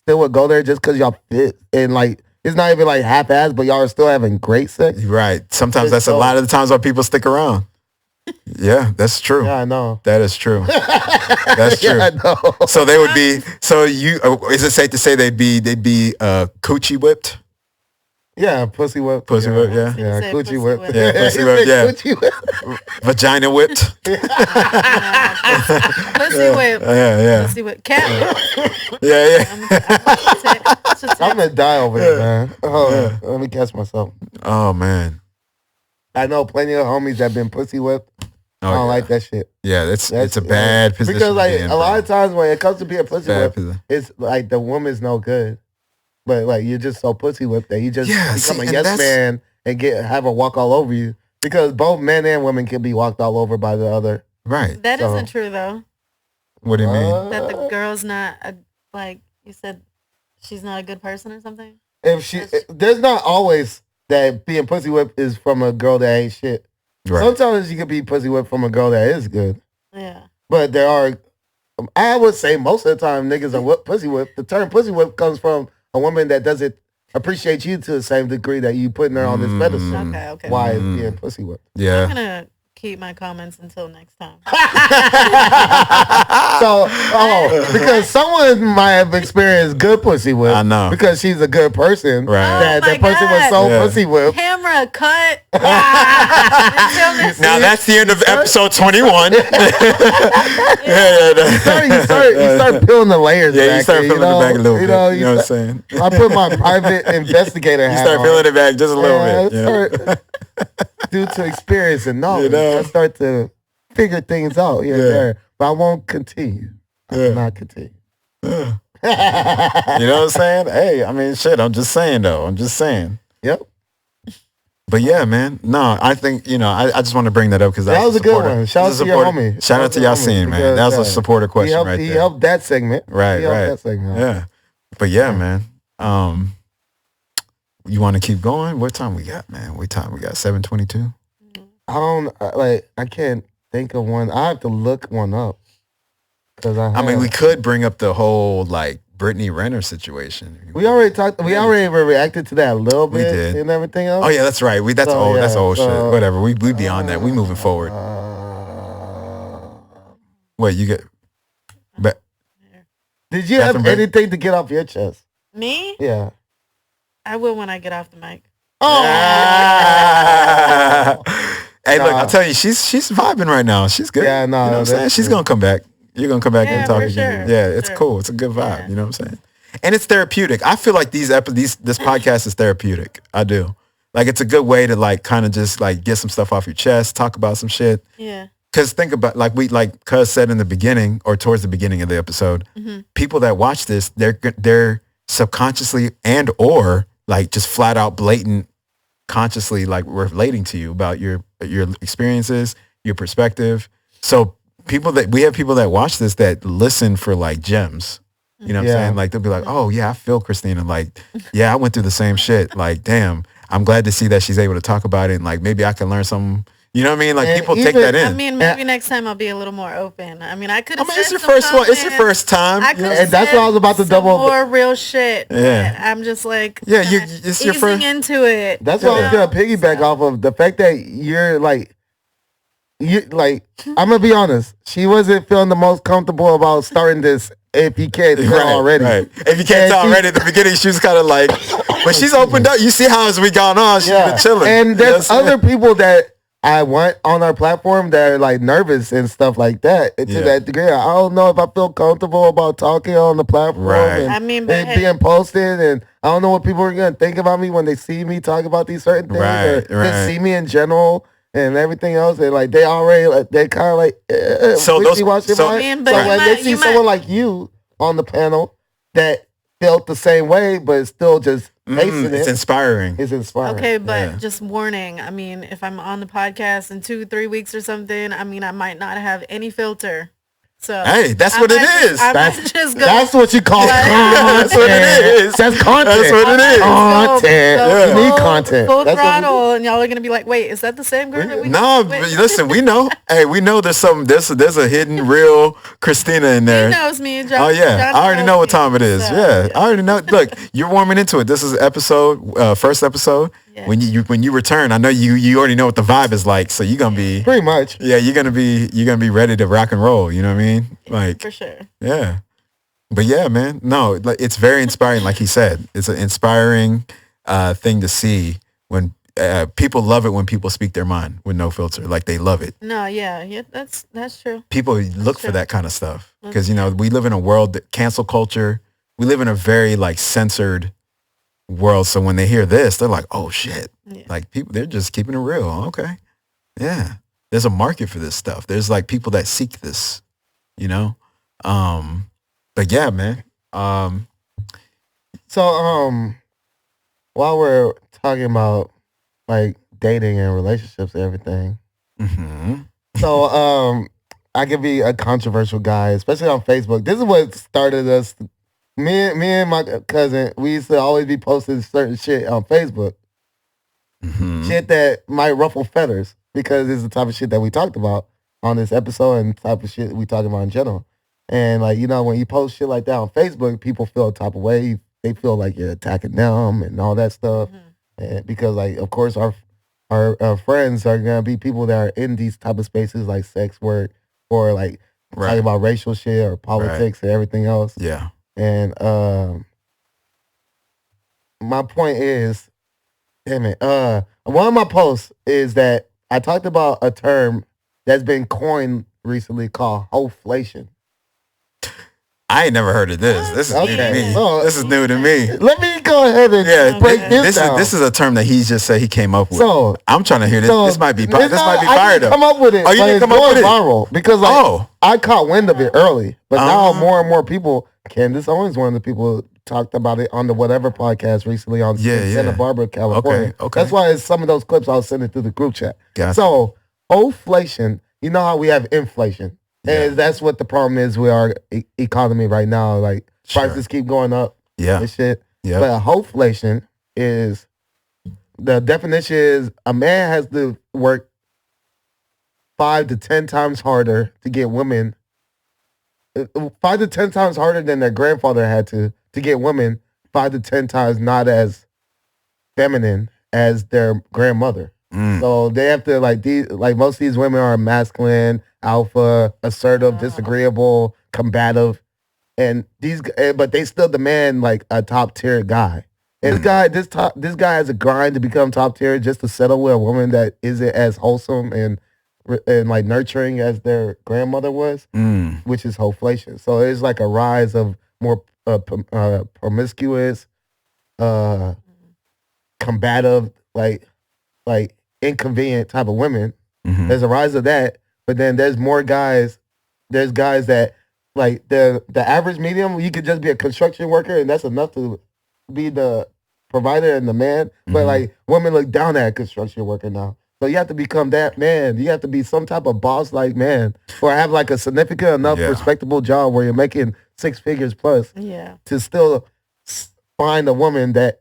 still would go there just because y'all fit. And like, it's not even like half-assed, but y'all are still having great sex. Right. Sometimes that's a lot of the times why people stick around. Yeah, that's true. Yeah, I know. That is true. That's true. Yeah, I know. So they would be. So you is it safe to say they'd be coochie whipped? Yeah, pussy whipped. Pussy whipped. Yeah. Yeah, coochie whipped. Yeah, pussy whipped. Yeah. Coochie whipped. Vagina whipped. Pussy whipped. Yeah. Pussy whipped. Cat. Yeah. I'm gonna die over here, man. Hold on. Let me catch myself. Oh man. I know plenty of homies that been pussy whipped. I don't like that shit. Yeah, it's a bad position. Because like a lot of times when it comes to being pussy whipped, it's like the woman's no good. But like you're just so pussy whipped that you just become a yes man and have her walk all over you. Because both men and women can be walked all over by the other. Right. That isn't true though. What do you mean? That the girl's not like you said, she's not a good person or something. There's not always that being pussy whipped is from a girl that ain't shit. Right. Sometimes you can be pussy whipped from a girl that is good. Yeah. But there are, I would say most of the time niggas are pussy whipped. The term pussy whipped comes from a woman that doesn't appreciate you to the same degree that you putting her on this pedestal. Okay. Why is being pussy whipped? Yeah. I'm gonna keep my comments until next time. Because someone might have experienced good pussy whip. I know. Because she's a good person. Right. That person was so pussy whipped. Camera cut. Now that's the end of episode 21. You start peeling the layers back. Yeah, you start peeling it back a little bit. You know what I'm saying? I put my private investigator hat on. You start peeling it back just a little bit. Due to experience and knowledge, I start to figure things out here and there. But I won't continue. I will not continue. You know what I'm saying? Hey, I mean, shit, I'm just saying, though. I'm just saying. Yep. But yeah, man. No, I think, I just want to bring that up because that was a good one. Shout out to your homie. Shout out to Yasin, man. That was a supporter question right there. He helped that segment. Right. Yeah. But yeah, man. You want to keep going? What time we got, man? What time we got? 7:22? I can't think of one. I have to look one up. I mean, we could bring up the whole, Brittany Renner situation. We already reacted to that a little bit. We did. And everything else. Oh, yeah, that's right. That's old shit. Whatever. We beyond that. We moving forward. What, you get... Did you have anything to get off your chest? Me? Yeah. I will when I get off the mic. Oh! Hey, look, I'll tell you, she's vibing right now. She's good. Yeah, no. You know what I'm saying? She's going to come back. You're going to come back and talk again. Sure. Yeah, it's cool. It's a good vibe. Yeah. You know what I'm saying? And it's therapeutic. I feel like this podcast is therapeutic. I do. It's a good way to kind of just get some stuff off your chest, talk about some shit. Yeah. Because think about, Cuz said in the beginning or towards the beginning of the episode, people that watch this, they're subconsciously and or just flat out blatant consciously relating to you about your experiences, your perspective. So we have people that watch this that listen for gems. You know what I'm saying? They'll be like, oh yeah, I feel Christina. Yeah, I went through the same shit. Damn, I'm glad to see that she's able to talk about it and maybe I can learn something. You know what I mean? People take that in. I mean, maybe next time I'll be a little more open. I mean, I could have it's your first one. It's your first time. And that's what I was about to double. More real shit. Yeah. I'm just it's your first. Into it. That's what I was going to piggyback off of. The fact that you're I'm going to be honest. She wasn't feeling the most comfortable about starting this if you can't tell already. Right. If you can't tell already, at the beginning, she was kind of but she's opened up. You see how as we gone on, she's been chilling. And there's other people that I want on our platform that are nervous and stuff like that. To that degree, I don't know if I feel comfortable about talking on the platform and being posted, and I don't know what people are gonna think about me when they see me talk about these certain things or just see me in general and everything else. And they already they kind of so when they see someone like you on the panel that felt the same way, but it's still just it's inspiring. It's inspiring. Okay, but just warning. I mean, if I'm on the podcast in 2-3 weeks or something, I mean, I might not have any filter. So hey, that's what it is. That's what you call content. That's what it is. That's content. That's what it is. Content. You need content. Full throttle, and y'all are gonna be like, "Wait, is that the same girl that we?" No, listen, we know. Hey, we know there's a hidden real Christina in there. He knows me. Oh yeah, I already know what time it is. I already know. Look, you're warming into it. This is first episode. Yeah. When you return, I know you already know what the vibe is like, so you're gonna be pretty much. Yeah, you're gonna be ready to rock and roll. You know what I mean? For sure. Yeah, but yeah, man. No, it's very inspiring. Like he said, it's an inspiring thing to see when people love it when people speak their mind with no filter. They love it. No, yeah, that's true. People look for that kind of stuff because we live in a world that cancel culture. We live in a very censored world, so when they hear this, they're like, "Oh shit!" People, they're just keeping it real. Okay, yeah. There's a market for this stuff. There's people that seek this, But yeah, man. So while we're talking about dating and relationships and everything, so I could be a controversial guy, especially on Facebook. This is what started us. Me and my cousin, we used to always be posting certain shit on Facebook. Shit that might ruffle feathers because it's the type of shit that we talked about on this episode and the type of shit we talking about in general. And like, you know, when you post shit like that on Facebook, people feel a type of way. They feel like you're attacking them and all that stuff. And because like, of course, our friends are gonna be people that are in these type of spaces like sex work or like talking about racial shit or politics and everything else. Yeah. And my point is, damn it, one of my posts is that I talked about a term that's been coined recently called hoflation. I ain't never heard of this. This is new to me. So, this is new to me. Let me go ahead and break this down. This is a term that he just said he came up with. So I'm trying to hear this. This might be fired up. Come up with it. Oh, you didn't come up with it? Viral because I caught wind of it early, but now more and more people. Candace Owens, one of the people, talked about it on the Whatever podcast recently on Santa Barbara, California. Okay. That's why some of those clips I was sending through the group chat. Gotcha. So, hoflation, you know how we have inflation. And that's what the problem is with our economy right now. Like, prices keep going up and shit. Yep. But hoflation is, the definition is a man has to work 5 to 10 times harder to get women, 5 to 10 times harder than their grandfather had to get women 5 to 10 times not as feminine as their grandmother. So they have to like most of these women are masculine, alpha, assertive, disagreeable, combative, and but they still demand like a top tier guy. And this guy has a grind to become top tier just to settle with a woman that isn't as wholesome and like nurturing as their grandmother was, which is hoflation. So it's like a rise of more promiscuous, combative, like inconvenient type of women. There's a rise of that, but then there's more guys. There's guys that like the average medium. You could just be a construction worker, and that's enough to be the provider and the man. But like women look down at a construction worker now. So you have to become that man. You have to be some type of boss-like man, or have like a significant enough, respectable job where you're making 6 figures plus to still find a woman that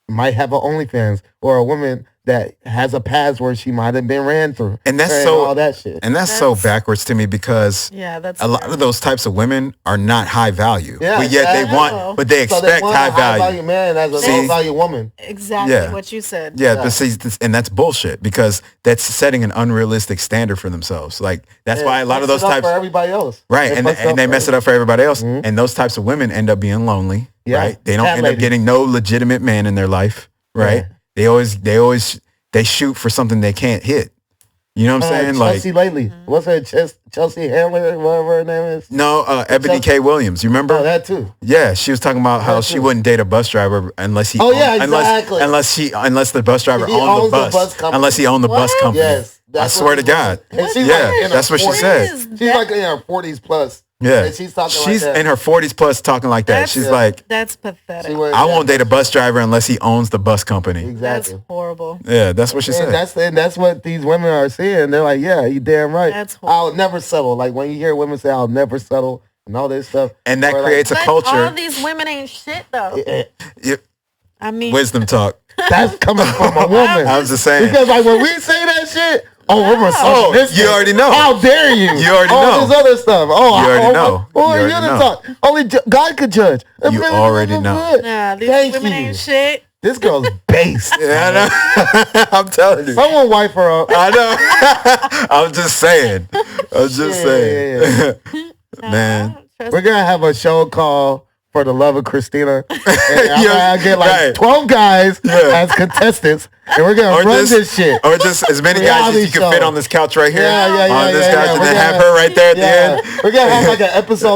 might have an OnlyFans, or a woman that has a past where she might have been ran through. And that's all that shit. And that's so backwards to me because that's a lot of those types of women are not high value. Yeah, but yet but they expect high value man as a low value woman. Exactly what you said. But see, and that's bullshit because that's setting an unrealistic standard for themselves. Like that's why a lot of those types for everybody else. Right. And they mess it up for everybody else. And those types of women end up being lonely. Right. They don't end up getting no legitimate man in their life. Right. They shoot for something they can't hit. You know what I'm saying? Chelsea lately. What's her Chelsea Handler, whatever her name is? No, Ebony K. Williams. You remember? Oh, that too. Yeah, she was talking about how she wouldn't date a bus driver unless he exactly. Unless the bus driver owned the bus. Unless he owned the bus company. Yes. I swear to God. That's what she said. She's like in her 40s plus. Yeah, and she's in her 40s plus talking like that. She's like, that's pathetic. I won't date a bus driver unless he owns the bus company. Exactly. That's horrible. Yeah, that's what she said. That's what these women are saying. They're like, yeah, you damn right. That's horrible. I'll never settle. Like when you hear women say, I'll never settle and all this stuff. And that creates a culture. All these women ain't shit though. I mean, wisdom talk. That's coming from a woman. I was just saying. Because like when we say that shit, you already know. How dare you? You already know. All this other stuff. You already know. You talk. Only God could judge. You already know. Nah, these women ain't shit. This girl's based. Yeah, I know. I'm telling you. Someone wipe her up. I know. I'm just saying. Man. We're going to have a show called For the Love of Christina. And I get like 12 guys as contestants. And we're going to run this shit. Or just as many guys as you can fit on this couch right here. On this couch. And then have her right there at the end. We're going to have like an episode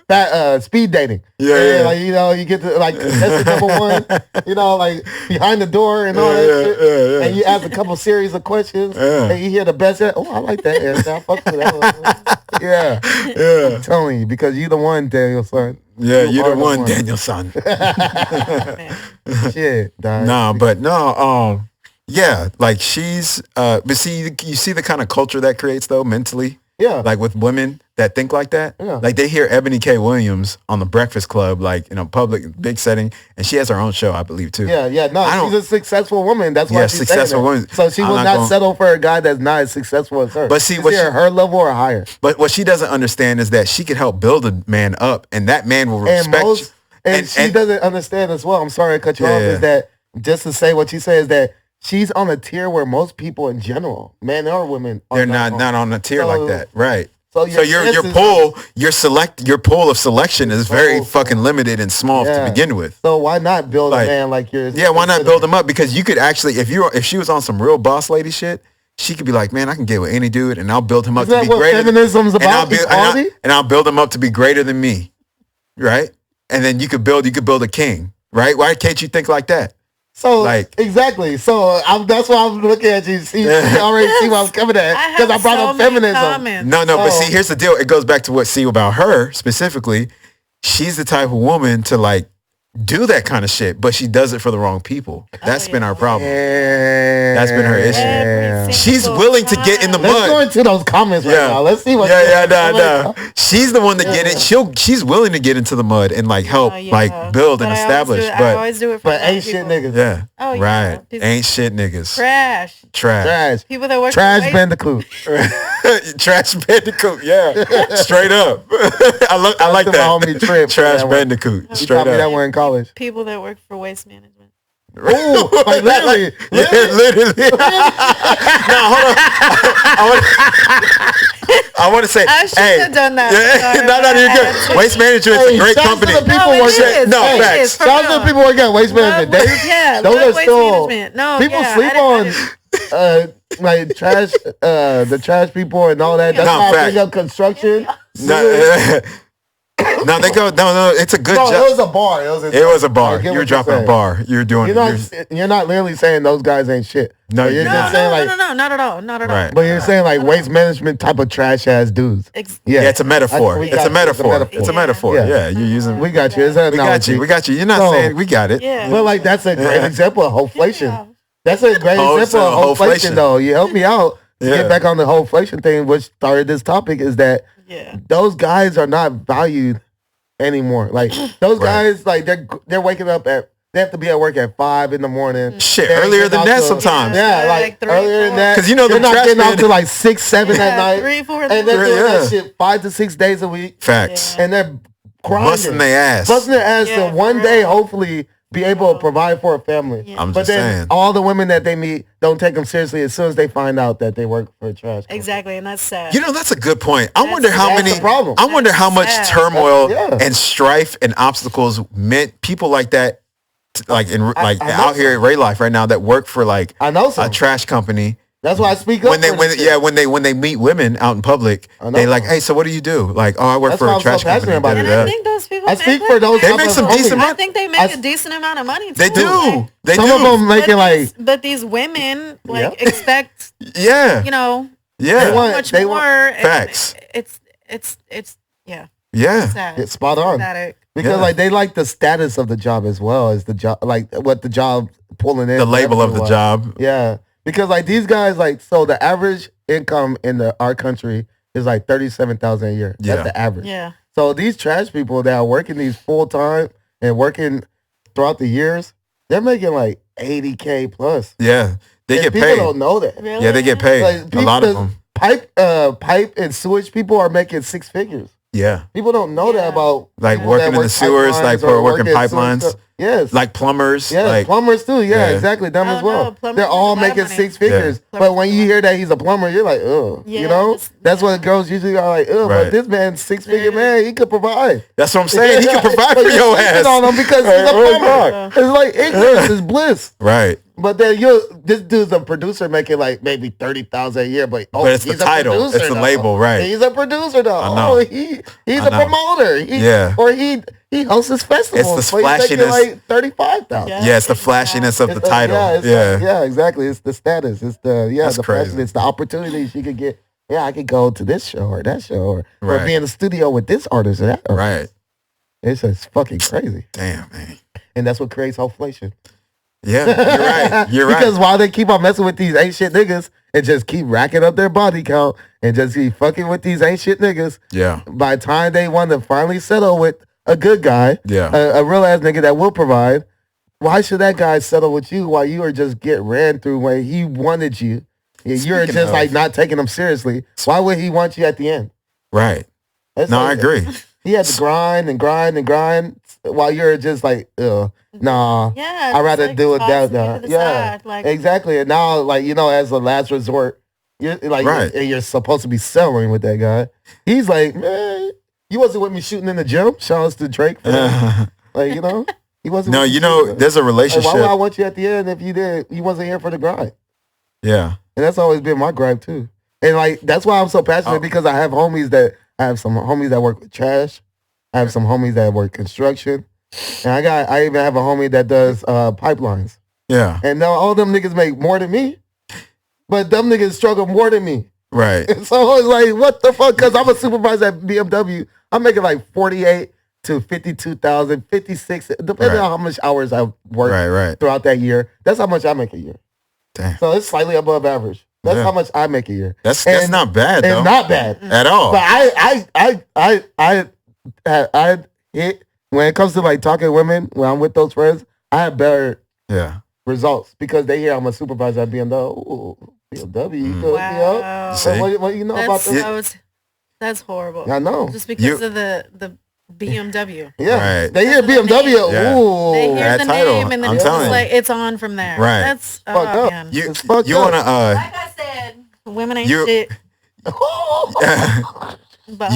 like speed dating. Like, you know, you get to like contestant number 1, you know, like behind the door and all that shit. And you ask a couple series of questions. And you hear the best. Oh, I like that answer. I fuck with that one. I'm telling you, because you the one, Daniel, son. Yeah, you're the one, Daniel, son. Shit, dog. No, but no, yeah, like she's, but see, you see the kind of culture that creates though mentally. Yeah. Like with women that think like that. Yeah. Like they hear Ebony K. Williams on the Breakfast Club, like in a public big setting, and she has her own show, I believe, too. Yeah. No, she's a successful woman. That's why she's successful woman. So she will not settle for a guy that's not as successful as her. But see, her level or higher. But what she doesn't understand is that she can help build a man up, and that man will respect you. And she doesn't understand as well. I'm sorry to cut you off. Is that just to say what you say is that she's on a tier where most people in general, men or women, they're not on a tier like that, right? So your pool of selection is very fucking limited and small to begin with. So why not build a man like yours? Yeah, why not build him up? Because you could actually, if she was on some real boss lady shit, she could be like, man, I can get with any dude, and I'll build him up to be greater. Feminism's about equality, and I'll build him up to be greater than me, right? And then you could build a king, right? Why can't you think like that? So exactly. So that's why I'm looking at you. See, you already see what I'm coming at because I brought up feminism. No, but see, here's the deal. It goes back to what about her specifically. She's the type of woman to like do that kind of shit, but she does it for the wrong people. That's been our problem. Yeah. That's been her issue. She's willing to get in the mud. Let's go into those comments right now. Let's see what. No. She's the one that get it. She's willing to get into the mud and like help, like build and establish. I always do it for ain't shit niggas. Yeah. Oh yeah. Right. Ain't shit niggas. Trash. People that work Trash Bandicoot. Trash Bandicoot. Yeah. Straight up. I like that. Trash Bandicoot. Straight up. That one in college. People that work for waste management. Ooh, like literally. Literally. No, hold on. I want to say, I should have done that. No, you're good. Waste Management is a great company. Facts. Shout out to the people working at Waste Management. Those are still. People sleep on like trash, the trash people and all that. That's why I think of construction. No, they go. No, it's a good job. It was a bar. It was a bar. You're dropping a bar. You're doing. You're not literally saying those guys ain't shit. No, you're just saying like no, not at all. Right. But you're saying like waste management type of trash ass dudes. Yeah, it's a metaphor. It's a metaphor. Yeah, you're using. We got you. We got you. You're not saying we got it. Yeah. But like that's a great example of hoflation. That's a great example of hoflation, though. You help me out to get back on the hoflation thing, which started this topic. Is that those guys are not valued anymore. Like those guys, like they're waking up they have to be at work at 5 a.m. Shit, earlier than that sometimes. Yeah, like 3, earlier than that. Because they're not getting out to like 6, 7 at night. 3, 4, and they're doing that shit 5 to 6 days a week. Facts. And they're grinding. Busting their ass to one day hopefully be able to provide for a family. Yeah. I'm but just then saying. all the women that they meet don't take them seriously as soon as they find out that they work for a trash company. Exactly, and that's sad. That's a good point. I wonder how much turmoil and strife and obstacles meant people like that, out here in real life right now that work for like a trash company. That's why I speak up. When they meet women out in public, they like, hey, so what do you do? Like, oh, I work for a trash company. And I think those people. I speak for those. They make some decent money. I think they make a decent amount of money. They do. Some of them making like. But these women expect. Yeah. They want facts. It's Yeah. It's spot on. Because like they like the status of the job as well as the job, like what the job pulling in. The label of the job. Yeah. Because like these guys, like, so the average income in our country is like $37,000 a year. That's the average. Yeah. So these trash people that are working these full time and working throughout the years, they're making like $80K plus. Yeah. They get paid. People don't know that. Really? Yeah, they get paid. Like, a lot of them. Pipe and sewage people are making 6 figures. Yeah. People don't know that about like working in the sewers, like for working pipelines. Yes. Like plumbers. Yeah, like, plumbers too. Yeah, exactly. Them as well. They're all making 6 figures. Yeah. But when you hear that he's a plumber, you're like, oh, that's what girls usually are like, oh, but this man's 6-figure man, he could provide. That's what I'm saying. He can provide for your ass. On him because he's a plumber. It's like ignorance is bliss. Right. But then this dude's a producer making like maybe $30,000 a year, but it's the title, it's the label, right? He's a producer though. I know. He's a promoter. Or he hosts his festival. It's the flashiness, like $35,000. Yeah, it's the flashiness of the title. Yeah, exactly. It's the status. It's the the flashiness. It's the opportunities you could get. Yeah, I could go to this show or that show or be in the studio with this artist or that artist. Right. It's just fucking crazy. Damn, man. And that's what creates hoflation. Yeah, you're right. Because while they keep on messing with these ain't shit niggas, and just keep racking up their body count and just keep fucking with these ain't shit niggas. Yeah. By the time they want to finally settle with a good guy, Yeah. a real ass nigga that will provide, why should that guy settle with you while you are just get ran through when he wanted you? You're just like not taking him seriously. Why would he want you at the end? Right. That's No, like, I agree. He had to grind and grind and grind while you're just like, nah. Yeah. I'd rather like do it that. Yeah. Like, exactly. And now, like, as a last resort, you're like, Right. you're supposed to be settling with that guy. He's like, man, you wasn't with me shooting in the gym. Shout out to Drake. For that. Like, he wasn't. No, there's a relationship. Like, why would I want you at the end if you wasn't here for the grind? Yeah. And that's always been my gripe too. And like, that's why I'm so passionate because I have some homies that work with trash. I have some homies that work construction. And I even have a homie that does pipelines. Yeah. And now all them niggas make more than me. But them niggas struggle more than me. Right. And so I was like, what the fuck? Because I'm a supervisor at BMW. I'm making like 48 to 52,000, 56, depending on how much hours I work throughout that year. That's how much I make a year. Damn. So it's slightly above average. That's how much I make a year. That's not bad though. It's not bad at all. But I hit when it comes to like talking to women when I'm with those friends. I have better results because they hear I'm a supervisor at BMW. Ooh, BMW, you good? Wow. What you know about this? That's horrible. I know. Just because of the BMW. Yeah, right. they hear BMW. Ooh, they hear the title. name and then it's just like it's on from there. Right. That's fucked up. Man. You wanna like I said, women ain't shit. But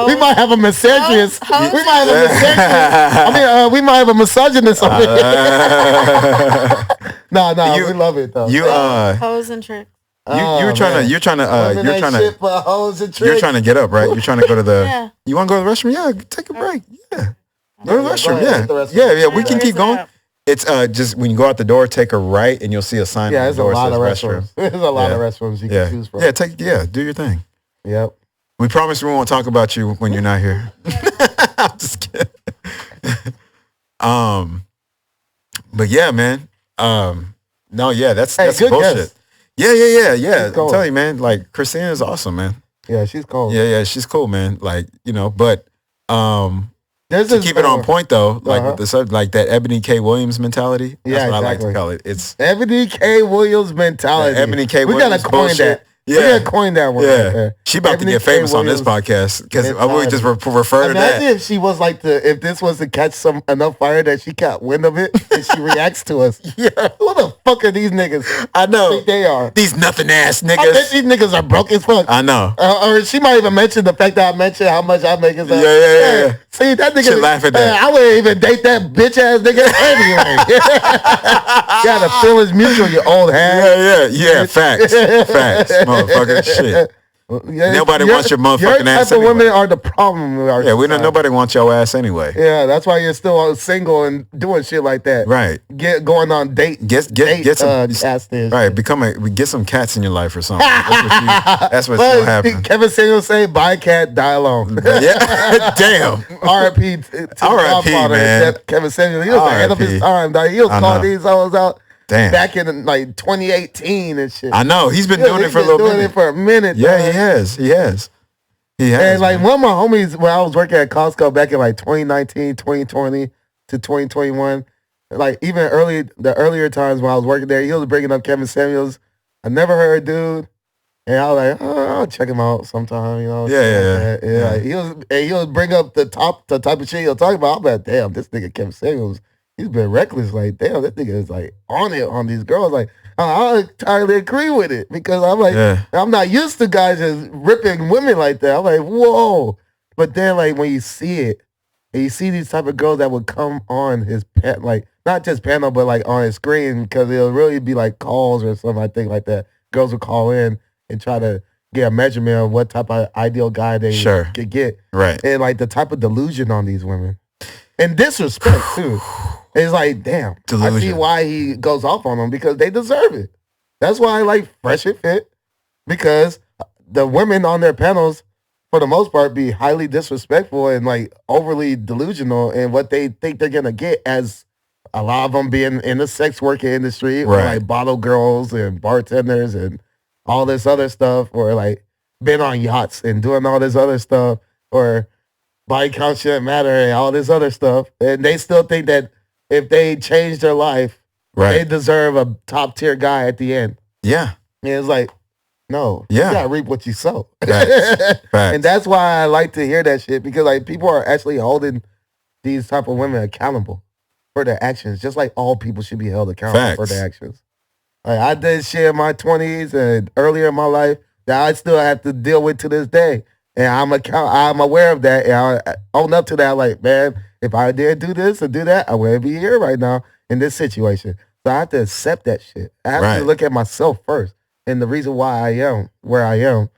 we might have a misogynist. We might have a misogynist. We might have a misogynist on it. No, we love it though. Hoes and tricks. You're trying to get up, right? You're trying to go to the. You want to go to the restroom? Yeah, take a break. Yeah, go to the restroom. Yeah. We can keep going. It's just when you go out the door, take a right, and you'll see a sign. Yeah, on the door there's a lot of restroom. restrooms. There's a lot of restrooms you can choose from. Yeah, do your thing. Yep. We promise we won't talk about you when you're not here. I'm just kidding. But yeah, man. No, yeah, that's bullshit. Guess. Yeah. I'm telling you, man. Like Christina is awesome, man. Yeah, she's cool. Yeah, she's cool, man. Like but to keep it on point though, like with the like that Ebony K. Williams mentality. That's what I like to call it. It's Ebony K. Williams mentality. Ebony K. Williams. We gotta coin bullshit. that. Yeah. We gotta coin that one. Yeah, right there. She about to get famous on this podcast because I would just refer to that. Imagine if she was like if this was to catch enough fire that she caught wind of it and she reacts to us. Yeah, who the fuck are these niggas? I know think they are these nothing ass niggas. I bet these niggas are broke as fuck. I know. Or she might even mention the fact that I mentioned how much I make. Yeah. See that nigga? Should laugh at that. I wouldn't even date that bitch ass nigga anyway. You gotta feel his mutual, you old hag. Yeah. Facts, motherfucker. Shit. Nobody wants your motherfucking ass anyway. Women are the problem with our society. Nobody wants your ass anyway. Yeah, that's why you're still single and doing shit like that. Right. Going on get some cats. Right. Get some cats in your life or something. That's what's gonna happen. Kevin Samuels say, "Buy a cat, die alone." Yeah. Damn. R.I.P. R.I.P. Man. Kevin Samuels. He was ahead of his time. He was calling these hoes out. Damn. Back in like 2018 and shit. I know. He's been doing it for a little bit. Doing it for a minute. Yeah, he has. And like one of my homies, when I was working at Costco back in like 2019, 2020 to 2021, like even the earlier times when I was working there, he was bringing up Kevin Samuels. I never heard dude. And I was like, I'll check him out sometime, Yeah. He would bring up the type of shit he'll talk about. I'm like, damn, this nigga Kevin Samuels, he's been reckless. Like, damn, this nigga is like on it on these girls. Like, I entirely agree with it because I'm like, I'm not used to guys just ripping women like that. I'm like, whoa. But then like when you see it, and you see these type of girls that would come on his like not just panel, but like on his screen because it'll really be like calls or something, I think like that. Girls would call in and try to get a measurement of what type of ideal guy they could get. Right. And like the type of delusion on these women. And disrespect too. It's like, damn, delusion. I see why he goes off on them because they deserve it. That's why I like Fresh and Fit because the women on their panels, for the most part, be highly disrespectful and like overly delusional in what they think they're gonna get, as a lot of them being in the sex worker industry or like bottle girls and bartenders and all this other stuff, or like been on yachts and doing all this other stuff, or body count shouldn't matter and all this other stuff, and they still think that if they change their life, they deserve a top tier guy at the end. Yeah. And it's like, no, you gotta reap what you sow. Facts. And that's why I like to hear that shit, because like people are actually holding these type of women accountable for their actions, just like all people should be held accountable for their actions. Like I did shit in my 20s and earlier in my life that I still have to deal with to this day. And I'm aware of that, and I own up to that. Like, man, if I did do this and do that, I wouldn't be here right now in this situation. So I have to accept that shit. I have to look at myself first and the reason why I am where I am.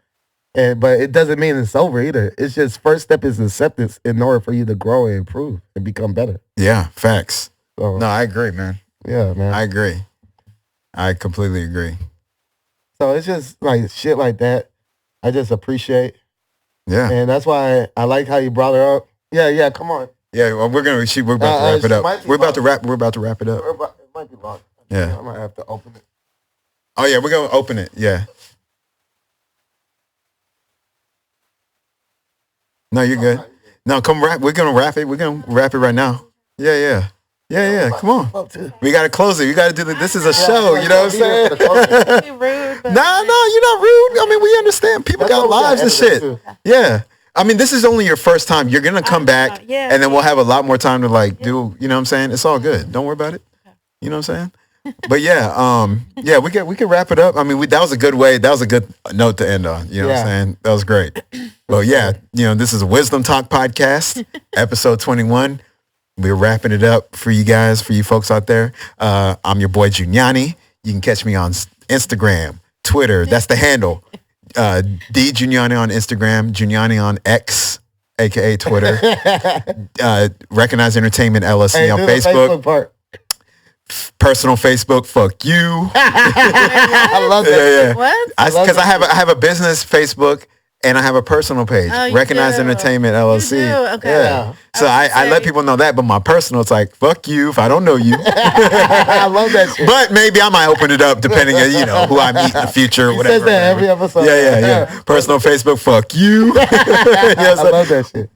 But it doesn't mean it's over either. It's just first step is acceptance in order for you to grow and improve and become better. Yeah, facts. So, no, I agree, man. Yeah, man. I agree. I completely agree. So it's just like shit like that. I just appreciate. Yeah. And that's why I like how you brought her up. Yeah, come on. Yeah, well, we're about to wrap it up. We're about to wrap it up. It might be long. Yeah. I might have to open it. Oh yeah, we're gonna open it. Yeah. No, you're good. No, come wrap. We're gonna wrap it. We're gonna wrap it right now. Yeah. Come on. We gotta close it. We gotta do this is a show. You know what I'm saying? No, you're not rude. I mean, we understand. People got lives and shit. Yeah. I mean, this is only your first time. You're gonna come back, and then we'll have a lot more time to like do. You know what I'm saying? It's all good. Don't worry about it. You know what I'm saying? But yeah, we can wrap it up. I mean, that was a good way. That was a good note to end on. You know what I'm saying? That was great. Well, yeah, this is a Wisdom Talk podcast, episode 21. We're wrapping it up for you guys, for you folks out there. I'm your boy Junyanii. You can catch me on Instagram, Twitter. That's the handle. D Junyanii on Instagram, Junyanii on X, aka Twitter. Recognize Entertainment LLC on Facebook. Personal Facebook, fuck you. I love that. Yeah. What? Because I have a business Facebook and I have a personal page. Recognize Entertainment LLC. You do? Okay. Yeah. So I let people know that, but my personal, it's like, fuck you if I don't know you. I love that shit. But maybe I might open it up depending on, who I meet in the future or whatever. He says that every episode. Yeah. Personal Facebook, fuck you. I love that shit.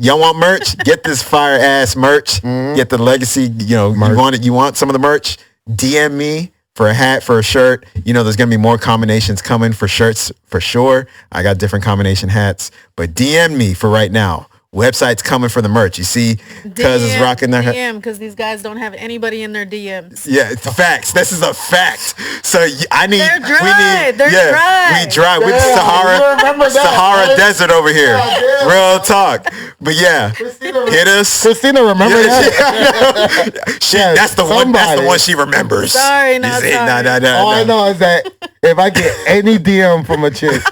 Y'all want merch? Get this fire ass merch. Get the legacy. Merch. You want some of the merch? DM me for a hat, for a shirt. There's gonna be more combinations coming for shirts for sure. I got different combination hats, but DM me for right now. Website's coming for the merch. You see, cuz is rocking their DM because these guys don't have anybody in their DMs. Yeah, it's facts. This is a fact. So I need. They're dry. They're dry. We dry. We're Sahara Desert over here. Real talk. But yeah, hit us. Christina, remember that? That's the one. That's the one she remembers. Sorry, not sorry. All I know is that if I get any DM from a chick.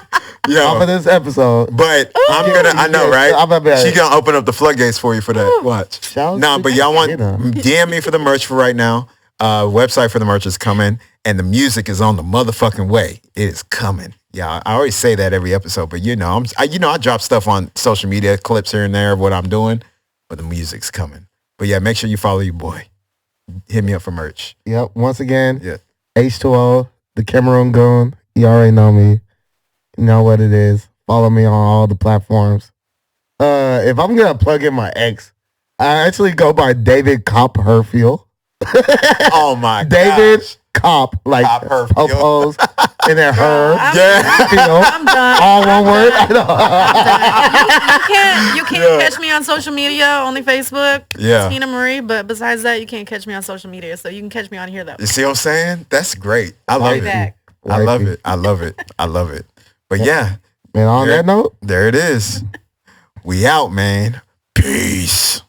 Off of this episode. But I know, right? She gonna open up the floodgates for you for that. Watch. But y'all want DM me for the merch for right now. Website for the merch is coming, and the music is on the motherfucking way. It is coming. Yeah, I always say that every episode, but I drop stuff on social media, clips here and there of what I'm doing, but the music's coming. But yeah, make sure you follow your boy. Hit me up for merch. Yep. Once again, H2O, the Cameroon Goon. You already know me. You know what it is. Follow me on all the platforms. If I'm gonna plug in my ex, I actually go by David Cop Herfield. Oh my god. David Cop, like Popos and then her. I'm done. All one word. You can't catch me on social media, only Facebook. Yeah. Christina Marie, but besides that, you can't catch me on social media. So you can catch me on here though. You see what I'm saying? That's great. I love it. I love it. But yeah. And on that note, there it is. We out, man. Peace.